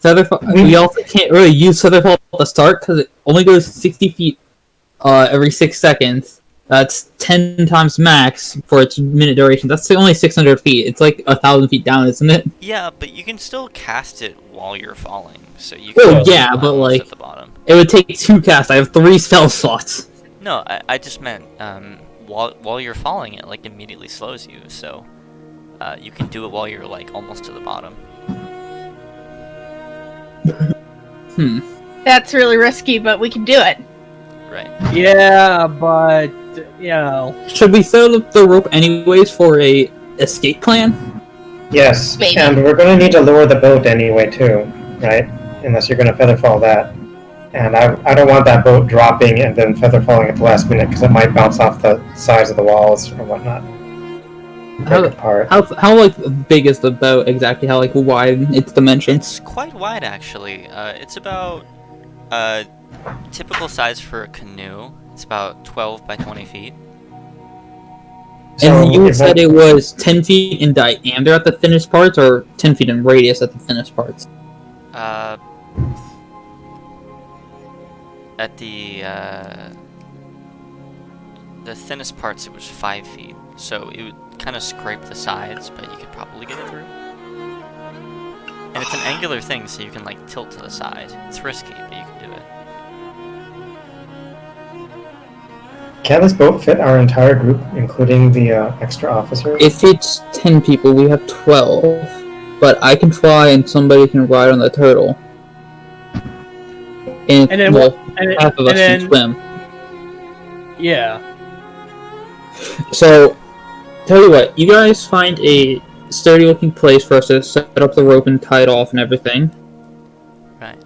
Featherfall. We also can't really use Featherfall at the start because it only goes 60 feet every 6 seconds. That's 10 times max for its minute duration. That's only 600 feet. It's like 1,000 feet down, isn't it? Yeah, but you can still cast it while you're falling, so you Oh, can yeah, but, almost like- at the bottom. It would take 2 casts. I have 3 spell slots. No, I just meant while you're falling, it like immediately slows you, so you can do it while you're like almost to the bottom. That's really risky, but we can do it. Right. Yeah, but you know, Should we set up the rope anyways for a escape plan? Yes, Maybe. and we're going to need to lower the boat anyway too, right? Unless you're going to featherfall that. And I don't want that boat dropping and then featherfalling at the last minute because it might bounce off the sides of the walls or whatnot. Break apart. How like big is the boat exactly? How like wide its dimensions? It's quite wide, actually. It's about typical size for a canoe. It's about 12 by 20 feet. And you if said I- it was 10 feet in diameter at the thinnest parts, or 10 feet in radius at the thinnest parts? At the thinnest parts, it was 5 feet, so it would kind of scrape the sides, but you could probably get it through. And it's an angular thing, so you can like tilt to the side. It's risky, but you can do it. Can this boat fit our entire group, including the extra officers? If it's 10 people, we have 12. But I can fly and somebody can ride on the turtle. And, And then well, and half of us then- can swim. yeah. So, tell you what, you guys find a sturdy looking place for us to set up the rope and tie it off and everything. Right.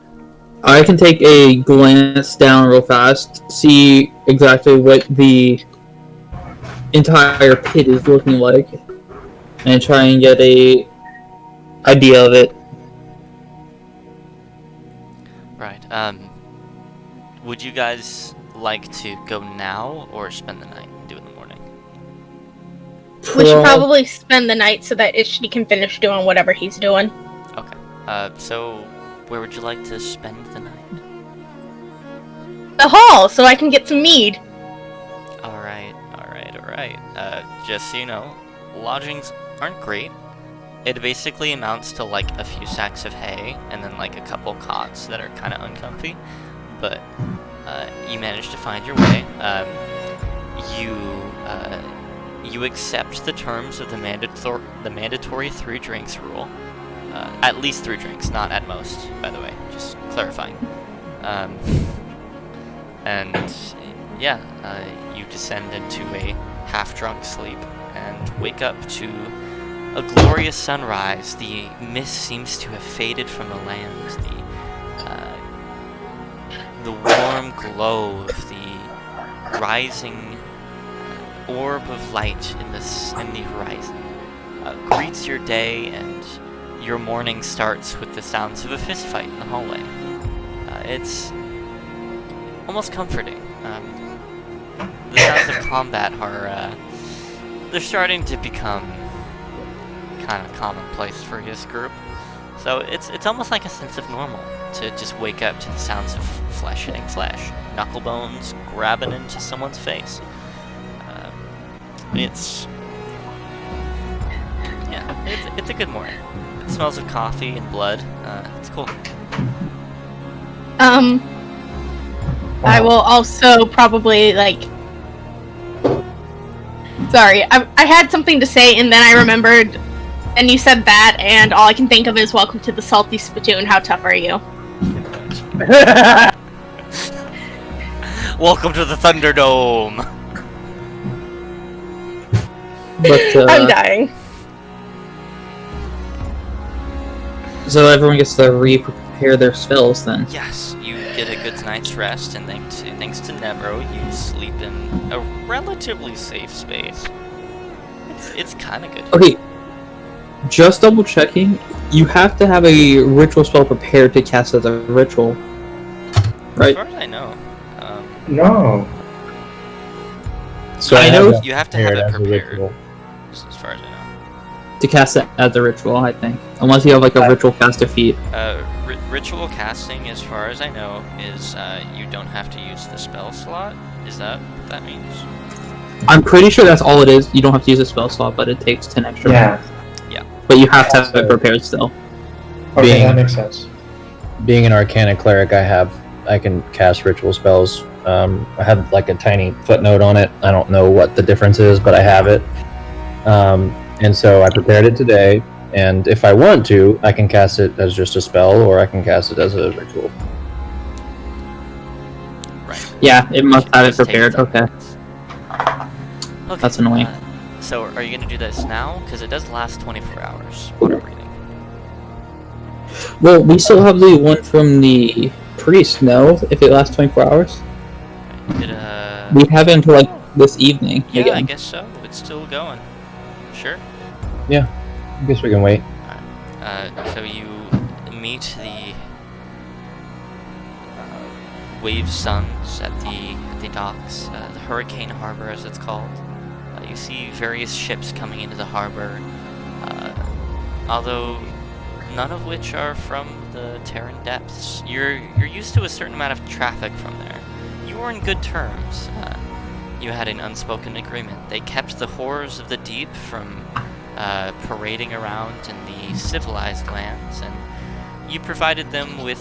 I can take a glance down real fast, see exactly what the entire pit is looking like, and try and get a idea of it. Right. Would you guys like to go now or spend the night and do it in the morning? We should probably spend the night so that Ishni can finish doing whatever he's doing. Okay. So where would you like to spend the night? The hall, so I can get some mead. Alright. Just so you know, lodgings aren't great. It basically amounts to like a few sacks of hay and then like a couple cots that are kind of uncomfy. But you managed to find your way. You accept the terms of the mandatory 3 drinks rule. At least 3 drinks, not at most, by the way. Just clarifying. And yeah, you descend into a half-drunk sleep and wake up to a glorious sunrise. The mist seems to have faded from the land. The warm glow of the rising orb of light in the horizon greets your day, and your morning starts with the sounds of a fistfight in the hallway. It's almost comforting. The sounds of combat are they're starting to become kind of commonplace for this group. So it's almost like a sense of normal to just wake up to the sounds of flesh hitting flesh, knuckle bones grabbing into someone's face. It's it's a good morning. It smells of coffee and blood. It's cool. I will also probably like. Sorry, I had something to say and then I remembered, and you said that, and all I can think of is "Welcome to the Salty Spittoon. How tough are you?" Welcome to the Thunderdome. But I'm dying. so everyone gets to re-prepare their spells then. Yes, you get a good night's rest, and thanks to Nevro, you sleep in a relatively safe space. It's kind of good. Okay, just double checking. You have to have a ritual spell prepared to cast as a ritual, As right? far as I know, No. So I know you have to have it as a prepared. ritual. As far as I know. To cast it as a ritual, I think. Unless you have like a ritual caster feat. Ritual casting, as far as I know, is you don't have to use the spell slot. Is that what that means? I'm pretty sure that's all it is. You don't have to use a spell slot, but it takes 10 extra minutes. Yeah. But you have to have it prepared still. Okay, Being- that makes sense. Being an Arcana cleric, I can cast ritual spells. I have like a tiny footnote on it. I don't know what the difference is, but I have it. And so I prepared it today. And if I want to, I can cast it as just a spell, or I can cast it as a ritual. Right. Yeah, it must have it Just take prepared. 10 Okay. minutes. Okay. That's annoying. So, are you gonna do this now? Because it does last 24 hours. Water breathing. Well, we still have the one from the priest, no? If it lasts 24 hours? It, We have it until like this evening yeah, I again. guess so. It's still going. Sure. I guess we can wait. So you meet the Wave Suns at the docks, the Hurricane Harbor as it's called. You see various ships coming into the harbor, although none of which are from the Terran depths. You're used to a certain amount of traffic from there. You were in good terms. You had an unspoken agreement. They kept the horrors of the deep from parading around in the civilized lands, and you provided them with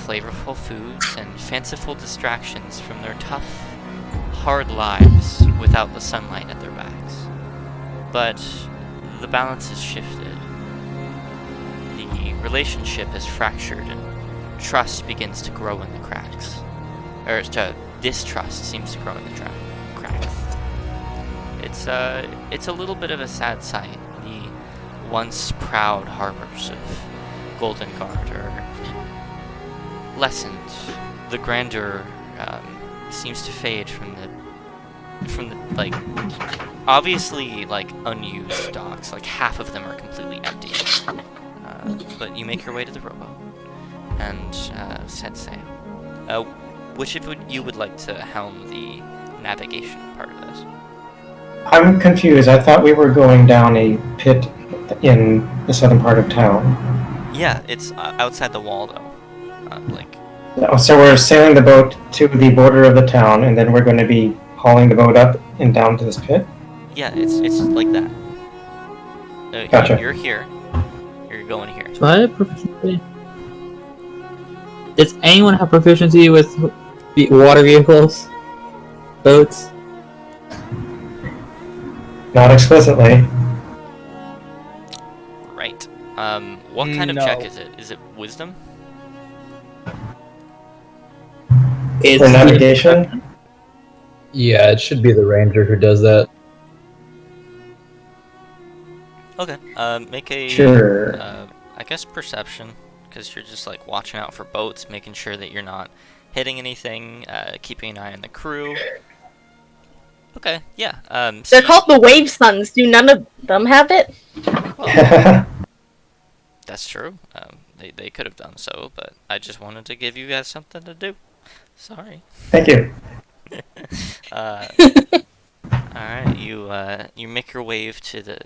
flavorful foods and fanciful distractions from their tough, hard lives without the sunlight at their backs. But the balance has shifted. The relationship is fractured, and trust begins to grow in the cracks. Distrust seems to grow in the cracks. It's a little bit of a sad sight. The once proud harbors of Golden Guard are lessened. The grandeur seems to fade from the like obviously like unused docks. Like half of them are completely empty. But you make your way to the rowboat and set sail. Which of you would like to helm the navigation part of this? I'm confused. I thought we were going down a pit in the southern part of town. Yeah, it's outside the wall though. So we're sailing the boat to the border of the town, and then we're going to be hauling the boat up and down to this pit? Yeah, it's like that. Gotcha. You're here. You're going here. Do I have proficiency? Does anyone have proficiency with water vehicles? Boats? Not explicitly. Right. What kind of No. check is it? Is it wisdom? For navigation? Yeah, it should be the ranger who does that. Okay. Make a Sure. I guess perception, because you're just like watching out for boats, making sure that you're not hitting anything, keeping an eye on the crew. Okay, yeah. They're called the Wave Suns. Do none of them have it? That's true. They could have done so, but I just wanted to give you guys something to do. Sorry. Thank you. Alright, you make your way to the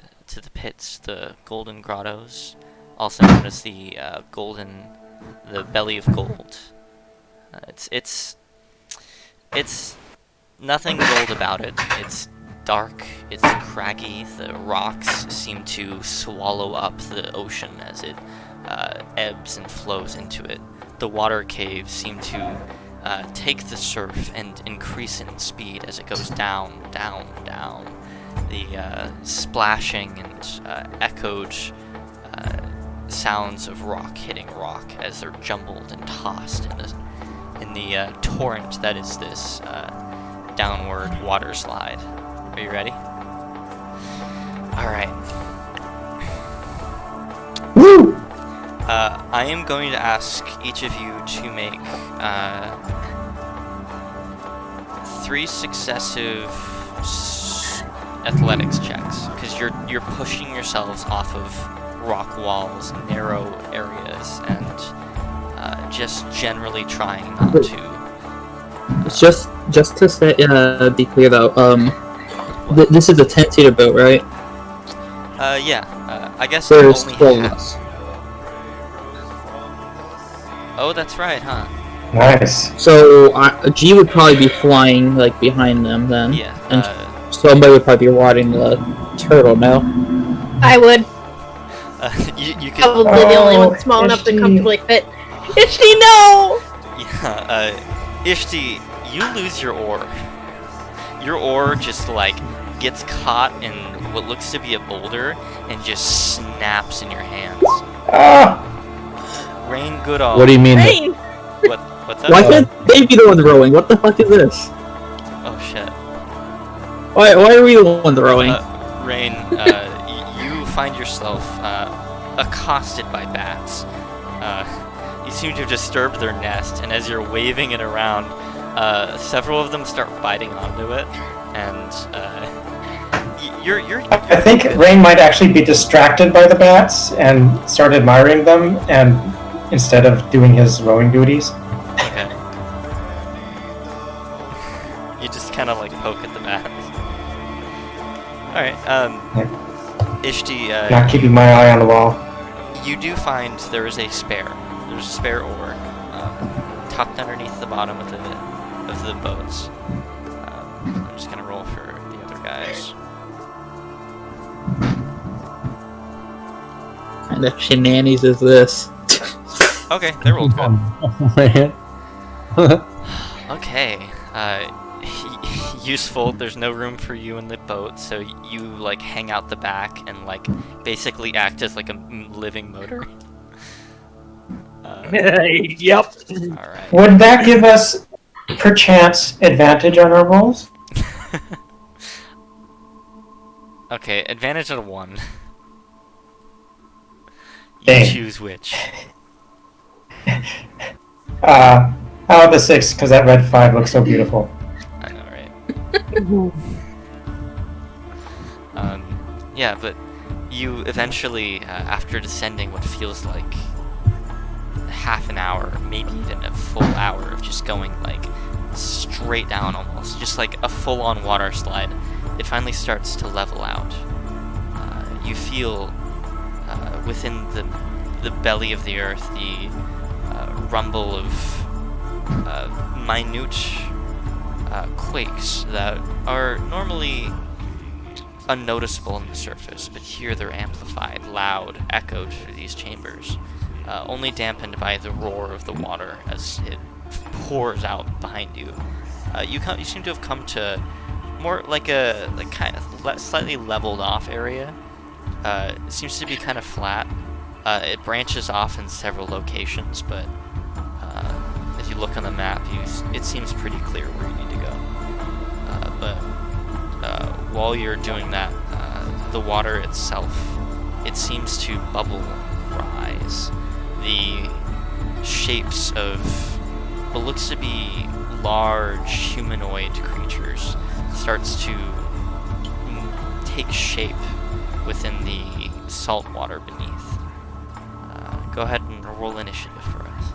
pits, the golden grottos, also known as the belly of gold. It's nothing gold about it. It's dark, it's craggy, the rocks seem to swallow up the ocean as it ebbs and flows into it. The water caves seem to take the surf and increase in speed as it goes down, down, down. The splashing and echoed sounds of rock hitting rock as they're jumbled and tossed in the torrent that is this downward water slide. Are you ready? Alright. Woo! I am going to ask each of you to make 3 successive athletics checks, because you're pushing yourselves off of rock walls, narrow areas, and just generally trying not to. Just to say, be clear though, this is a 10-seater boat, right? Yeah. I guess There's only 12 of half. us. Oh, that's right, huh? Nice. So G would probably be flying like behind them then. Yeah. And somebody would probably be riding the turtle. No. I would. You could. Probably the only one small enough to Ishti. comfortably fit. Ishti, no! Yeah. Ishti, you lose your oar. Your oar just like gets caught in what looks to be a boulder and just snaps in your hands. Ah! Rain Goodall. What do you mean? Rain! What's that? Why can't they be the ones rowing? What the fuck is this? Oh shit. Why are we the ones rowing? Rain, you find yourself accosted by bats. You seem to have disturbed their nest, and as you're waving it around, several of them start biting onto it, and you're I think Rain might actually be distracted by the bats and start admiring them, and instead of doing his rowing duties. okay. You just kind of like poke at the bats. All right. Ishti, Not keeping my eye on the wall. you do find there is a spare. There's a spare oar tucked underneath the bottom of the boats. I'm just gonna roll for the other guys. What kind of shenanigans is this? Okay, they rolled good. Oh, man. Okay. Useful. There's no room for you in the boat, so you like hang out the back and like basically act as like a living motor. Yep. All right. Would that give us, perchance, advantage on our rolls? Okay, advantage of 1. You Dang. choose which. How about the 6? Because that red 5 looks so beautiful. I know, right? Yeah, but you eventually, after descending what feels like half an hour, maybe even a full hour of just going like straight down almost, just like a full-on water slide, it finally starts to level out. You feel within the belly of the earth the rumble of minute quakes that are normally unnoticeable on the surface, but here they're amplified, loud, echoed through these chambers, only dampened by the roar of the water as it pours out behind you. You seem to have come to more like a kind of slightly leveled off area. It seems to be kind of flat. It branches off in several locations, but if you look on the map, it seems pretty clear where you need to go. But while you're doing that, the water itself, it seems to bubble rise. The shapes of what looks to be large humanoid creatures starts to take shape within the salt water beneath. Go ahead and roll initiative for us.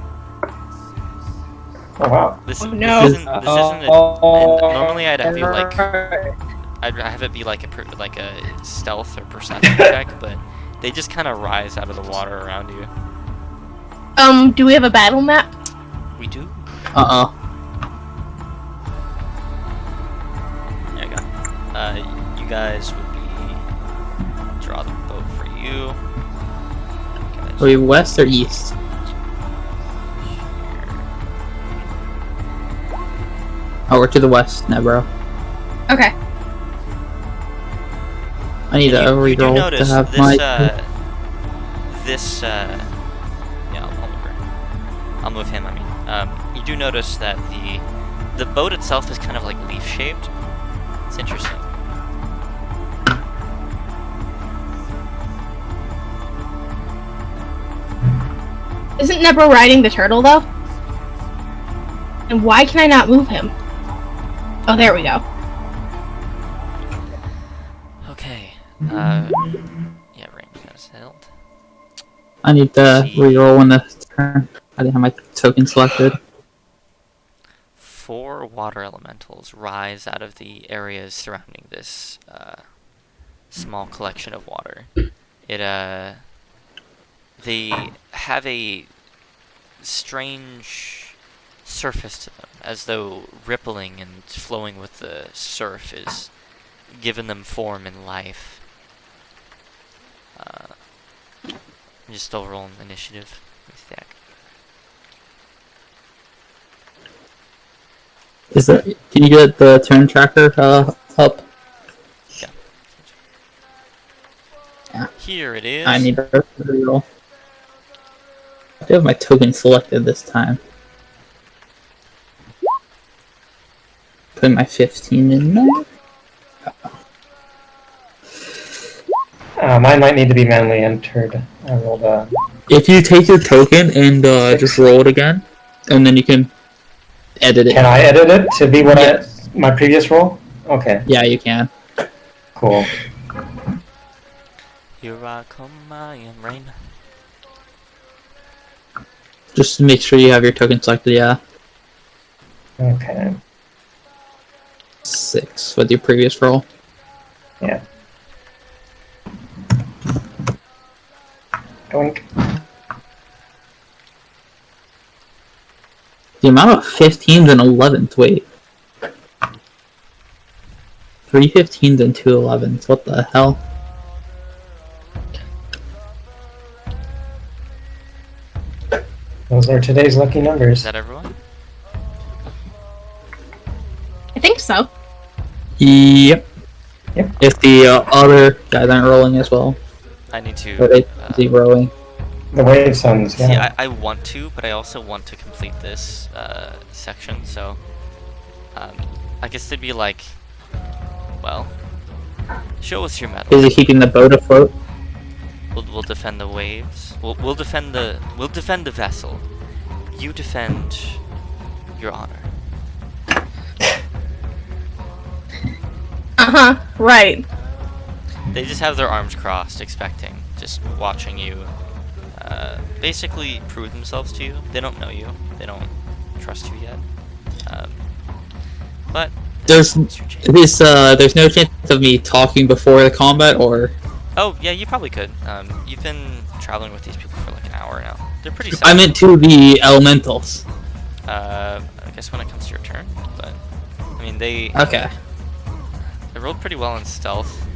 Oh, wow. This Oh, isn't. no. This isn't. Normally, I'd have you like. I'd have it be like a stealth or perception check, but they just kind of rise out of the water around you. Do we have a battle map? We do. Uh-uh. There you go. guys would be draw the boat for you. Guys, Are we west or east? Oh, we're to the west, Nebro. Okay. I need a you do reroll to notice have this, my. yeah, I'll move him. I mean, you do notice that the boat itself is kind of like leaf shaped. It's interesting. Isn't Nebro riding the turtle, though? And why can I not move him? Oh, there we go. Okay. Yeah, range has held. I need to reroll when the turn. I didn't have my token selected. 4 water elementals rise out of the areas surrounding this small collection of water. They have a strange surface to them, as though rippling and flowing with the surf is giving them form and life. Just still rolling initiative. Stack. Is that? Can you get the turn tracker up? Yeah. Here it is. I need a reroll. I do have my token selected this time. Put my 15 in there. Mine might need to be manually entered. I rolled a. If you take your token and just roll it again, and then you can edit it. Can I edit it to be what my previous roll? Okay, Yeah, you can. cool. Here I come, I am rain. Just make sure you have your token selected. Yeah, Okay, 6 with your previous roll. yeah. Doink. The amount of 15s and 11s. Wait. 3 15s and 2 11s. What the hell? Those are today's lucky Is numbers. that everyone? I think so. Yep. Yep. If the other guys aren't rolling as well, I need to. or they zeroing. The wave suns, See, yeah. I want to, but I also want to complete this section, so I guess it'd be like, well, show us your medal. Is it keeping the boat afloat? We'll defend the waves. We'll defend the vessel. You defend your honor. Right. They just have their arms crossed, expecting, just watching you. Basically prove themselves to you. They don't know you. They don't trust you yet. But There's there's no chance of me talking before the combat, or oh yeah, you probably could. You've been traveling with these people for like an hour now. They're pretty. I meant to the elementals. I guess when it comes to your turn, but I mean they Okay. rolled pretty well in stealth.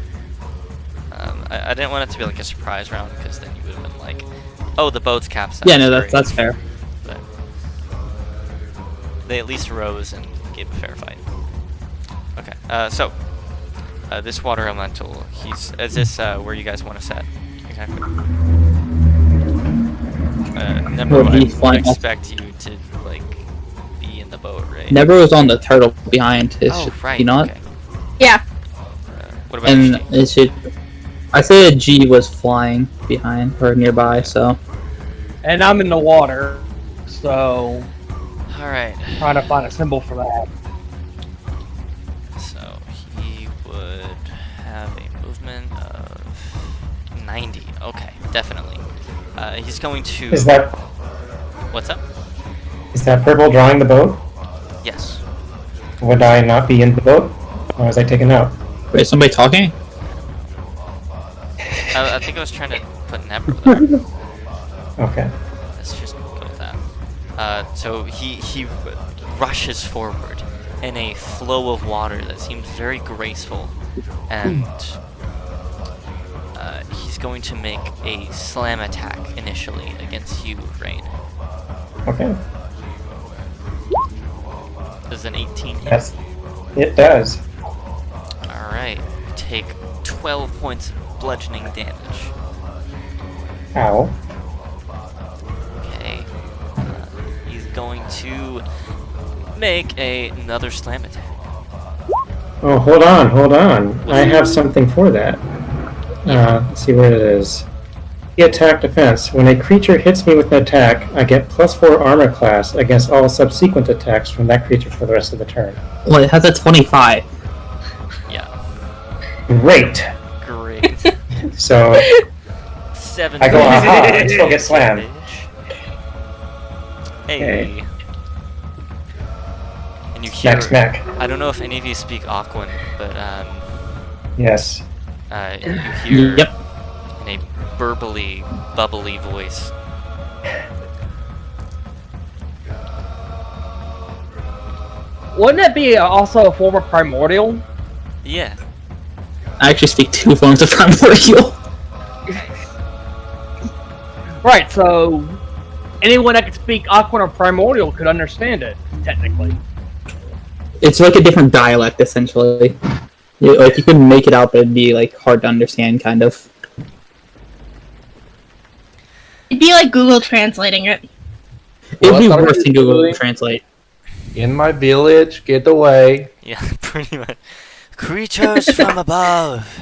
I didn't want it to be like a surprise round because then you would have been like, oh, the boat's capsized. Yeah, no, Great. that's fair. But they at least rose and gave a fair fight. Okay, so this water elemental, is this where you guys want to set? Exactly. Number Well, one, he's I flying would off. expect you to like be in the boat, right? Never was on the turtle behind. It Oh, should right. be not. Okay. Yeah. What about And you? it should. I said G was flying behind or nearby, so And I'm in the water, so All right. trying to find a symbol for that. So he would have a movement of 90. Okay, definitely. He's going to. Is that What's up? purple drawing the boat? Yes. Would I not be in the boat? Or was I taken out? wait, somebody talking? I think I was trying to put Nebro there. Okay. Let's just go with that. So he rushes forward, in a flow of water that seems very graceful, and he's going to make a slam attack initially against you, Rain. Okay. Does an 18 hit? Yes, it does. Alright, you take 12 points of bludgeoning damage. Ow. Okay. He's going to make another slam attack. Oh, hold on. I have something for that. Let's see what it is. The attack defense. When a creature hits me with an attack, I get +4 armor class against all subsequent attacks from that creature for the rest of the turn. Well, it has a 25. Yeah. Great. Great. So 7 I go, points aha, of I still get slammed. damage. Hey. Okay. And you hear. Smack. I don't know if any of you speak Aquan, but Yes. you hear Yep. in a burbly, bubbly voice. Wouldn't that be also a form of primordial? Yeah. I actually speak 2 forms of primordial. Right, so anyone that could speak Aquan or primordial could understand it, technically. It's like a different dialect, essentially. Like, you couldn't make it out, but it'd be, like, hard to understand, kind of. It'd be like Google translating it. It'd be What are worse you than Google doing? Translate. In my village, get away. Yeah, pretty much. Creatures from above.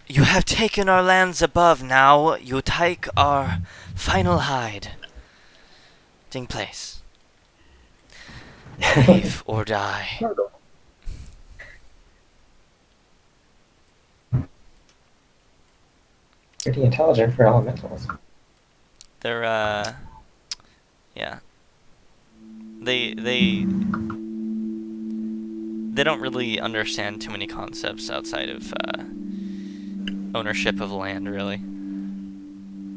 You have taken our lands above, now you take our final hide. Ding place. Live or die. Pretty intelligent for elementals. They're yeah. They don't really understand too many concepts outside of ownership of land, really,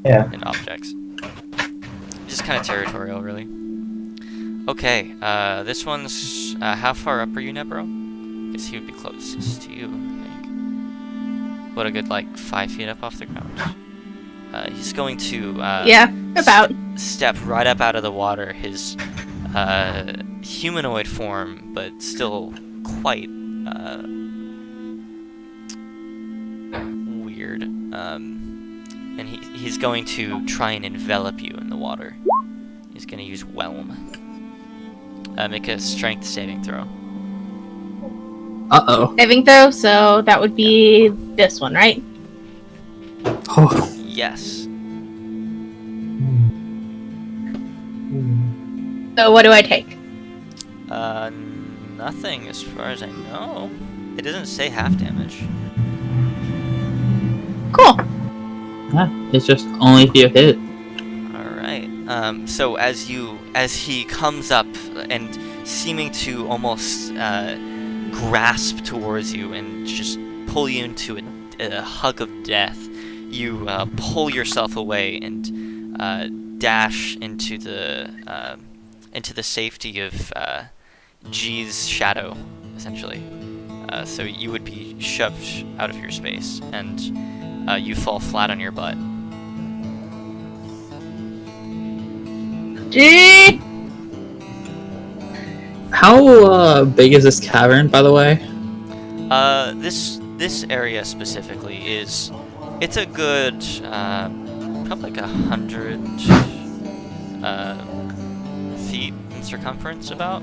Yeah. and objects. Just kind of territorial, really. Okay, this one's how far up are you, Nebro? Guess he would be closest to you, I think. What, a good like 5 feet up off the ground. He's going to Yeah, about. step right up out of the water, his humanoid form, but still quite weird. And he's going to try and envelop you in the water. He's going to use Whelm. Make a strength saving throw. Uh-oh. Saving throw, so that would be this one, right? Oh. Yes. So what do I take? Nothing as far as I know. It doesn't say half damage. Cool. Yeah, it's just only if you hit. Alright. So as he comes up and seeming to almost grasp towards you and just pull you into a hug of death, you pull yourself away and dash into the safety of G's shadow, essentially. So you would be shoved out of your space, and you fall flat on your butt. Gee! How big is this cavern, by the way? This area specifically it's a good probably like 100 feet in circumference about.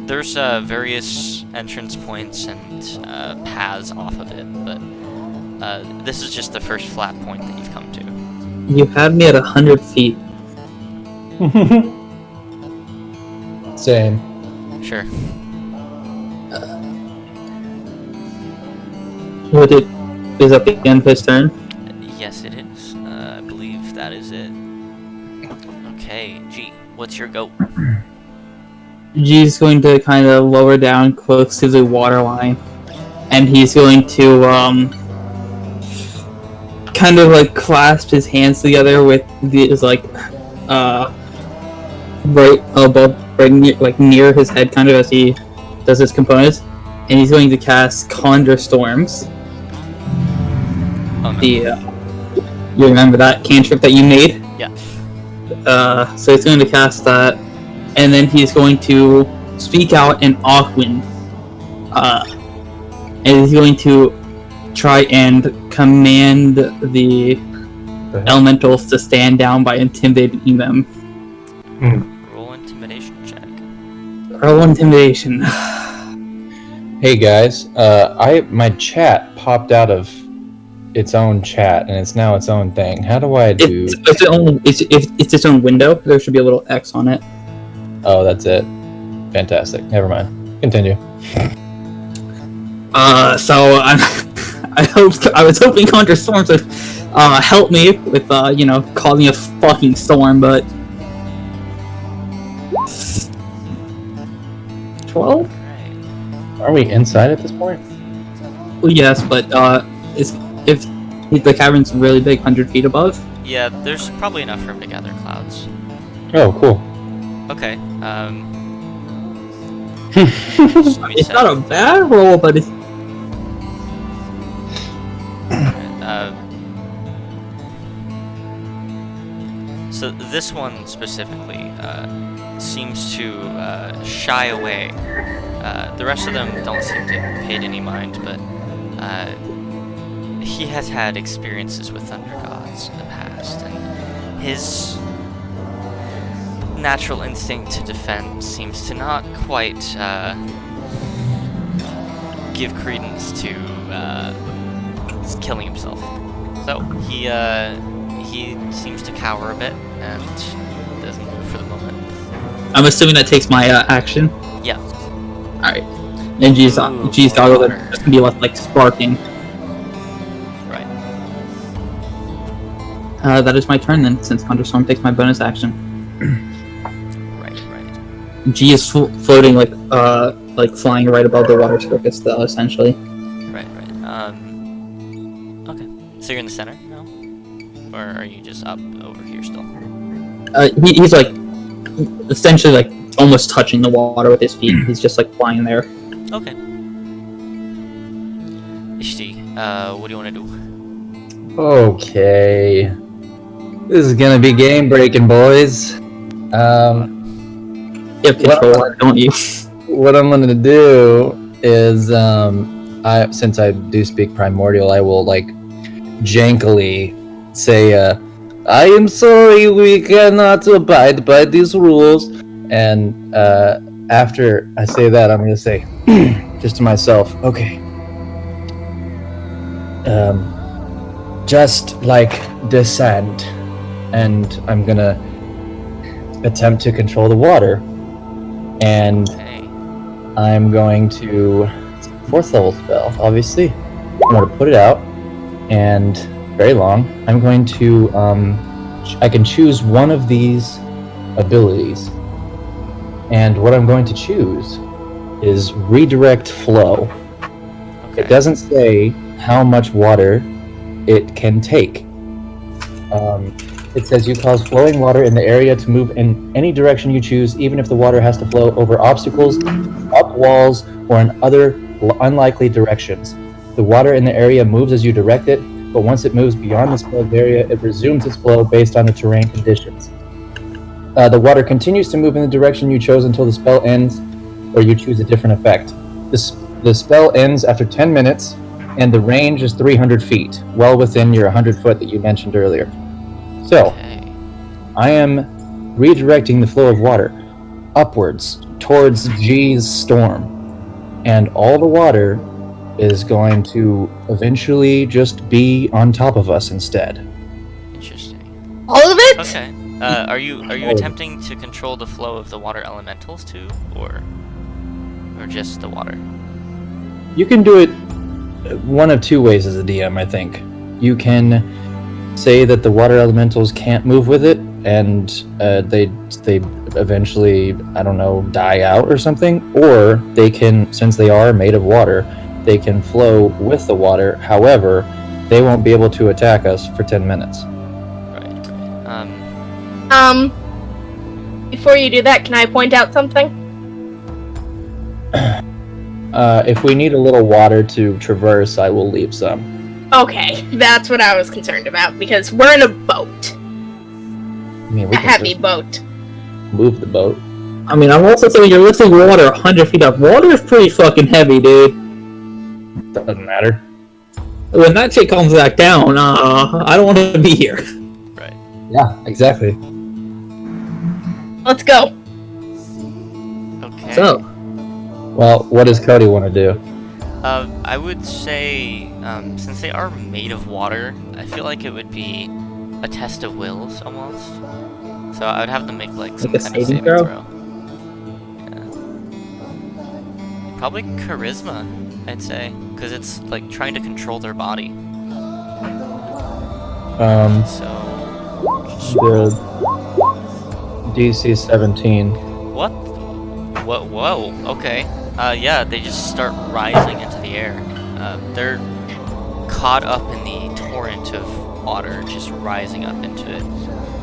There's various entrance points and paths off of it, but this is just the first flat point that you've come to. You had me at 100 feet. Same. Sure. What it is at the end of his turn? Yes, it is. I believe that is it. Okay, G, what's your go? G's going to kind of lower down close to the water line, and he's going to kind of like clasp his hands together with his like right above, right near his head, kind of as he does his components, and he's going to cast Conjure Storms. Oh no. You remember that cantrip that you made? Yeah. So he's going to cast that, and then he's going to speak out in Aquin. And he's going to try and command the elementals to stand down by intimidating them. Roll intimidation check. Roll intimidation. Hey guys, my chat popped out of its own chat and it's now its own thing. How do I do? It's its own window. There should be a little X on it. Oh, that's it. Fantastic. Never mind. Continue. So I was hoping Conjure Storms would help me with causing a fucking storm, but 12. Are we inside at this point? Well, yes, but if the cavern's really big, 100 feet above. Yeah, there's probably enough room to gather clouds. Oh, cool. Okay. It's not a bad roll, but it's so this one specifically seems to shy away. The rest of them don't seem to have paid any mind, but he has had experiences with thunder gods in the past, and his natural instinct to defend seems to not quite give credence to killing himself. So he seems to cower a bit and doesn't move for the moment. I'm assuming that takes my action. Yeah. Alright. And G's goggles are just gonna be left like sparking. Right. That is my turn then, since Conjure Storm takes my bonus action. Right. G is floating like flying right above the water surface, though, essentially. Right. Okay. So you're in the center now, or are you just up over here still? He's like essentially like almost touching the water with his feet. He's just like flying there. Okay. Ishti, what do you want to do? Okay. This is gonna be game breaking, boys. You have control, don't you? What I'm gonna do is, since I do speak Primordial, I will jankily say, "I am sorry, we cannot abide by these rules." And after I say that, I'm gonna say, just to myself, "Okay, just descend," and I'm gonna attempt to control the water. And I'm going to, it's a 4th level spell, obviously. I'm going to put it out, and very long. I'm going to, I can choose one of these abilities. And what I'm going to choose is Redirect Flow. Okay. It doesn't say how much water it can take. It says you cause flowing water in the area to move in any direction you choose, even if the water has to flow over obstacles, up walls, or in other unlikely directions. The water in the area moves as you direct it, but once it moves beyond the spelled area, it resumes its flow based on the terrain conditions. The water continues to move in the direction you chose until the spell ends, or you choose a different effect. The spell ends after 10 minutes, and the range is 300 feet, well within your 100 foot that you mentioned earlier. So, I am redirecting the flow of water upwards towards G's storm, and all the water is going to eventually just be on top of us instead. Interesting. All of it? Okay. Are you attempting to control the flow of the water elementals too, or just the water? You can do it one of two ways as a DM, I think. You can say that the water elementals can't move with it, and they eventually, I don't know, die out or something, or they can, since they are made of water, they can flow with the water. However, they won't be able to attack us for 10 minutes. Right. Before you do that, can I point out something? If we need a little water to traverse, I will leave some. Okay, that's what I was concerned about, because we're in a boat. I mean, we A can heavy just boat. move the boat. I mean, I'm also saying you're lifting water 100 feet up. Water is pretty fucking heavy, dude. Doesn't matter. When that shit comes back down, I don't want to be here. Right. Yeah, exactly. Let's go. Okay. So, Well, what does Cody want to do? I would say, since they are made of water, I feel like it would be a test of wills, almost. So I would have them make, like, some Like a kind of saving saving throw? throw. Yeah. Probably charisma, I'd say. Because it's, like, trying to control their body. So... The DC 17. What? Whoa, okay. Yeah, they just start rising into the air. They're caught up in the torrent of water, just rising up into it.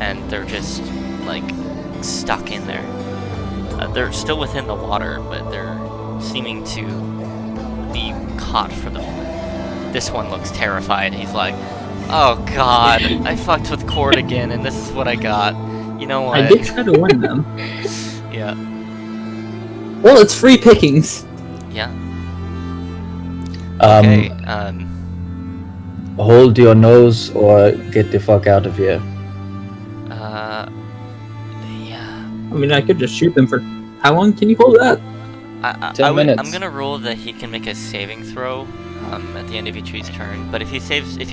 And they're just, like, stuck in there. They're still within the water, but they're seeming to be caught for the moment. This one looks terrified. He's like, oh god, I fucked with Cord again, and this is what I got. You know what? I did try to win them. Yeah. Well, it's free pickings. Yeah. Okay, Hold your nose or get the fuck out of here. yeah. I mean, I could just shoot them for... How long can you hold that? 10 minutes. I'm gonna rule that he can make a saving throw at the end of each turn, but if he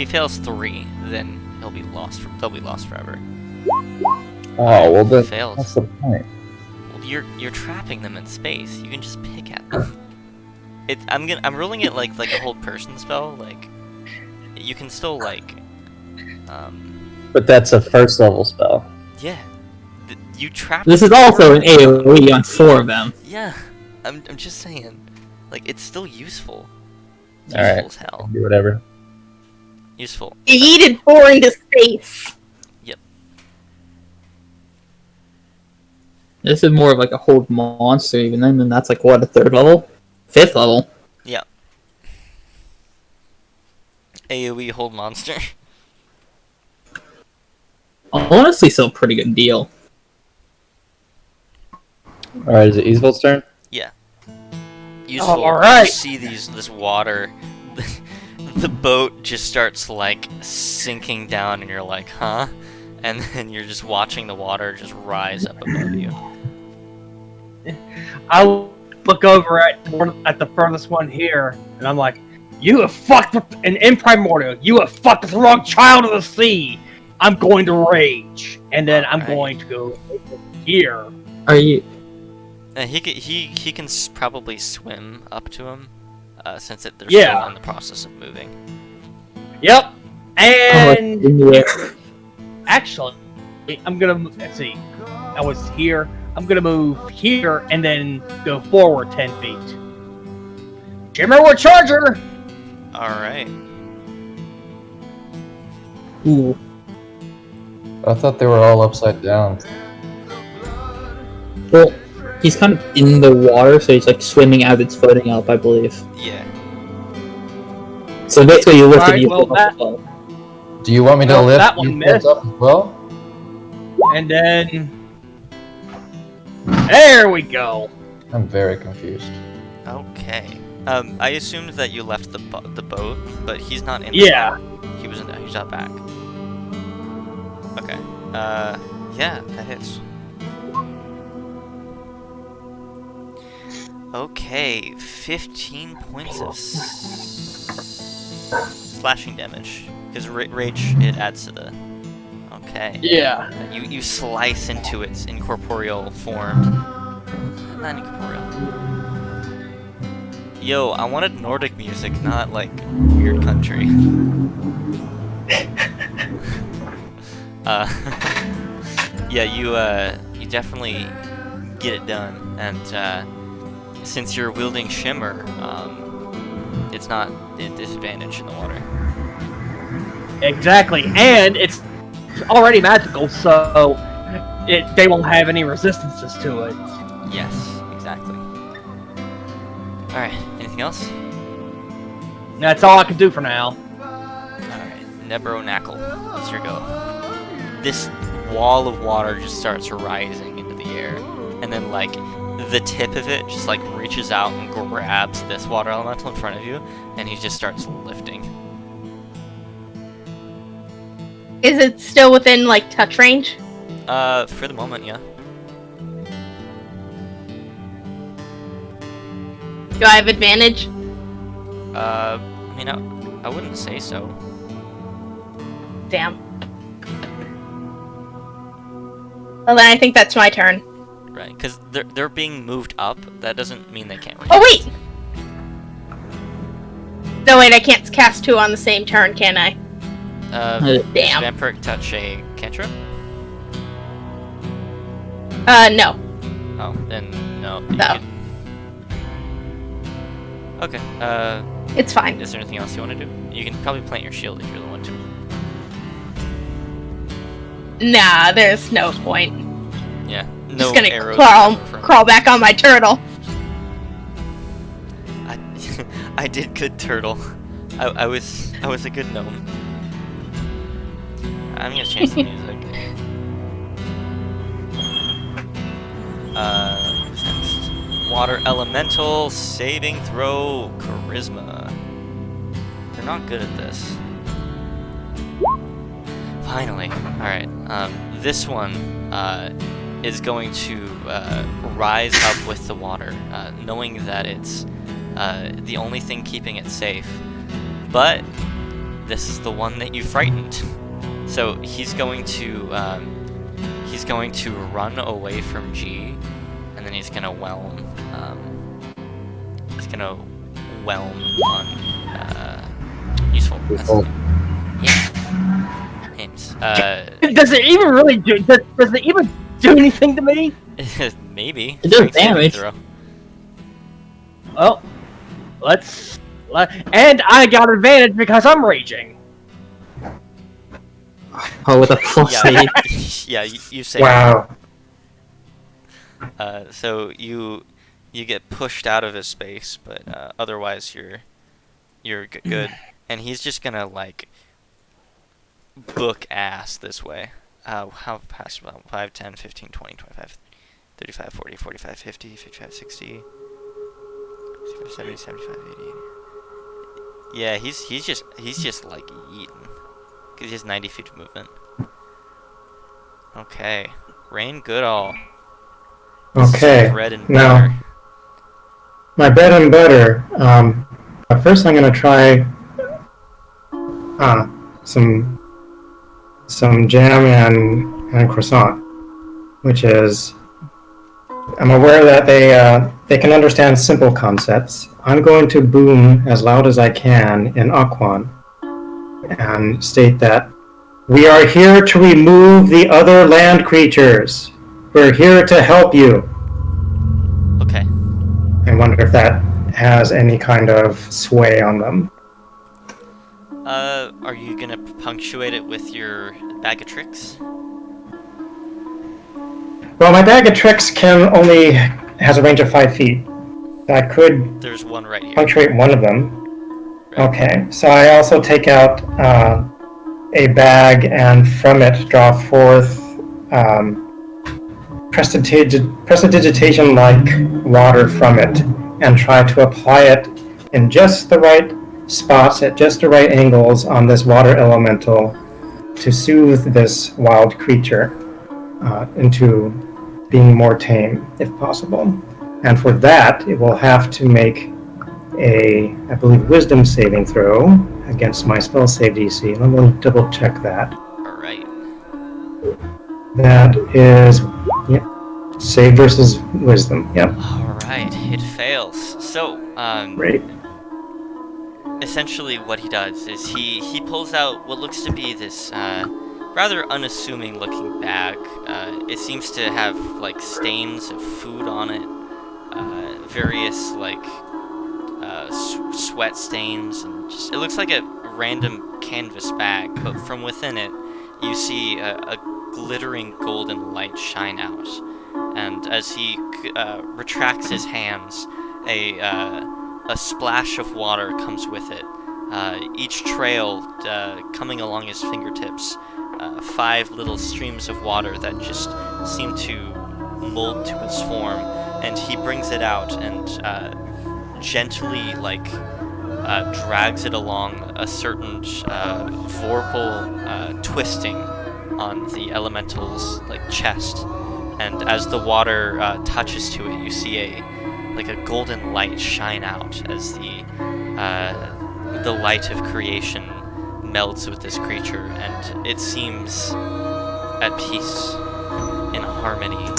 fails 3, then they'll be lost forever. Oh, well, then Failed. what's the point? Well, you're trapping them in space. You can just pick at them. I'm ruling it like a hold person spell. Like, you can still, like, But that's a first level spell. yeah. You trap. This is also an AoE on 4 of them. Yeah. I'm just saying, like, it's still useful. It's All useful right. as hell. Do whatever. Useful. You yeeted 4 into space. This is more of like a hold monster even then, and that's like, what, a 3rd level? 5th level? Yeah. AoE hold monster. Honestly, still a pretty good deal. Alright, is it Easevil's turn? Yeah. Useful. all right. You see this water. The boat just starts, like, sinking down, and you're like, huh? And then you're just watching the water just rise up above you. I look over at the furthest one here, and I'm like, "You have fucked with in Primordial. You have fucked with the wrong child of the sea. I'm going to rage, and then I'm going to go here." Are you... He can probably swim up to him, since they're Yeah. still in the process of moving. Yep. Oh, And in the air. actually, I'm gonna let's see. I was here. I'm gonna move here and then go forward 10 feet. Shimmerwood Charger. All right. Ooh. I thought they were all upside down. Well, he's kind of in the water, so he's like swimming as it's floating up, I believe. Yeah. So basically, you lift Alright, it, you well, pull that- up as well. Do you want me to Well, lift that one you missed. up as well? And then there we go. I'm very confused. Okay. I assumed that you left the boat, but he's not in. Yeah. The boat. He was in. He's not back. Okay. Yeah, that hits. Okay, 15 points of slashing damage. Because rage, it adds to the... Okay. Yeah. You slice into its incorporeal form. Not incorporeal. Yo, I wanted Nordic music, not, like, weird country. Yeah, you definitely get it done, and, since you're wielding Shimmer, it's not a disadvantage in the water. Exactly. And it's already magical, so they won't have any resistances to it. Yes, exactly. Alright, anything else? That's all I can do for now. Alright, Nebro-Knackle, it's your go. This wall of water just starts rising into the air, and then, like, the tip of it just, like, reaches out and grabs this water elemental in front of you, and he just starts lifting. Is it still within, like, touch range? For the moment, yeah. Do I have advantage? I mean, I wouldn't say so. Damn. Well, then I think that's my turn. Right, because they're being moved up. That doesn't mean they can't reach. Oh, wait! No, wait, I can't cast 2 on the same turn, can I? Does Damn. Vampiric touch a cantrip? No. Oh, then no. You No. could- Okay, It's fine. is there anything else you want to do? You can probably plant your shield if you really want to. Nah, there's no point. Yeah, no Just gonna arrows from- crawl back on my turtle. I did good, turtle. I was a good gnome. I'm gonna change the music. Who's next? Water elemental saving throw charisma. They're not good at this. Finally, all right. This one is going to rise up with the water, knowing that it's the only thing keeping it safe. But this is the one that you frightened. So he's going to run away from G, and then he's gonna whelm. He's gonna whelm on useful. Useful. Yeah. Names. Does it even really do? Does it even do anything to me? Maybe. It does Strength saving damage. throw. Well, and I got advantage because I'm raging. Oh, with a plus Yeah, 8. yeah. You say. Wow. So you get pushed out of his space, but otherwise you're good. And he's just gonna like book ass this way. How past 5, 10, 15, 20, 25, 35, 40, 45, 50, 55, 60, 65, 70, 75, 80. Yeah, he's just like eating. Cause he has 90 feet of movement. Okay, Rain Goodall. Okay. Bread and Now, butter. my bread and butter. First, I'm going to try some jam and croissant, which is. I'm aware that they can understand simple concepts. I'm going to boom as loud as I can in Aquan and state that we are here to remove the other land creatures. We're here to help you. Okay. I wonder if that has any kind of sway on them. Are you gonna punctuate it with your bag of tricks? Well, my bag of tricks has a range of 5 feet. I could There's one right here. punctuate one of them. Right. Okay, so I also take out a bag and from it draw forth prestidigitation-like water from it and try to apply it in just the right spots at just the right angles on this water elemental to soothe this wild creature into being more tame, if possible. And for that, it will have to make a, I believe, wisdom saving throw against my spell save DC. I'm going to double check that. Alright. That is, yep, save versus wisdom. Yep, Alright, it fails. So, great. essentially what he does is he pulls out what looks to be this rather unassuming looking bag. It seems to have like stains of food on it, various like sweat stains, and just it looks like a random canvas bag, but from within it you see a glittering golden light shine out, and as he retracts his hands, a splash of water comes with it. Each trail coming along his fingertips, 5 little streams of water that just seem to mold to his form, and he brings it out and gently drags it along a certain vorpal twisting on the elemental's chest, and as the water touches to it, you see a golden light shine out as the light of creation melds with this creature, and it seems at peace, in harmony,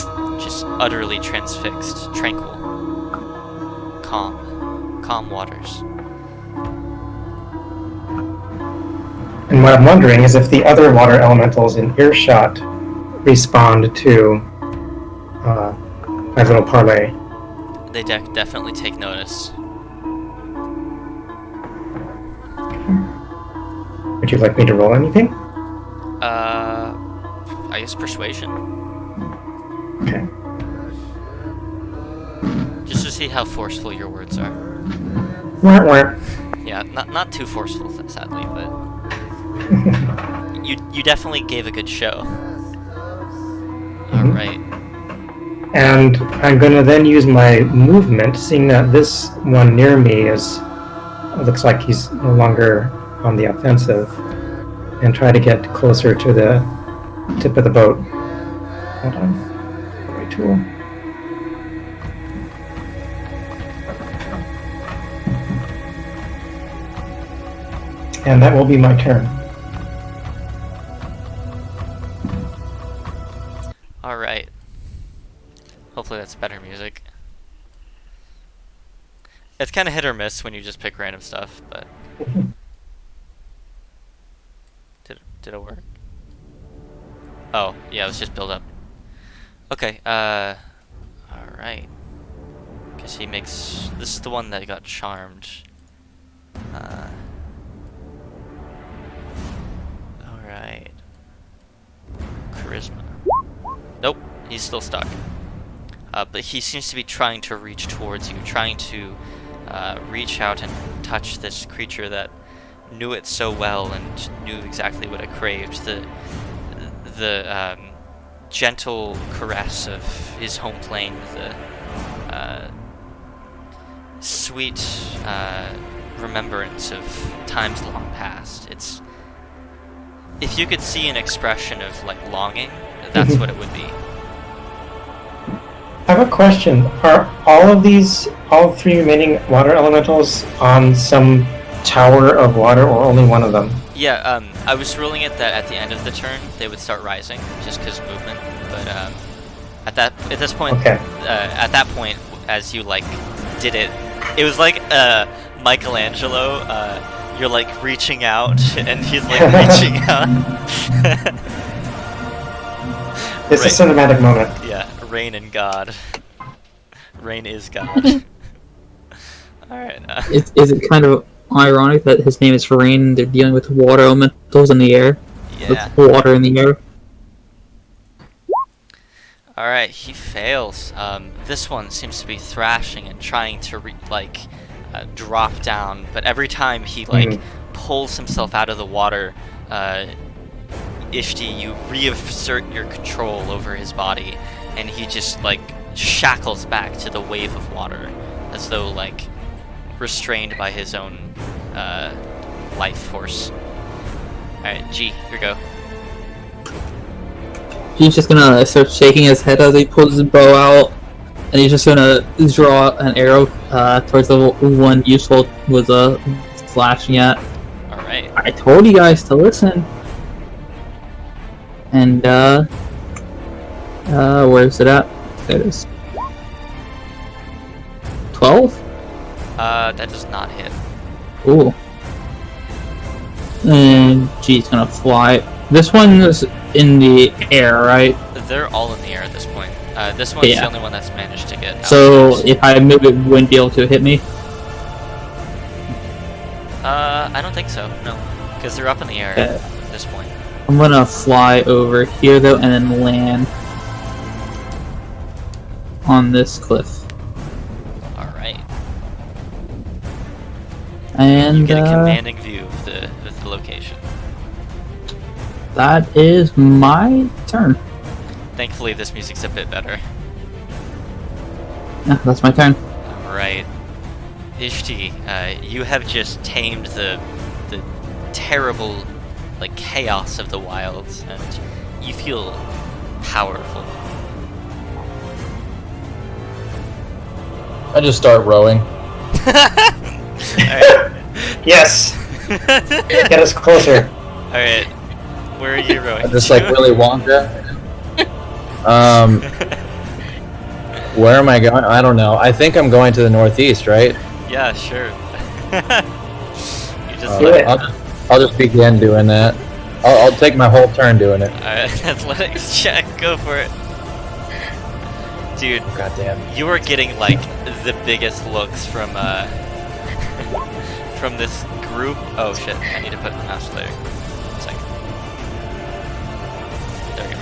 just utterly transfixed, tranquil, calm waters. And what I'm wondering is if the other water elementals in earshot respond to my little parlay. They definitely take notice. Would you like me to roll anything? I guess persuasion. Okay. Just to see how forceful your words are. Wah, wah. Yeah, not too forceful, sadly, but you definitely gave a good show. All right. And I'm going to then use my movement, seeing that this one near me looks like he's no longer on the offensive, and try to get closer to the tip of the boat. Hold on. My tool. And that will be my turn. All right. Hopefully that's better music. It's kind of hit or miss when you just pick random stuff, but did it work? Oh, yeah, let's just build up. Okay, alright. Guess he makes... This is the one that got charmed. Alright. Charisma. Nope, he's still stuck. But he seems to be trying to reach towards you, trying to reach out and touch this creature that knew it so well and knew exactly what it craved. The gentle caress of his home plane, the sweet remembrance of times long past. It's, if you could see an expression of longing, that's what it would be. I have a question. Are all 3 remaining water elementals on some tower of water, or only one of them? Yeah, I was ruling it that at the end of the turn they would start rising, just because movement. But at that point, as you did it, it was like Michelangelo. You're reaching out, and he's reaching out. It's a cinematic moment. Yeah, Rain and God. Rain is God. Alright. Is it kind of ironic that his name is Rain and they're dealing with water elementals in the air? Yeah. With water in the air? Alright, he fails. This one seems to be thrashing and trying to drop down, but every time he pulls himself out of the water, Ishti, you reassert your control over his body, and he just shackles back to the wave of water, as though restrained by his own life force. Alright, G, here we go. He's just gonna start shaking his head as he pulls his bow out, and he's just gonna draw an arrow towards the one useful was flashing at. Alright. I told you guys to listen. And where's it at? There it is. 12? That does not hit. Ooh. And G's gonna fly. This one is in the air, right? They're all in the air at this point. This one's the only one that's managed to get out. So if I move it, wouldn't be able to hit me? I don't think so, no. Because they're up in the air at this point. I'm gonna fly over here though, and then land on this cliff. All right. And You get a commanding view of the location. that is my turn. Thankfully, this music's a bit better. Yeah, that's my turn. All right, Ishti, you have just tamed the terrible, like, chaos of the wilds, and you feel powerful. I just start rowing. Alright. Yes! Get us closer. Alright. Where are you rowing? Just like Willy Wonka. Where am I going? I don't know. I think I'm going to the northeast, right? Yeah, sure. You just Do it. I'll just begin doing that. I'll take my whole turn doing it. Alright, athletics check, go for it. Dude, Goddamn. you are getting like the biggest looks from from this group. Oh shit, I need to put my mouse there. One second. There we go.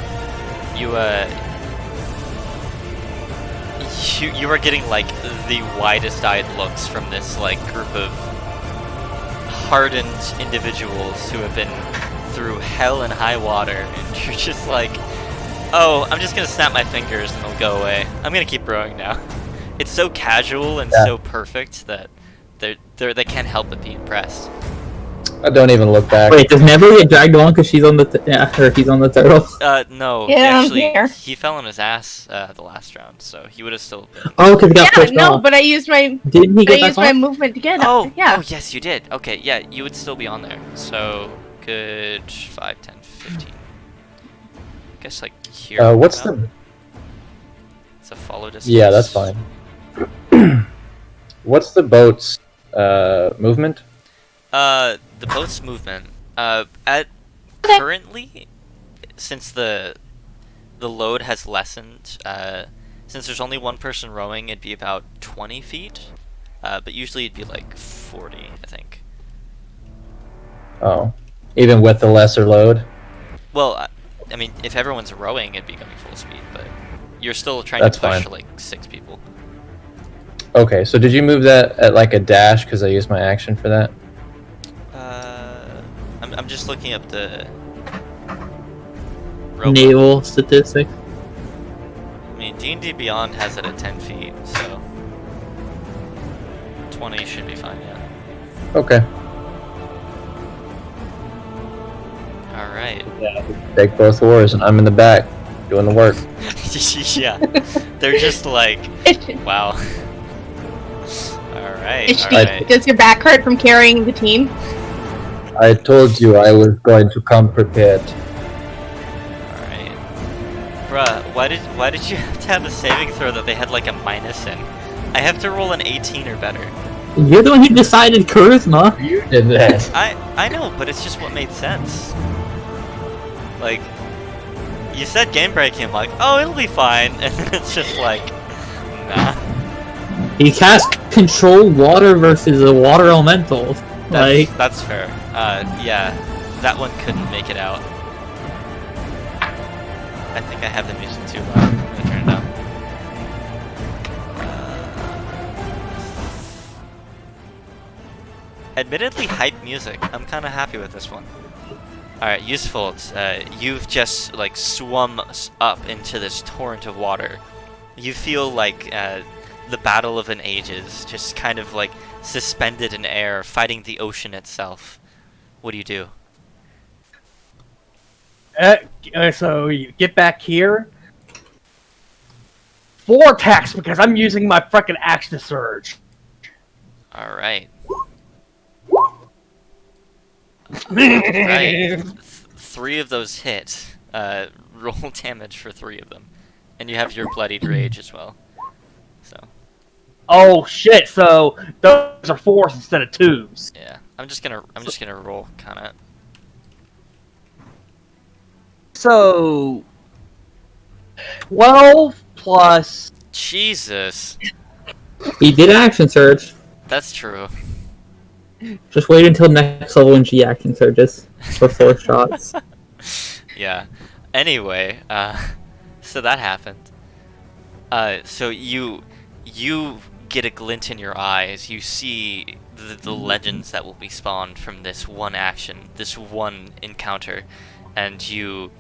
You are getting like the widest eyed looks from this like group of hardened individuals who have been through hell and high water, and you're just like, oh, I'm just gonna snap my fingers and they'll go away. I'm gonna keep rowing now. It's so casual and so perfect that they can't help but be impressed. I don't even look back. Wait, does Nebula get dragged along because she's on the or he's on the turtle? No. Yeah, I'm actually, here. he fell on his ass the last round, so he would have still been. Oh, because he got Yeah, pushed no, off. but I used my Didn't he get back on? movement to get up. Oh, Yeah. oh, yes, you did. Okay, yeah, you would still be on there. So, good 5, 10, 15. I guess, like, here. What's now? the... It's a follow distance. Yeah, that's fine. What's the boat's movement? The boat's movement. Currently, since the load has lessened, since there's only one person rowing, it'd be about 20 feet. But usually it'd be like 40, I think. Oh. Even with the lesser load? Well, I mean, if everyone's rowing, it'd be going full speed, but you're still trying That's to push fine. like 6 people. Okay, so did you move that at like a dash because I used my action for that? I'm just looking up the rope. Naval statistics. I mean, D&D Beyond has it at 10 feet, so 20 should be fine, yeah. Okay. Alright. Take both oars and I'm in the back doing the work. Yeah. They're just like, wow. Alright, alright. Does your back hurt from carrying the team? I told you I was going to come prepared. Alright. Bruh, why did you have to have a saving throw that they had like a minus in? I have to roll an 18 or better. You're the one who decided charisma. You did that. I know, but it's just what made sense. Like, you said game breaking, I'm like, oh, it'll be fine, and then it's just like, nah. He cast control water versus a water elemental. That's fair. Yeah, that one couldn't make it out. I think I have the music too loud. I'm gonna turn it down. Admittedly, hype music. I'm kind of happy with this one. Alright, useful. You've just, like, swum up into this torrent of water. You feel like the battle of an ages, just kind of, like, suspended in air, fighting the ocean itself. What do you do? So you get back here. 4 attacks because I'm using my fucking action surge. Alright. Right. 3 of those hit. Roll damage for 3 of them. And you have your bloodied rage as well. So, Oh shit! So those are 4s instead of 2s. yeah. I'm just gonna roll kinda. So 12 plus. Jesus. He did action surge. That's true. Just wait until next level when she action surges for 4 shots. Yeah. Anyway, so that happened. So you get a glint in your eyes. You see the legends that will be spawned from this one action, this one encounter, and you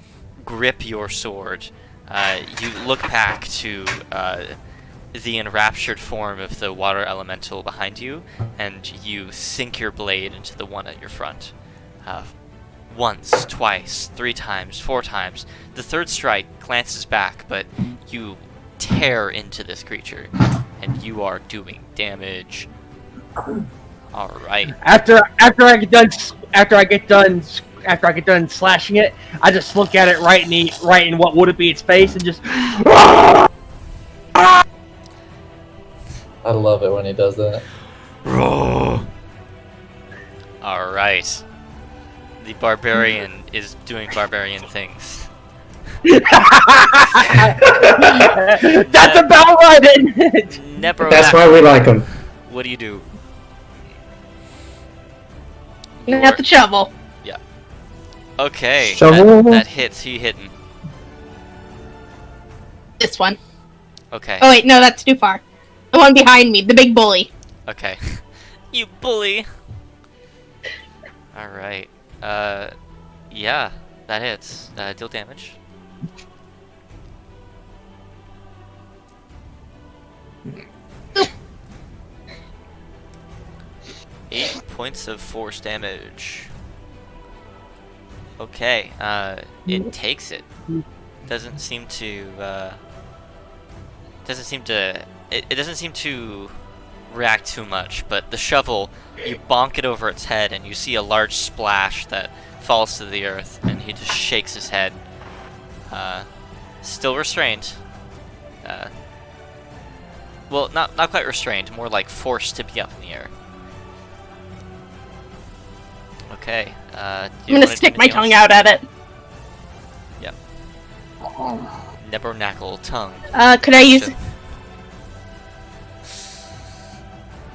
grip your sword. You look back to the enraptured form of the water elemental behind you, and you sink your blade into the one at your front. Once, twice, 3 times, 4 times. The third strike glances back, but you tear into this creature, and you are doing damage. All right. After I get done slashing it, I just look at it right in what would be its face and just. I love it when he does that. All right. The barbarian is doing barbarian things. That's about right, isn't it? Nebro, That's why we like him. what do you do? You got the shovel. Okay, Shovel? that hits. Who you hitting? This one. Okay. Oh wait, no, that's too far. The one behind me, the big bully. Okay. You bully. All right. Yeah, that hits. Deal damage. Eight points of force damage. Okay. It takes it. Doesn't seem to. It doesn't seem to react too much, but the shovel, you bonk it over its head and you see a large splash that falls to the earth, and he just shakes his head. Still restrained. Well, not quite restrained, more like forced to be up in the air. Okay, I'm gonna stick my tongue out at it. Yep. Nebernackle tongue. Could I use...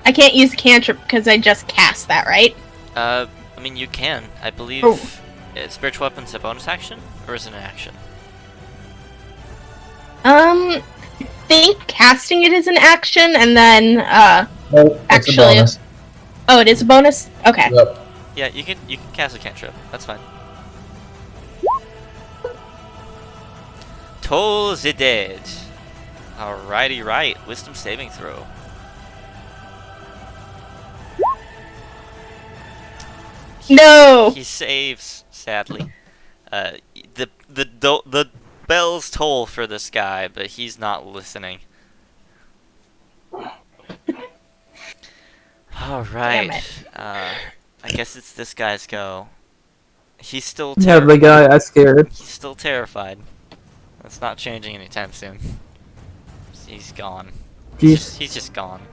I can't use a cantrip because I just cast that, right? I mean, you can. I believe spiritual weapon's a bonus action, or is it an action? I think casting it is an action, and then, No, it's actually... a bonus. Oh, it is a bonus? Okay. Yep. Yeah, you can cast a cantrip. That's fine. Toll the dead. Alrighty, right. Wisdom saving throw. No! He saves, sadly. The bells toll for this guy, but he's not listening. Alright. I guess it's this guy's go. He's still Yeah, the guy I scared. He's still terrified. That's not changing anytime soon. He's gone. Jeez. He's just gone.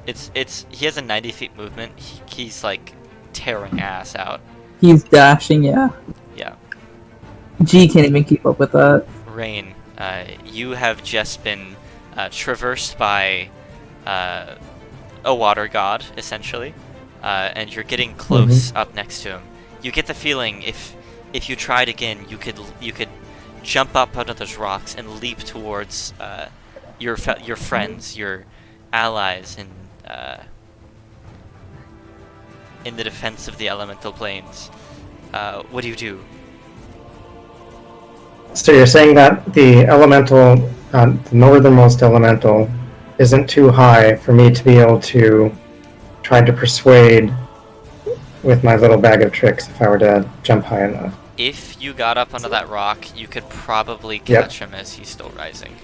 He has a 90 feet movement. He's like tearing ass out. He's dashing, yeah. Yeah. G can't even keep up with that. Rain, you have just been traversed by a water god, essentially, and you're getting close up next to him. You get the feeling if you tried again, you could jump up out of those rocks and leap towards your friends, your allies in the defense of the elemental planes. What do you do? So you're saying that the elemental, the northernmost elemental, isn't too high for me to be able to try to persuade with my little bag of tricks if I were to jump high enough. If you got up onto that rock, you could probably catch him as he's still rising.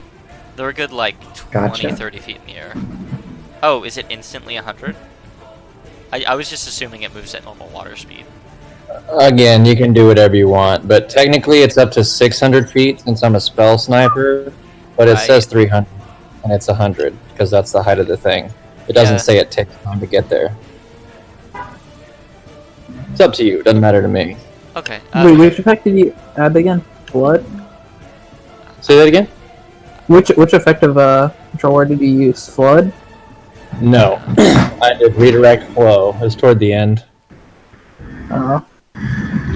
They're a good, like, 20, 30 feet in the air. Oh, is it instantly 100? I was just assuming it moves at normal water speed. Again, you can do whatever you want, but technically it's up to 600 feet since I'm a spell sniper, but it says 300, and it's 100, because that's the height of the thing. It doesn't say it takes time to get there. It's up to you, it doesn't matter to me. Okay. Wait, which effect did you add again? Flood? Say that again? Which effective control word did you use? Flood? No. I did redirect flow. It was toward the end. I don't know.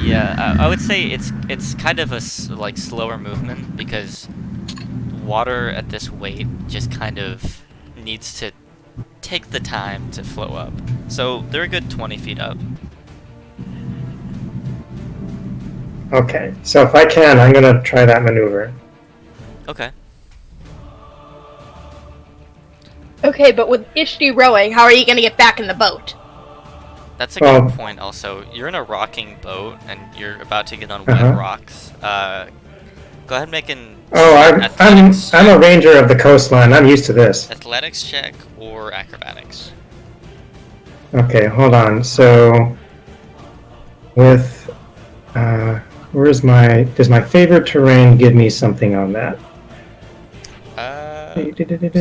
Yeah, I would say it's kind of a like slower movement because water at this weight just kind of needs to take the time to flow up. So they're a good 20 feet up. Okay, so if I can, I'm gonna try that maneuver. Okay. Okay, but with Ishti rowing, how are you gonna get back in the boat? That's a good point also. You're in a rocking boat and you're about to get on wet rocks. Go ahead and make an I'm a ranger of the coastline. I'm used to this. athletics check or acrobatics. Okay, hold on. So, with does my favorite terrain give me something on that?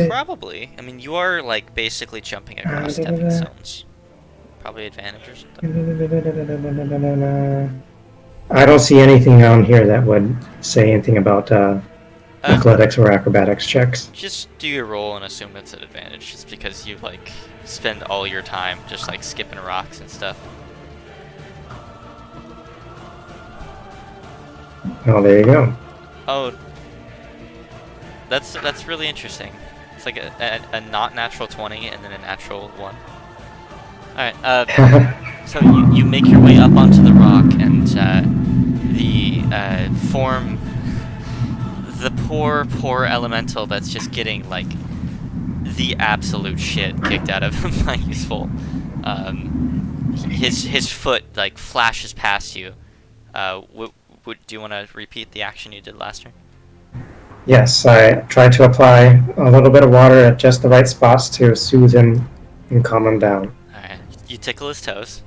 Probably. I mean, you are like basically jumping across stepping stones. Probably advantage or something. I don't see anything on here that would say anything about athletics or acrobatics checks. Just do your roll and assume it's an advantage, just because you like spend all your time just like skipping rocks and stuff. Oh, there you go. Oh, that's really interesting. It's like a not natural 20 and then a natural 1. Alright, so you make your way up onto the rock and form the poor elemental that's just getting like the absolute shit kicked out of him by useful. His foot like flashes past you. Do you want to repeat the action you did last turn? Yes, I tried to apply a little bit of water at just the right spots to soothe him and calm him down. Alright, you tickle his toes.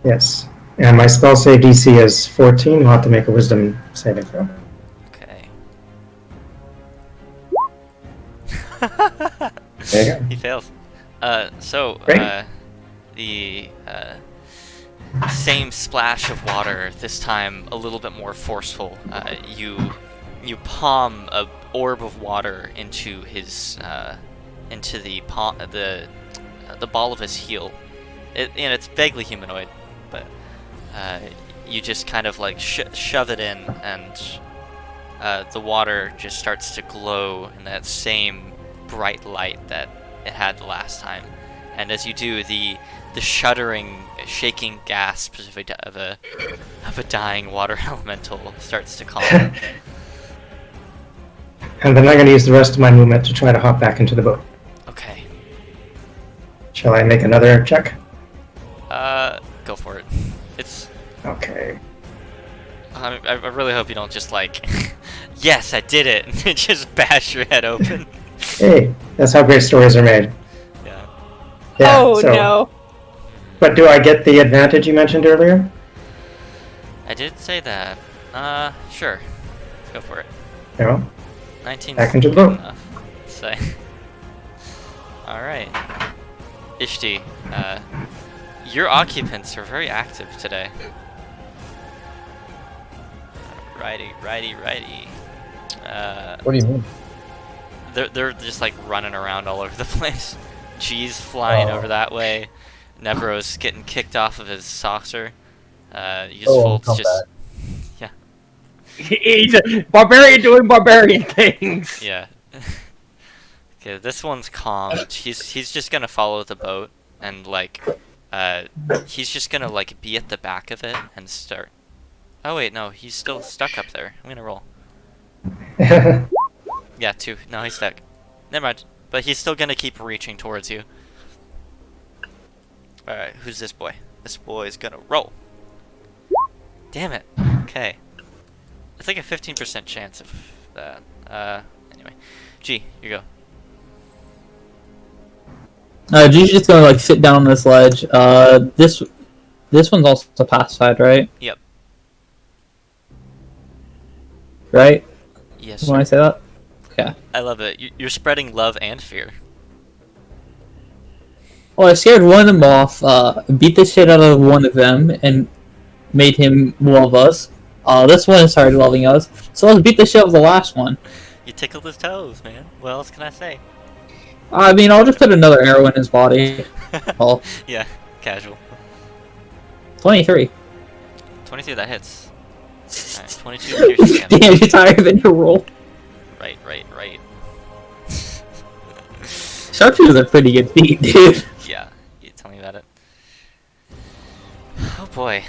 Yes, and my spell save DC is 14. We'll have to make a wisdom saving throw. Okay. There you go. He fails. Great. The same splash of water, this time a little bit more forceful. You palm a orb of water into his into the ball of his heel. It's vaguely humanoid, but you just kind of like shove it in, and the water just starts to glow in that same bright light that it had the last time. And as you do, the shuddering, shaking gasps of a dying water elemental starts to calm. And then I'm going to use the rest of my movement to try to hop back into the boat. Okay. Shall I make another check? Go for it. It's. Okay. I really hope you don't just like, yes, I did it, and just bash your head open. Hey, that's how great stories are made. Yeah. Yeah, Oh no. But do I get the advantage you mentioned earlier? I did say that. Sure. Let's go for it. No. 19 Back into the good boat. enough. Let's say. Alright. Ishti, your occupants are very active today. Righty. What do you mean? They're just like running around all over the place. G's flying over that way. Nevro's getting kicked off of his saucer. Yusfolt's just... Yeah. He's a barbarian doing barbarian things. Yeah. Okay, this one's calm. He's just gonna follow the boat and like he's just gonna like be at the back of it and start. Oh wait, no, he's still stuck up there. I'm gonna roll. Yeah, 2. No, he's stuck. Never mind. But he's still gonna keep reaching towards you. Alright, who's this boy? This boy is gonna roll. Damn it. Okay. It's like a 15% chance of that. Anyway. G, you go. G's just gonna like sit down on this ledge. This one's also pacified, right? Yep. Right? Yes, When I sir. say that? Okay. I love it. You're spreading love and fear. Well, I scared one of them off, beat the shit out of one of them, and made him love us. This one started loving us, so let's beat the shit out of the last one. You tickled his toes, man. What else can I say? I mean, I'll just put another arrow in his body. Oh, Yeah, casual. 23. 22, that hits. Alright, 22 piercing damage. Damn, you're higher than your roll. Right. Sharpshooter's a pretty good feat, dude. Yeah, you tell me about it. Oh boy.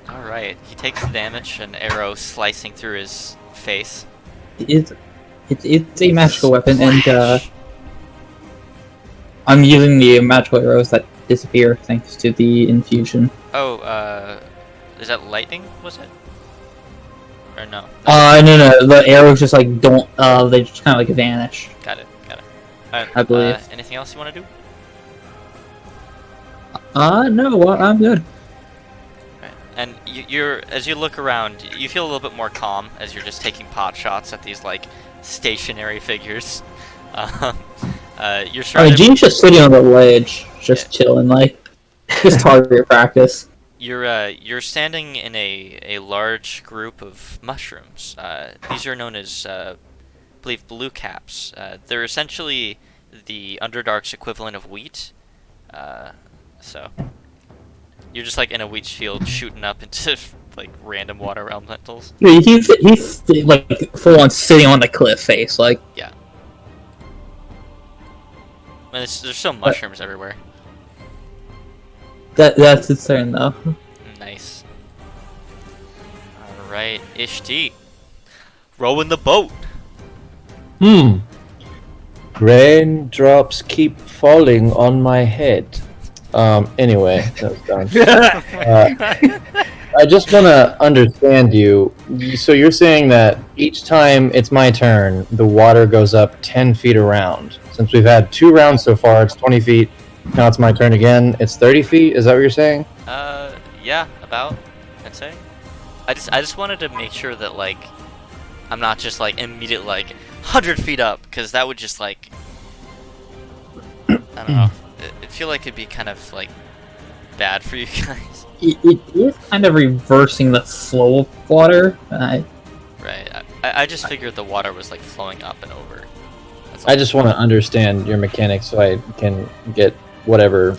Alright, he takes the damage, an arrow slicing through his face. It's a magical weapon, and Flash. I'm using the magical arrows that disappear thanks to the infusion. Oh, is that lightning, was it? Or no? No, the arrows just like don't, they just kind of like vanish. Got it. Alright, I believe. anything else you want to do? No, well, I'm good. Right. And you're as you look around, you feel a little bit more calm as you're just taking pot shots at these like stationary figures. You're I mean, surrounded. Gene's just sitting on the ledge, just chilling, like, just target practice. You're standing in a large group of mushrooms. These are known as, I believe, blue caps. They're essentially the Underdark's equivalent of wheat. So you're just like in a wheat field shooting up into like random water elementals. Yeah, he's like full on sitting on the cliff face, like. Yeah. And there's still mushrooms everywhere. That's insane though. Nice. Alright, Ishti. Rowing the boat. Raindrops keep falling on my head. Anyway, that's done. I just want to understand you. So you're saying that each time it's my turn, the water goes up 10 feet around. Since we've had 2 rounds so far, it's 20 feet. Now it's my turn again. It's 30 feet. Is that what you're saying? Yeah, about, I'd say. I just wanted to make sure that, like, I'm not just, like, immediate, like, 100 feet up, because that would just, like, I don't know. I feel like it'd be kind of, like, bad for you guys. It is kind of reversing the flow of water. Right. I just figured the water was, like, flowing up and over. That's all. I just want to understand your mechanics so I can get whatever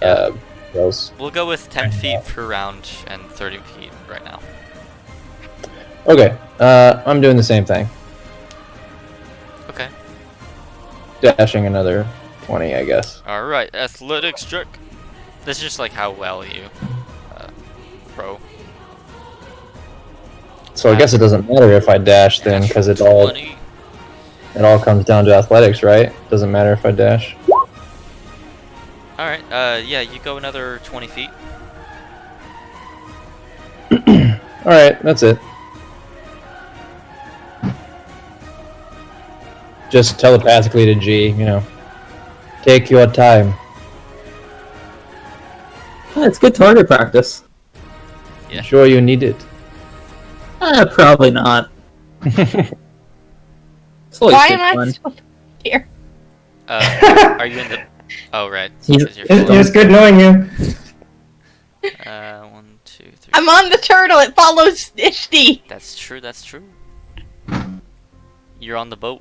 else. We'll go with 10 feet per round and 30 feet right now. Okay, I'm doing the same thing. Okay. Dashing another 20, I guess. Alright, athletics check. This is just like how well you pro. So I guess it doesn't matter if I dash then, because it all 20. comes down to athletics, right? Doesn't matter if I dash. Alright, yeah, you go another 20 feet. Alright, that's it. Just telepathically to G, take your time. Yeah, it's good target practice. Yeah. Sure you need it. Probably not. It's always Why good am I fun. still here? Are you in the... Oh, right. He's- 'Cause you're It was good knowing you. 1, 2, 3. I'm on the turtle. It follows Ishti. That's true. You're on the boat.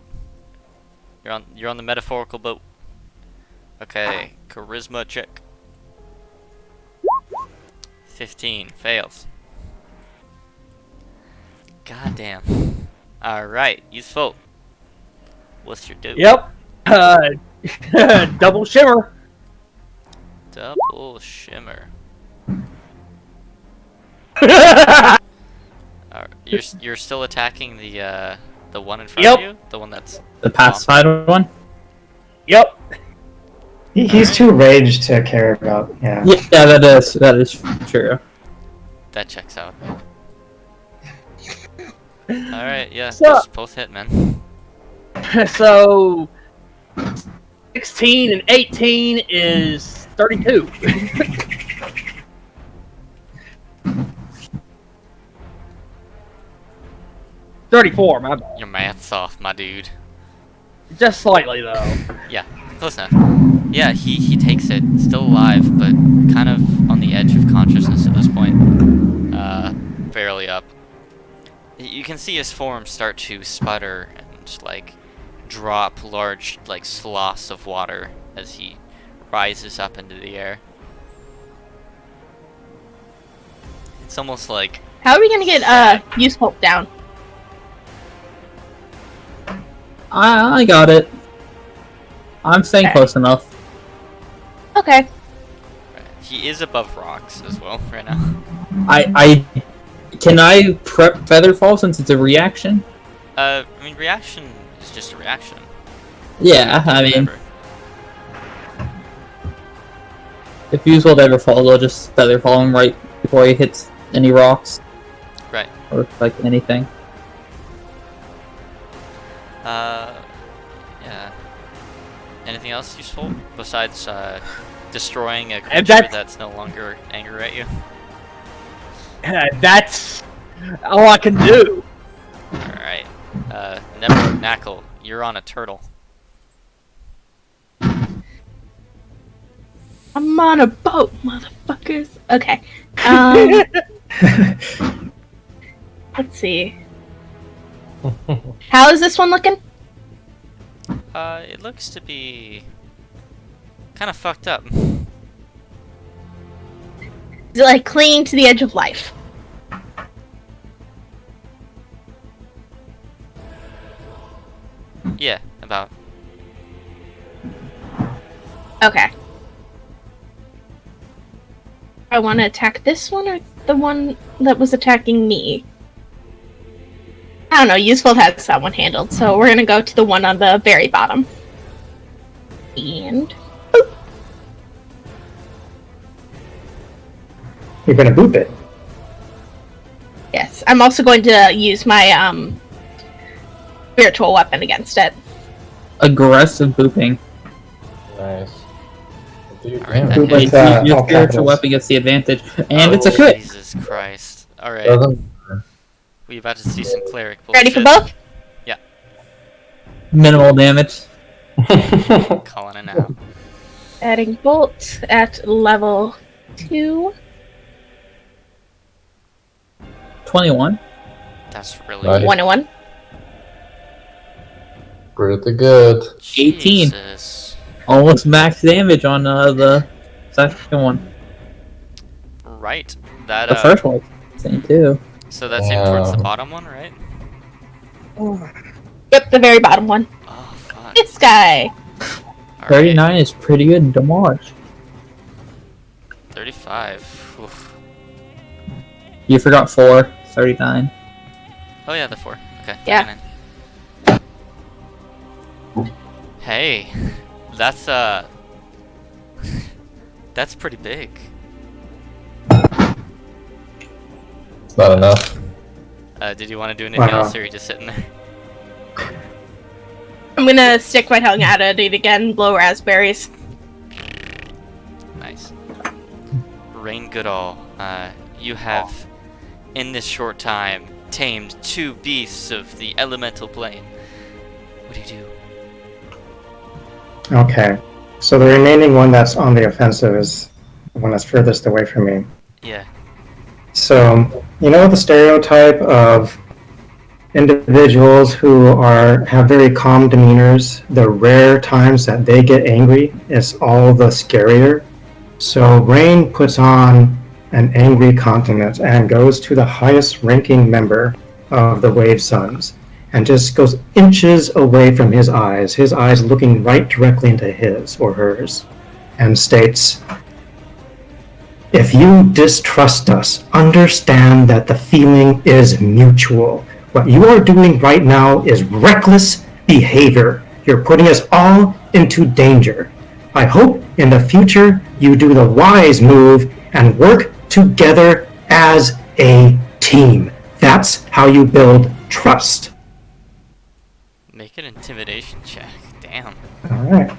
You're on the metaphorical boat. Okay, charisma check. 15 fails. Goddamn. Alright, useful. What's your do? Yep. Double shimmer. Double shimmer. You're still attacking the one in front Yep. of you? The one that's The pacified one? Yep. He's too raged to care about. Yeah. Yeah, that is true. that checks out. Alright, yeah, So- just both hit, man. So 16 and 18 is 32. $34, my bad. Your math's off, my dude. Just slightly though. Yeah, close enough. Yeah, he takes it, still alive, but kind of on the edge of consciousness at this point. Barely up. You can see his form start to sputter and, like, drop large, like, sloths of water as he rises up into the air. It's almost like How are we gonna get useful down? I got it. I'm staying Okay. close enough. Okay. he is above rocks as well right now. Can I prep Featherfall since it's a reaction? I mean, reaction is just a reaction. Yeah, I mean, Whatever. if Uswell ever falls, I'll just Featherfall him right before he hits any rocks. Right. Or, like, anything. Yeah. Anything else useful besides destroying a And creature that's no longer angry at you? That's all I can do. Alright. Knackle, you're on a turtle. I'm on a boat, motherfuckers. Okay. Let's see. How is this one looking? It looks to be kind of fucked up. Is it like clinging to the edge of life? Yeah, about. Okay. I want to attack this one or the one that was attacking me. I don't know, Useful has that one handled, so we're gonna go to the one on the very bottom. And... boop. You're gonna boop it. Yes, I'm also going to use my spiritual weapon against it. Aggressive booping. Nice. Dude, Alright, damn. that Boop hits. with, Your all spiritual capitals. weapon gets the advantage, and Oh, it's a crit. Jesus Christ. Alright, Doesn't we about to see some cleric Ready for bullshit. both? Minimal damage. Calling it out. Adding bolt at level 2. 21. That's really Nice. 101. Pretty good. 18. Jesus. Almost max damage on the second one. Right. That The first one was insane too. So that's aimed towards the Wow. bottom one, right? Yep, the very bottom one. Oh fuck. This guy. Alright. 39 is pretty good damage. 35. Oof. You forgot 4. 39. Oh yeah, the 4. Okay. Yeah. 39. Hey, that's that's pretty big. It's not enough. Did you want to do anything Wow. else, or are you just sitting there? I'm gonna stick my tongue at it again, blow raspberries. Nice. Rain Goodall, you have, in this short time, tamed 2 beasts of the elemental plane. What do you do? Okay. So the remaining one that's on the offensive is the one that's furthest away from me. Yeah. So, you know the stereotype of individuals who have very calm demeanors, the rare times that they get angry is all the scarier. So Rain puts on an angry countenance and goes to the highest ranking member of the Wave Sons and just goes inches away from his eyes looking right directly into his or hers, and states, "If you distrust us, understand that the feeling is mutual. What you are doing right now is reckless behavior. You're putting us all into danger. I hope in the future you do the wise move and work together as a team. That's how you build trust." Make an intimidation check. Damn. Alright.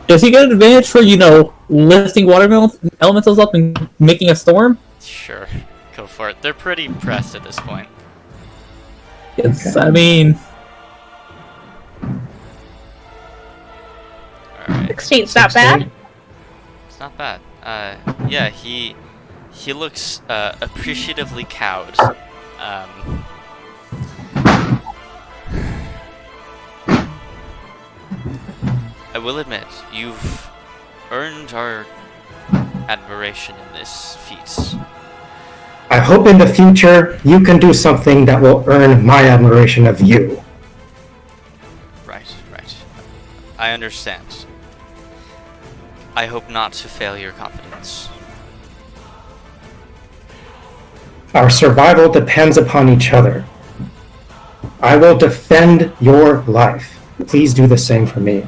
Does he get an advantage for, lifting water elementals up and making a storm? Sure. Go for it. They're pretty pressed at this point. It's, Okay. I mean, Alright. 16's not bad. It's not bad. Yeah, he looks appreciatively cowed. I will admit, you've earned our admiration in this feat. I hope in the future you can do something that will earn my admiration of you. Right. I understand. I hope not to fail your confidence. Our survival depends upon each other. I will defend your life. Please do the same for me.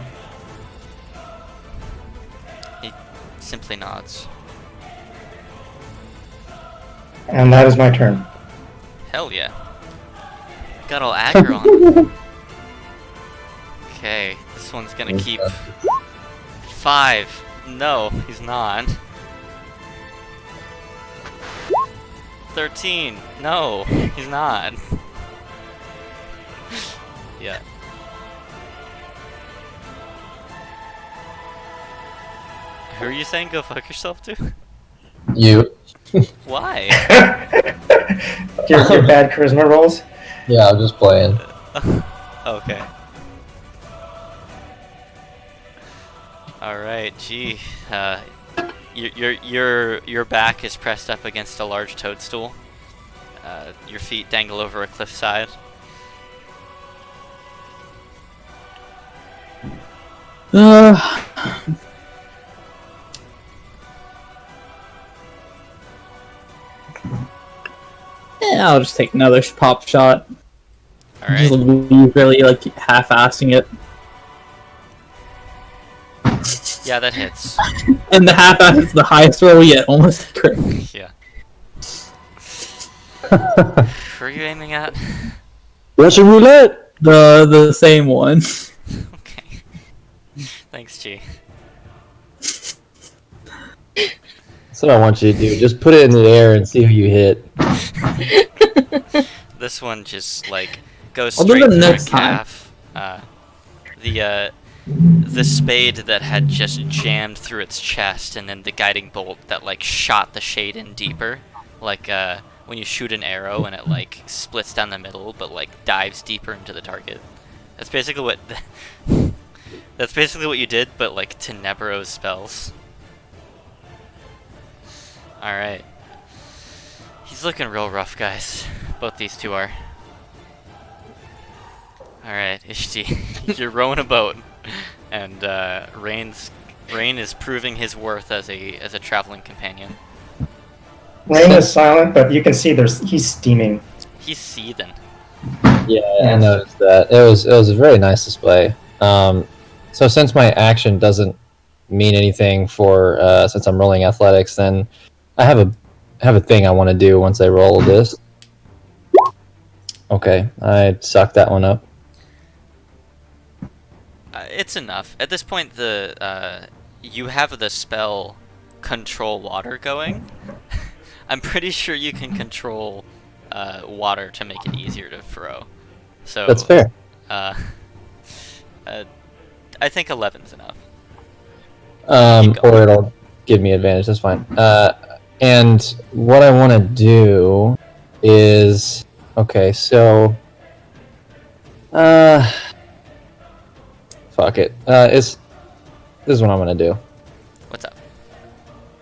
He simply nods. And that is my turn. Hell yeah. Got all aggro on him. Okay, this one's gonna keep 5. No, he's not. 13. No, he's not. Yeah. Who are you saying go fuck yourself to? You. Why? Your bad charisma rolls? Yeah, I'm just playing. Okay. Alright, gee. Your back is pressed up against a large toadstool. Your feet dangle over a cliffside. Yeah, I'll just take another pop shot. Just Alright. really like half-assing it. Yeah, that hits. And the half-ass is the highest roll yet, almost a crit. Yeah. Who are you aiming at? Russian roulette. The same one. Okay. Thanks, G. That's what I want you to do. Just put it in the air and see who you hit. This one just like goes I'll do straight it through the next time. calf. The spade that had just jammed through its chest, and then the guiding bolt that like shot the shade in deeper, like when you shoot an arrow and it like splits down the middle, but like dives deeper into the target. That's basically what. That's basically what you did, but like to Nebro's spells. All right. He's looking real rough, guys. Both these two are. Alright, Ishti, you're rowing a boat, and Rain is proving his worth as a traveling companion. Rain is silent, but you can see he's steaming. He's seething. Yeah, I noticed that. It was a very nice display. So since my action doesn't mean anything for since I'm rolling athletics, then I have a thing I want to do once I roll this. Okay, I sucked that one up. It's enough. At this point, you have the spell control water going. I'm pretty sure you can control water to make it easier to throw. So That's fair. I think 11's enough. Or it'll give me advantage. That's fine. And what I want to do is okay. So, fuck it. This is what I'm gonna do. What's up?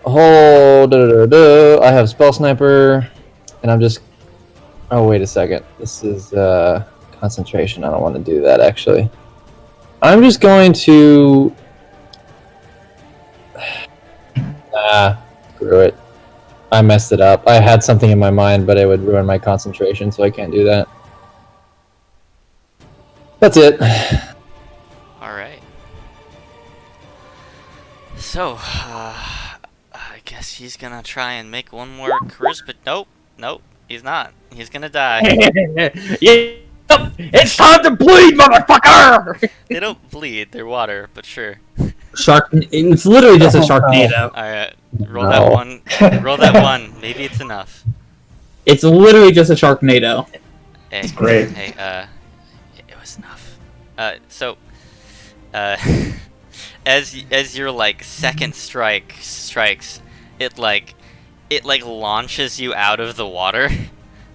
I have spell sniper, and I'm just. Oh wait a second. This is concentration. I don't want to do that actually. I'm just going to. Screw it. I messed it up. I had something in my mind, but it would ruin my concentration, so I can't do that. That's it. Alright. So, I guess he's gonna try and make one more charisma. Nope, he's not. He's gonna die. Yep, it's time to bleed, motherfucker! They don't bleed, they're water, but sure. It's literally just a Sharknado. Alright, roll No. that one. Roll that one. Maybe it's enough. It's literally just a Sharknado. Hey, great. Hey, it was enough. As your like second strikes, it launches you out of the water.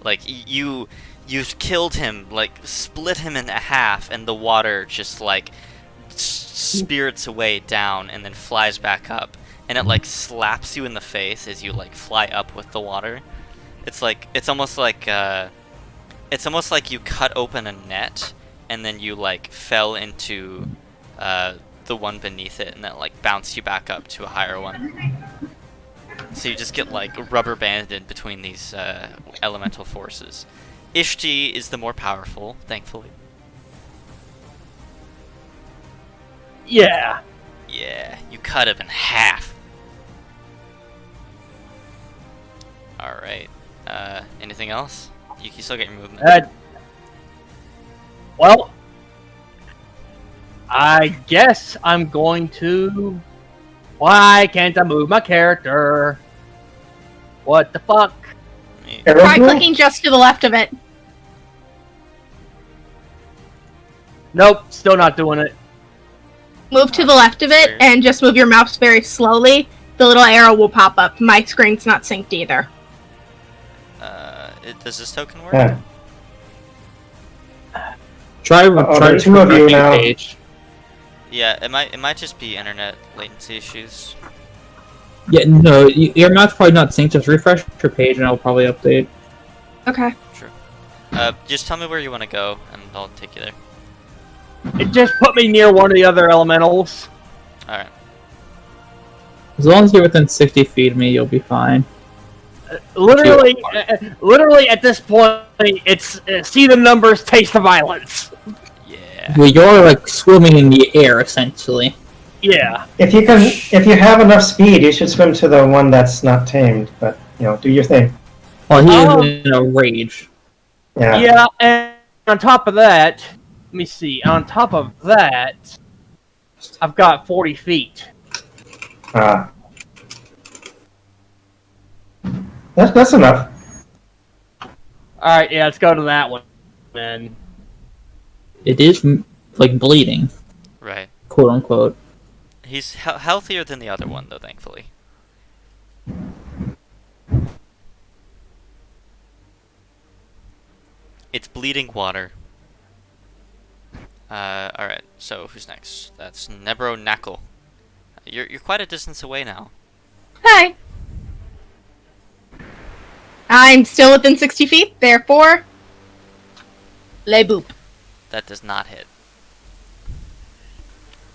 Like you've killed him, like split him in half, and the water just like spirits away down and then flies back up, and it like slaps you in the face as you like fly up with the water. It's almost like you cut open a net and then you like fell into the one beneath it and then like bounced you back up to a higher one. So you just get like rubber banded between these elemental forces. Ishti is the more powerful, thankfully. Yeah. Yeah, you cut him in half. Alright. Anything else? You can still get your movement. Well, I guess I'm going to... Why can't I move my character? What the fuck? Try clicking just to the left of it. Nope, still not doing it. Move to the left of it and just move your mouse very slowly. The little arrow will pop up. My screen's not synced either. Does this token work? Yeah. Try there are two of you now. page. Yeah, it might just be internet latency issues. Yeah, no, your mouth's probably not synced. Just refresh your page and it'll probably update. Okay. Sure. Just tell me where you want to go, and I'll take you there. It just put me near one of the other elementals. Alright. As long as you're within 60 feet of me, you'll be fine. Literally at this point, it's see the numbers, taste the violence. Yeah. Well, you're like swimming in the air, essentially. Yeah. If you have enough speed, you should swim to the one that's not tamed. But do your thing. Well, he's in a rage. Yeah. Yeah, and on top of that, let me see. On top of that, I've got 40 feet. That's enough. Alright, yeah, let's go to that one, then. It is like bleeding, Right. quote unquote. He's healthier than the other one, though, thankfully. It's bleeding water. Alright, so who's next? That's Nebro Knackle. You're quite a distance away now. Hi. I'm still within 60 feet, therefore... Le boop. That does not hit.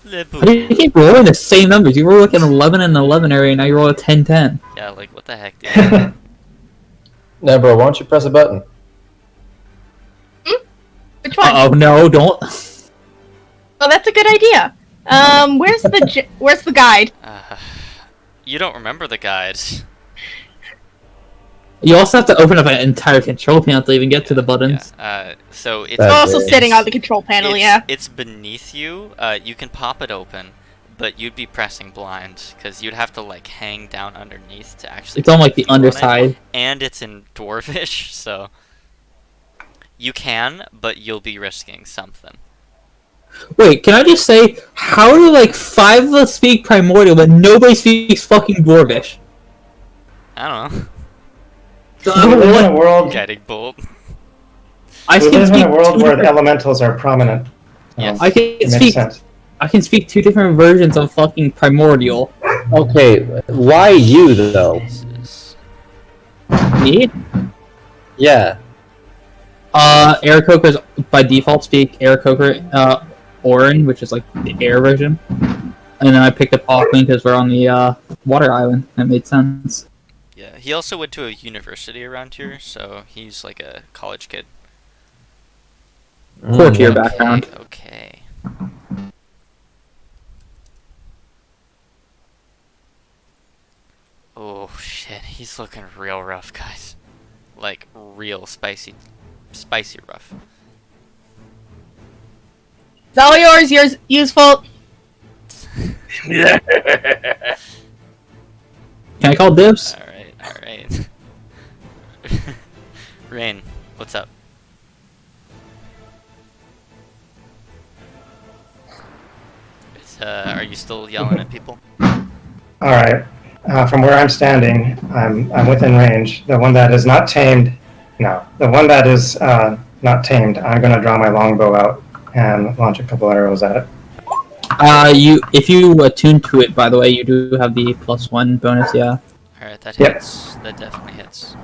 Le How do you boop. keep rolling the same numbers? You roll like an 11 and 11 area, now you roll a 10-10. Yeah, like, what the heck, dude? Nebro, why don't you press a button? Which one? Oh no, don't. Oh, that's a good idea. Where's the guide? You don't remember the guides. You also have to open up an entire control panel to even get to the buttons. Yeah. So it's I'm also It's- sitting on the control panel, yeah. It's beneath you. You can pop it open, but you'd be pressing blind because you'd have to like hang down underneath to actually. It's on like the move on it. underside. And it's in Dwarvish, so you can, but you'll be risking something. Wait, can I just say, how do like 5 of us speak Primordial, but nobody speaks fucking Dwarvish? I don't know. We live in a world. Guiding bolt. I We can live in speak a world two where different- elementals are prominent. Yes. I can It makes speak. sense. I can speak 2 different versions of fucking Primordial. Okay, why you though? Jesus. Me? Yeah. Aarakocra's by default speak Aarakocra, Orin, which is like the air version. And then I picked up Auckland because we're on the water island. That made sense. Yeah. He also went to a university around here, so he's like a college kid. Core tier yeah. background. Okay. Oh shit, he's looking real rough, guys. Like real spicy rough. It's all yours, useful. Yeah. Can I call dibs? Alright. Rain, what's up? Are you still yelling at people? All right. From where I'm standing, I'm within range. The one that is not tamed, no. The one that is not tamed, I'm going to draw my longbow out and launch a couple arrows at it. You if you attune to it, by the way, you do have the +1 bonus. Yeah, Alright, that Yep. hits. That definitely hits.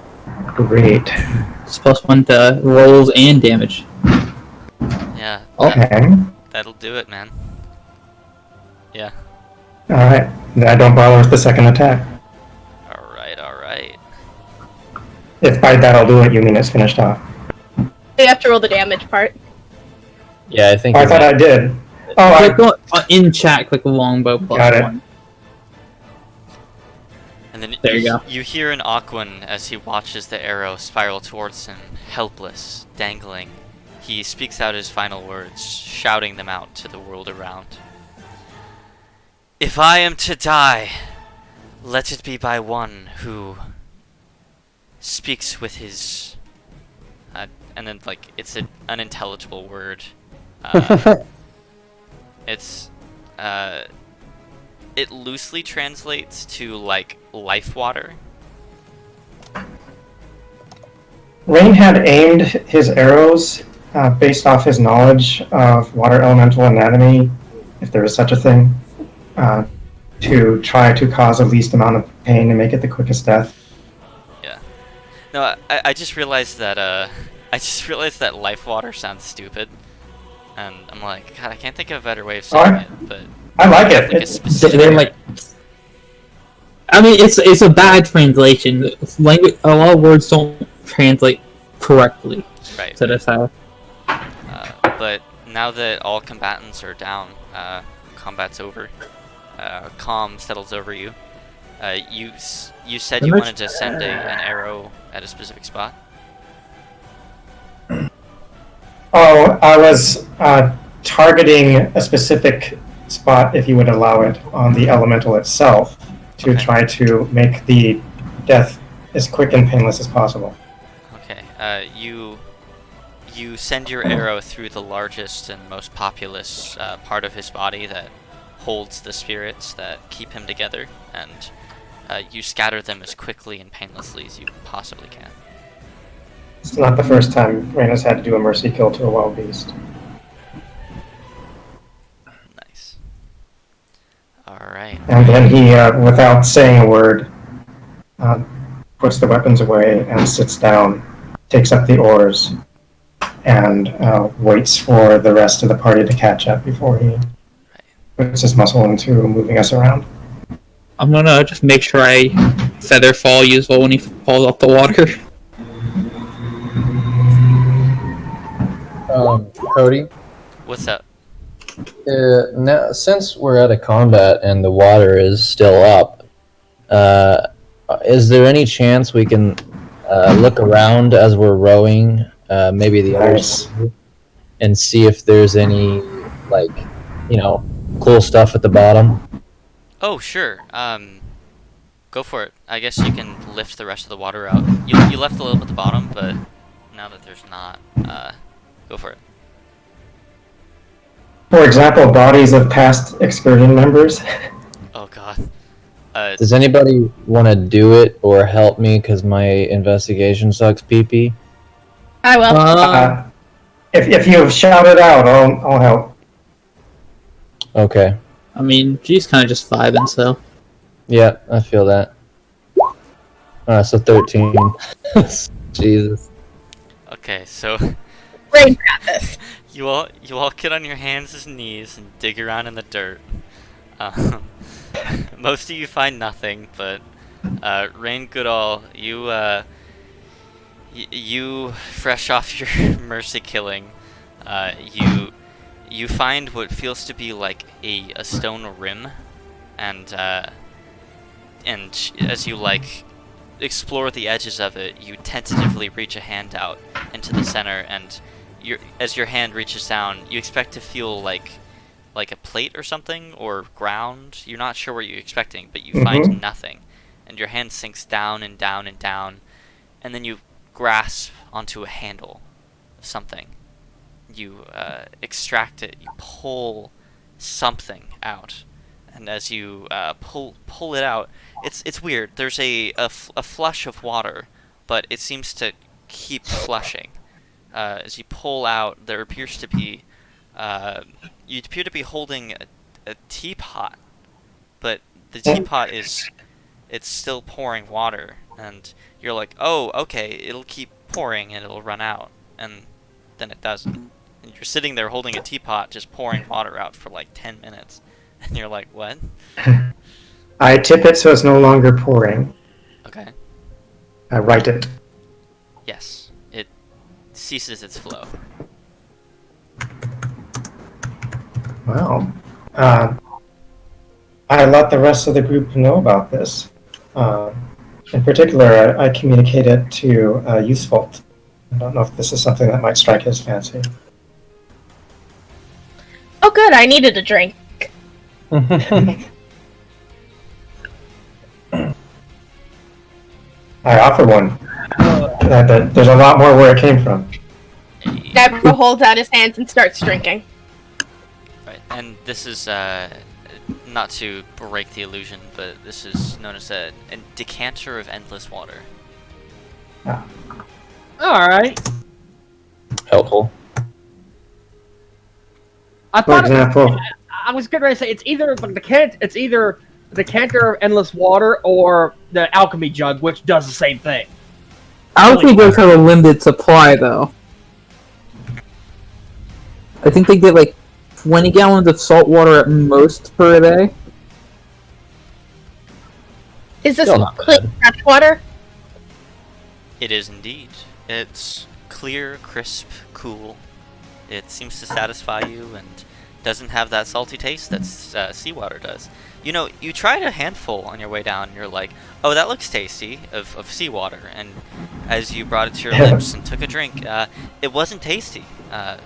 Great. it's +1 to rolls and damage. Yeah, Okay. that'll do it, man. Yeah. Alright. Then I don't bother with the second attack. Alright. If by that'll do it, you mean it's finished off. You have to roll the damage part. Yeah, I think. Oh, I thought I did. Oh, Click in chat. Click longbow Got it. +1. And then There you go. you hear an Aquan as he watches the arrow spiral towards him, helpless, dangling. He speaks out his final words, shouting them out to the world around. If I am to die, let it be by one who speaks with his... and then, like, it's an unintelligible word. It's, it loosely translates to, like, life water. Rain had aimed his arrows based off his knowledge of water elemental anatomy, if there is such a thing, to try to cause the least amount of pain and make it the quickest death. Yeah. No, I just realized that, life water sounds stupid. And I'm like, God, I can't think of a better way of saying it, but... I like it. Like a It's- specific... They're like. I mean, it's a bad translation. Language, a lot of words don't translate correctly Right. to this how. But now that all combatants are down, combat's over. Calm settles over you. You said you wanted to send an arrow at a specific spot. Oh, I was targeting a specific spot, if you would allow it, on the elemental itself to Okay. try to make the death as quick and painless as possible. Okay. You send your arrow through the largest and most populous part of his body that holds the spirits that keep him together, and you scatter them as quickly and painlessly as you possibly can. It's not the first time Rain has had to do a mercy kill to a wild beast. Nice. Alright. And then he, without saying a word, puts the weapons away and sits down, takes up the oars, and waits for the rest of the party to catch up before he puts his muscle into moving us around. I'm gonna just make sure I feather fall useful when he falls off the water. Cody, What's up? now since we're at a combat and the water is still up, is there any chance we can look around as we're rowing, maybe the others, and see if there's any, like, cool stuff at the bottom? Oh, sure. Go for it. I guess you can lift the rest of the water out. You left a little bit at the bottom, but now that there's not, go for it. For example, bodies of past excursion members. Oh god. Does anybody want to do it or help me? Because my investigation sucks pee-pee. I will. If you shout it out, I'll help. Okay. I mean, she's kind of just vibing, so. Yeah, I feel that. So 13. Jesus. Okay, so Rain got this. you all get on your hands and knees and dig around in the dirt. Most of you find nothing, but Rain Goodall, you fresh off your mercy killing, you find what feels to be like a stone rim, and as you explore the edges of it, you tentatively reach a hand out into the center, and as your hand reaches down, you expect to feel like a plate or something, or ground. You're not sure what you're expecting, but you find nothing, and your hand sinks down and down and down, and then you grasp onto a handle of something. You extract it, you pull something out, and as you pull it out, it's weird. There's a flush of water, but it seems to keep flushing. As you pull out, there appears to be you appear to be holding a teapot, but the teapot it's still pouring water, and you're like, oh, okay, it'll keep pouring and it'll run out, and then it doesn't. And you're sitting there holding a teapot, just pouring water out for like 10 minutes, and you're like, what? I tip it so it's no longer pouring. Okay. I right it. Yes, it ceases its flow. Wow. I let the rest of the group know about this. In particular, I communicate it to Useful. I don't know if this is something that might strike his fancy. Oh, good. I needed a drink. I offer one. There's a lot more where it came from. Deborah holds out his hands and starts drinking. Right, and this is, not to break the illusion, but this is known as a decanter of endless water. Alright. Helpful. I For thought example, I was getting ready to say it's either the decanter of endless water or the alchemy jug, which does the same thing. Alchemy does have a limited supply, though. I think they get like 20 gallons of salt water at most per day. Is this Still not clean fresh water? It is indeed. It's clear, crisp, cool. It seems to satisfy you and doesn't have that salty taste that seawater does. You know, you tried a handful on your way down and you're like, oh, that looks tasty, of seawater. And as you brought it to your lips and took a drink, it wasn't tasty.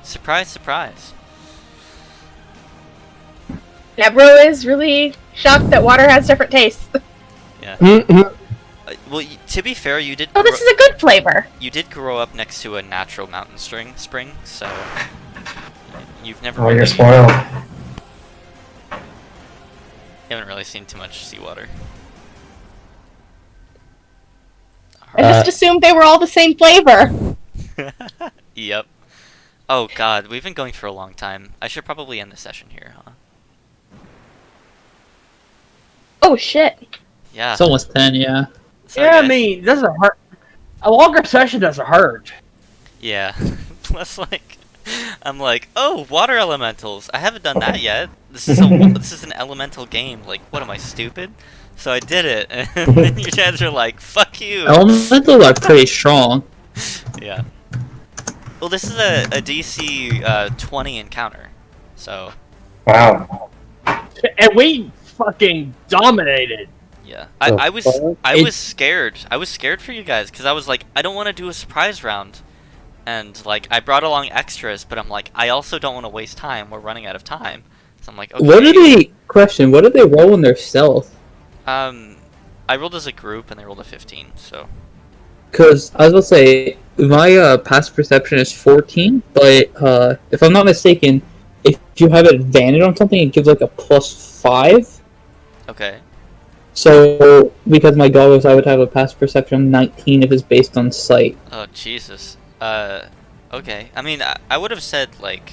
Surprise, surprise. Deborah is really shocked that water has different tastes. Yeah. Mhm. Well, to be fair, you did. Oh, this is a good flavor. You did grow up next to a natural mountain spring, so you've never. oh, you're really, spoiled. You haven't really seen too much seawater. I just assumed they were all the same flavor. Yep. Oh God, we've been going for a long time. I should probably end the session here, huh? Oh shit. Yeah. It's almost 10, yeah. Sorry, Yeah, I guys. mean, it doesn't hurt. A longer session doesn't hurt. Yeah. Plus, like, I'm like, oh, water elementals. I haven't done that yet. This is an elemental game. Like, what am I, stupid? So I did it, and then your dads are like, fuck you. Elementals are pretty strong. Yeah. Well, this is a DC 20 encounter, so Wow. And we fucking dominated. yeah. The I was fuck? scared. I was scared for you guys because I was like, I don't want to do a surprise round, and like I brought along extras, but I'm like, I also don't want to waste time. We're running out of time, so I'm like, okay. What did they roll in their stealth? I rolled as a group and they rolled a 15, so. Because I was going to say, my passive perception is 14, but if I'm not mistaken, if you have advantage on something, it gives like a +5. Okay. So, because my goggles, I would have a passive perception of 19 if it's based on sight. Oh, Jesus. Okay. I mean, I would have said, like,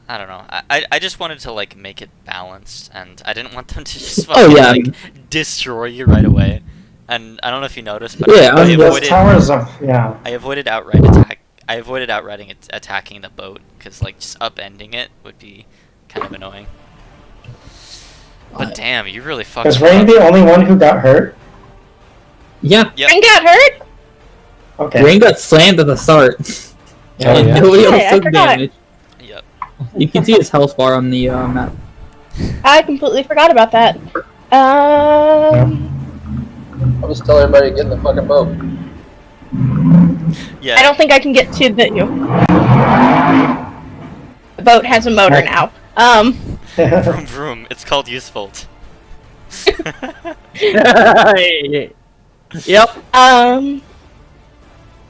I don't know. I just wanted to, like, make it balanced, and I didn't want them to just fucking, yeah. like, destroy you right away. And I don't know if you noticed, but Yeah, I I'm Those avoided, towers of, yeah. I avoided outright attack. I avoided outright attacking the boat, because, like, just upending it would be kind of annoying. But damn, you really fucked Was up. Rain the only one who got hurt? Yeah, Yep. And got hurt? Okay. Rain got slammed at the start. Yeah, And yeah. nobody else Okay, I took forgot. damage. Yep. You can see his health bar on the map. I completely forgot about that. I'll just tell everybody to get in the fucking boat. Yeah. I don't think I can get to the boat has a motor now. Vroom vroom. It's called useful. Yep.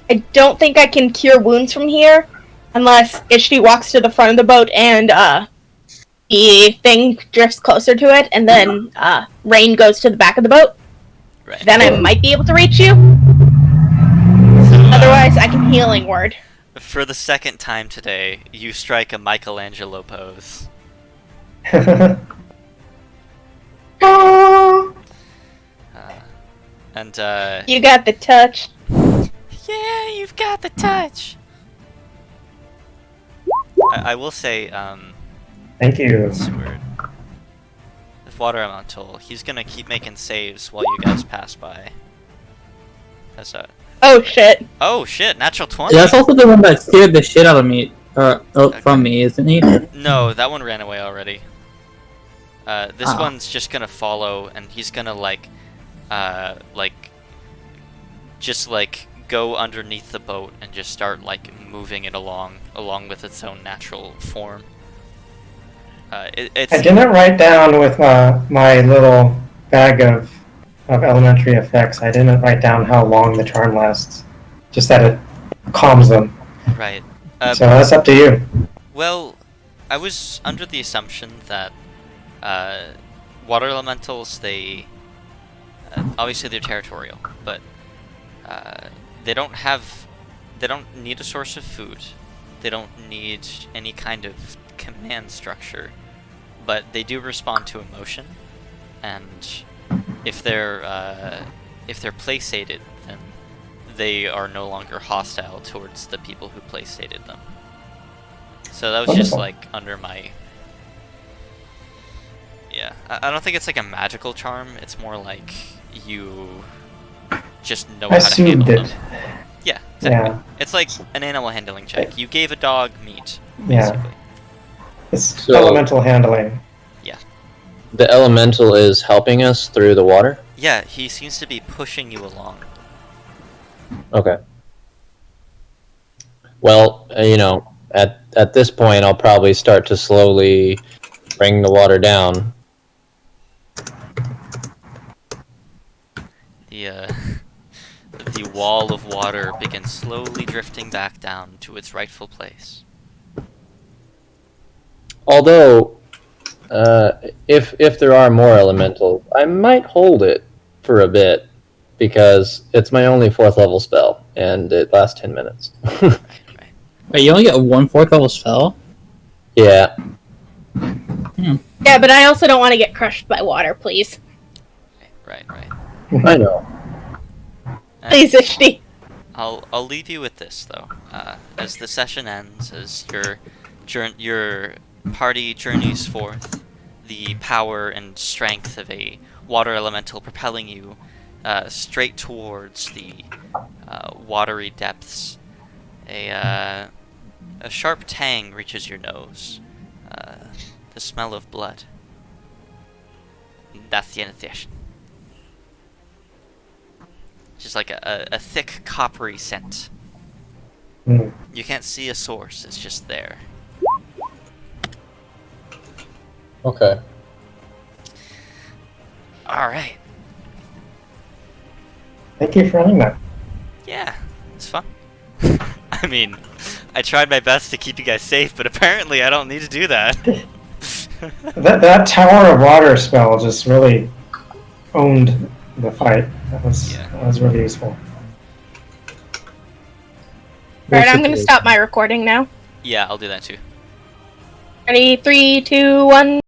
I don't think I can cure wounds from here unless Ishti walks to the front of the boat and the thing drifts closer to it, and then Rain goes to the back of the boat. Right. Then I might be able to reach you. Otherwise, I can healing word. For the second time today, you strike a Michelangelo pose. Oh, And you got the touch. yeah, you've got the touch. I will say, Thank you. Seward, if Water Elemental, he's gonna keep making saves while you guys pass by. That's a. Oh shit. Oh shit! Natural 20. That's also the one that scared the shit out of me, Okay. from me, isn't he? No, that one ran away already. This Ah. one's just gonna follow, and he's gonna just go underneath the boat and just start moving it along with its own natural form. It's I didn't write down with my little bag of elementary effects. I didn't write down how long the charm lasts. Just that it calms them. right. So that's up to you. Well, I was under the assumption that water elementals, they obviously they're territorial, but they don't need a source of food. They don't need any kind of command structure, but they do respond to emotion, and if they're placated, then they are no longer hostile towards the people who placated them. So that was just Wonderful. under my. Yeah, I don't think it's a magical charm. It's more like you just know I how to assumed handle it. them. Yeah, exactly. Yeah. It's like an animal handling check. You gave a dog meat, Yeah. basically. It's So- elemental handling. The elemental is helping us through the water? Yeah, he seems to be pushing you along. Okay. Well, at this point, I'll probably start to slowly bring the water down. The wall of water begins slowly drifting back down to its rightful place. Although, if there are more elementals, I might hold it for a bit because it's my only 4th level spell and it lasts 10 minutes. Right. Wait, you only get a 1/4 level spell? Yeah. Yeah, but I also don't want to get crushed by water, please. Right. I know. Please, Ishti. I'll leave you with this though. As the session ends, as your party journeys forth, the power and strength of a water elemental propelling you straight towards the watery depths. A sharp tang reaches your nose. The smell of blood. That's the end of the session. Just like a thick coppery scent. Mm. You can't see a source, it's just there. Okay. Alright. Thank you for running that. Yeah, it's fun. I mean, I tried my best to keep you guys safe, but apparently I don't need to do that. That Tower of Water spell just really owned the fight. That was really useful. Alright, I'm gonna stop my recording now. Yeah, I'll do that too. Ready? 3, 2, 1.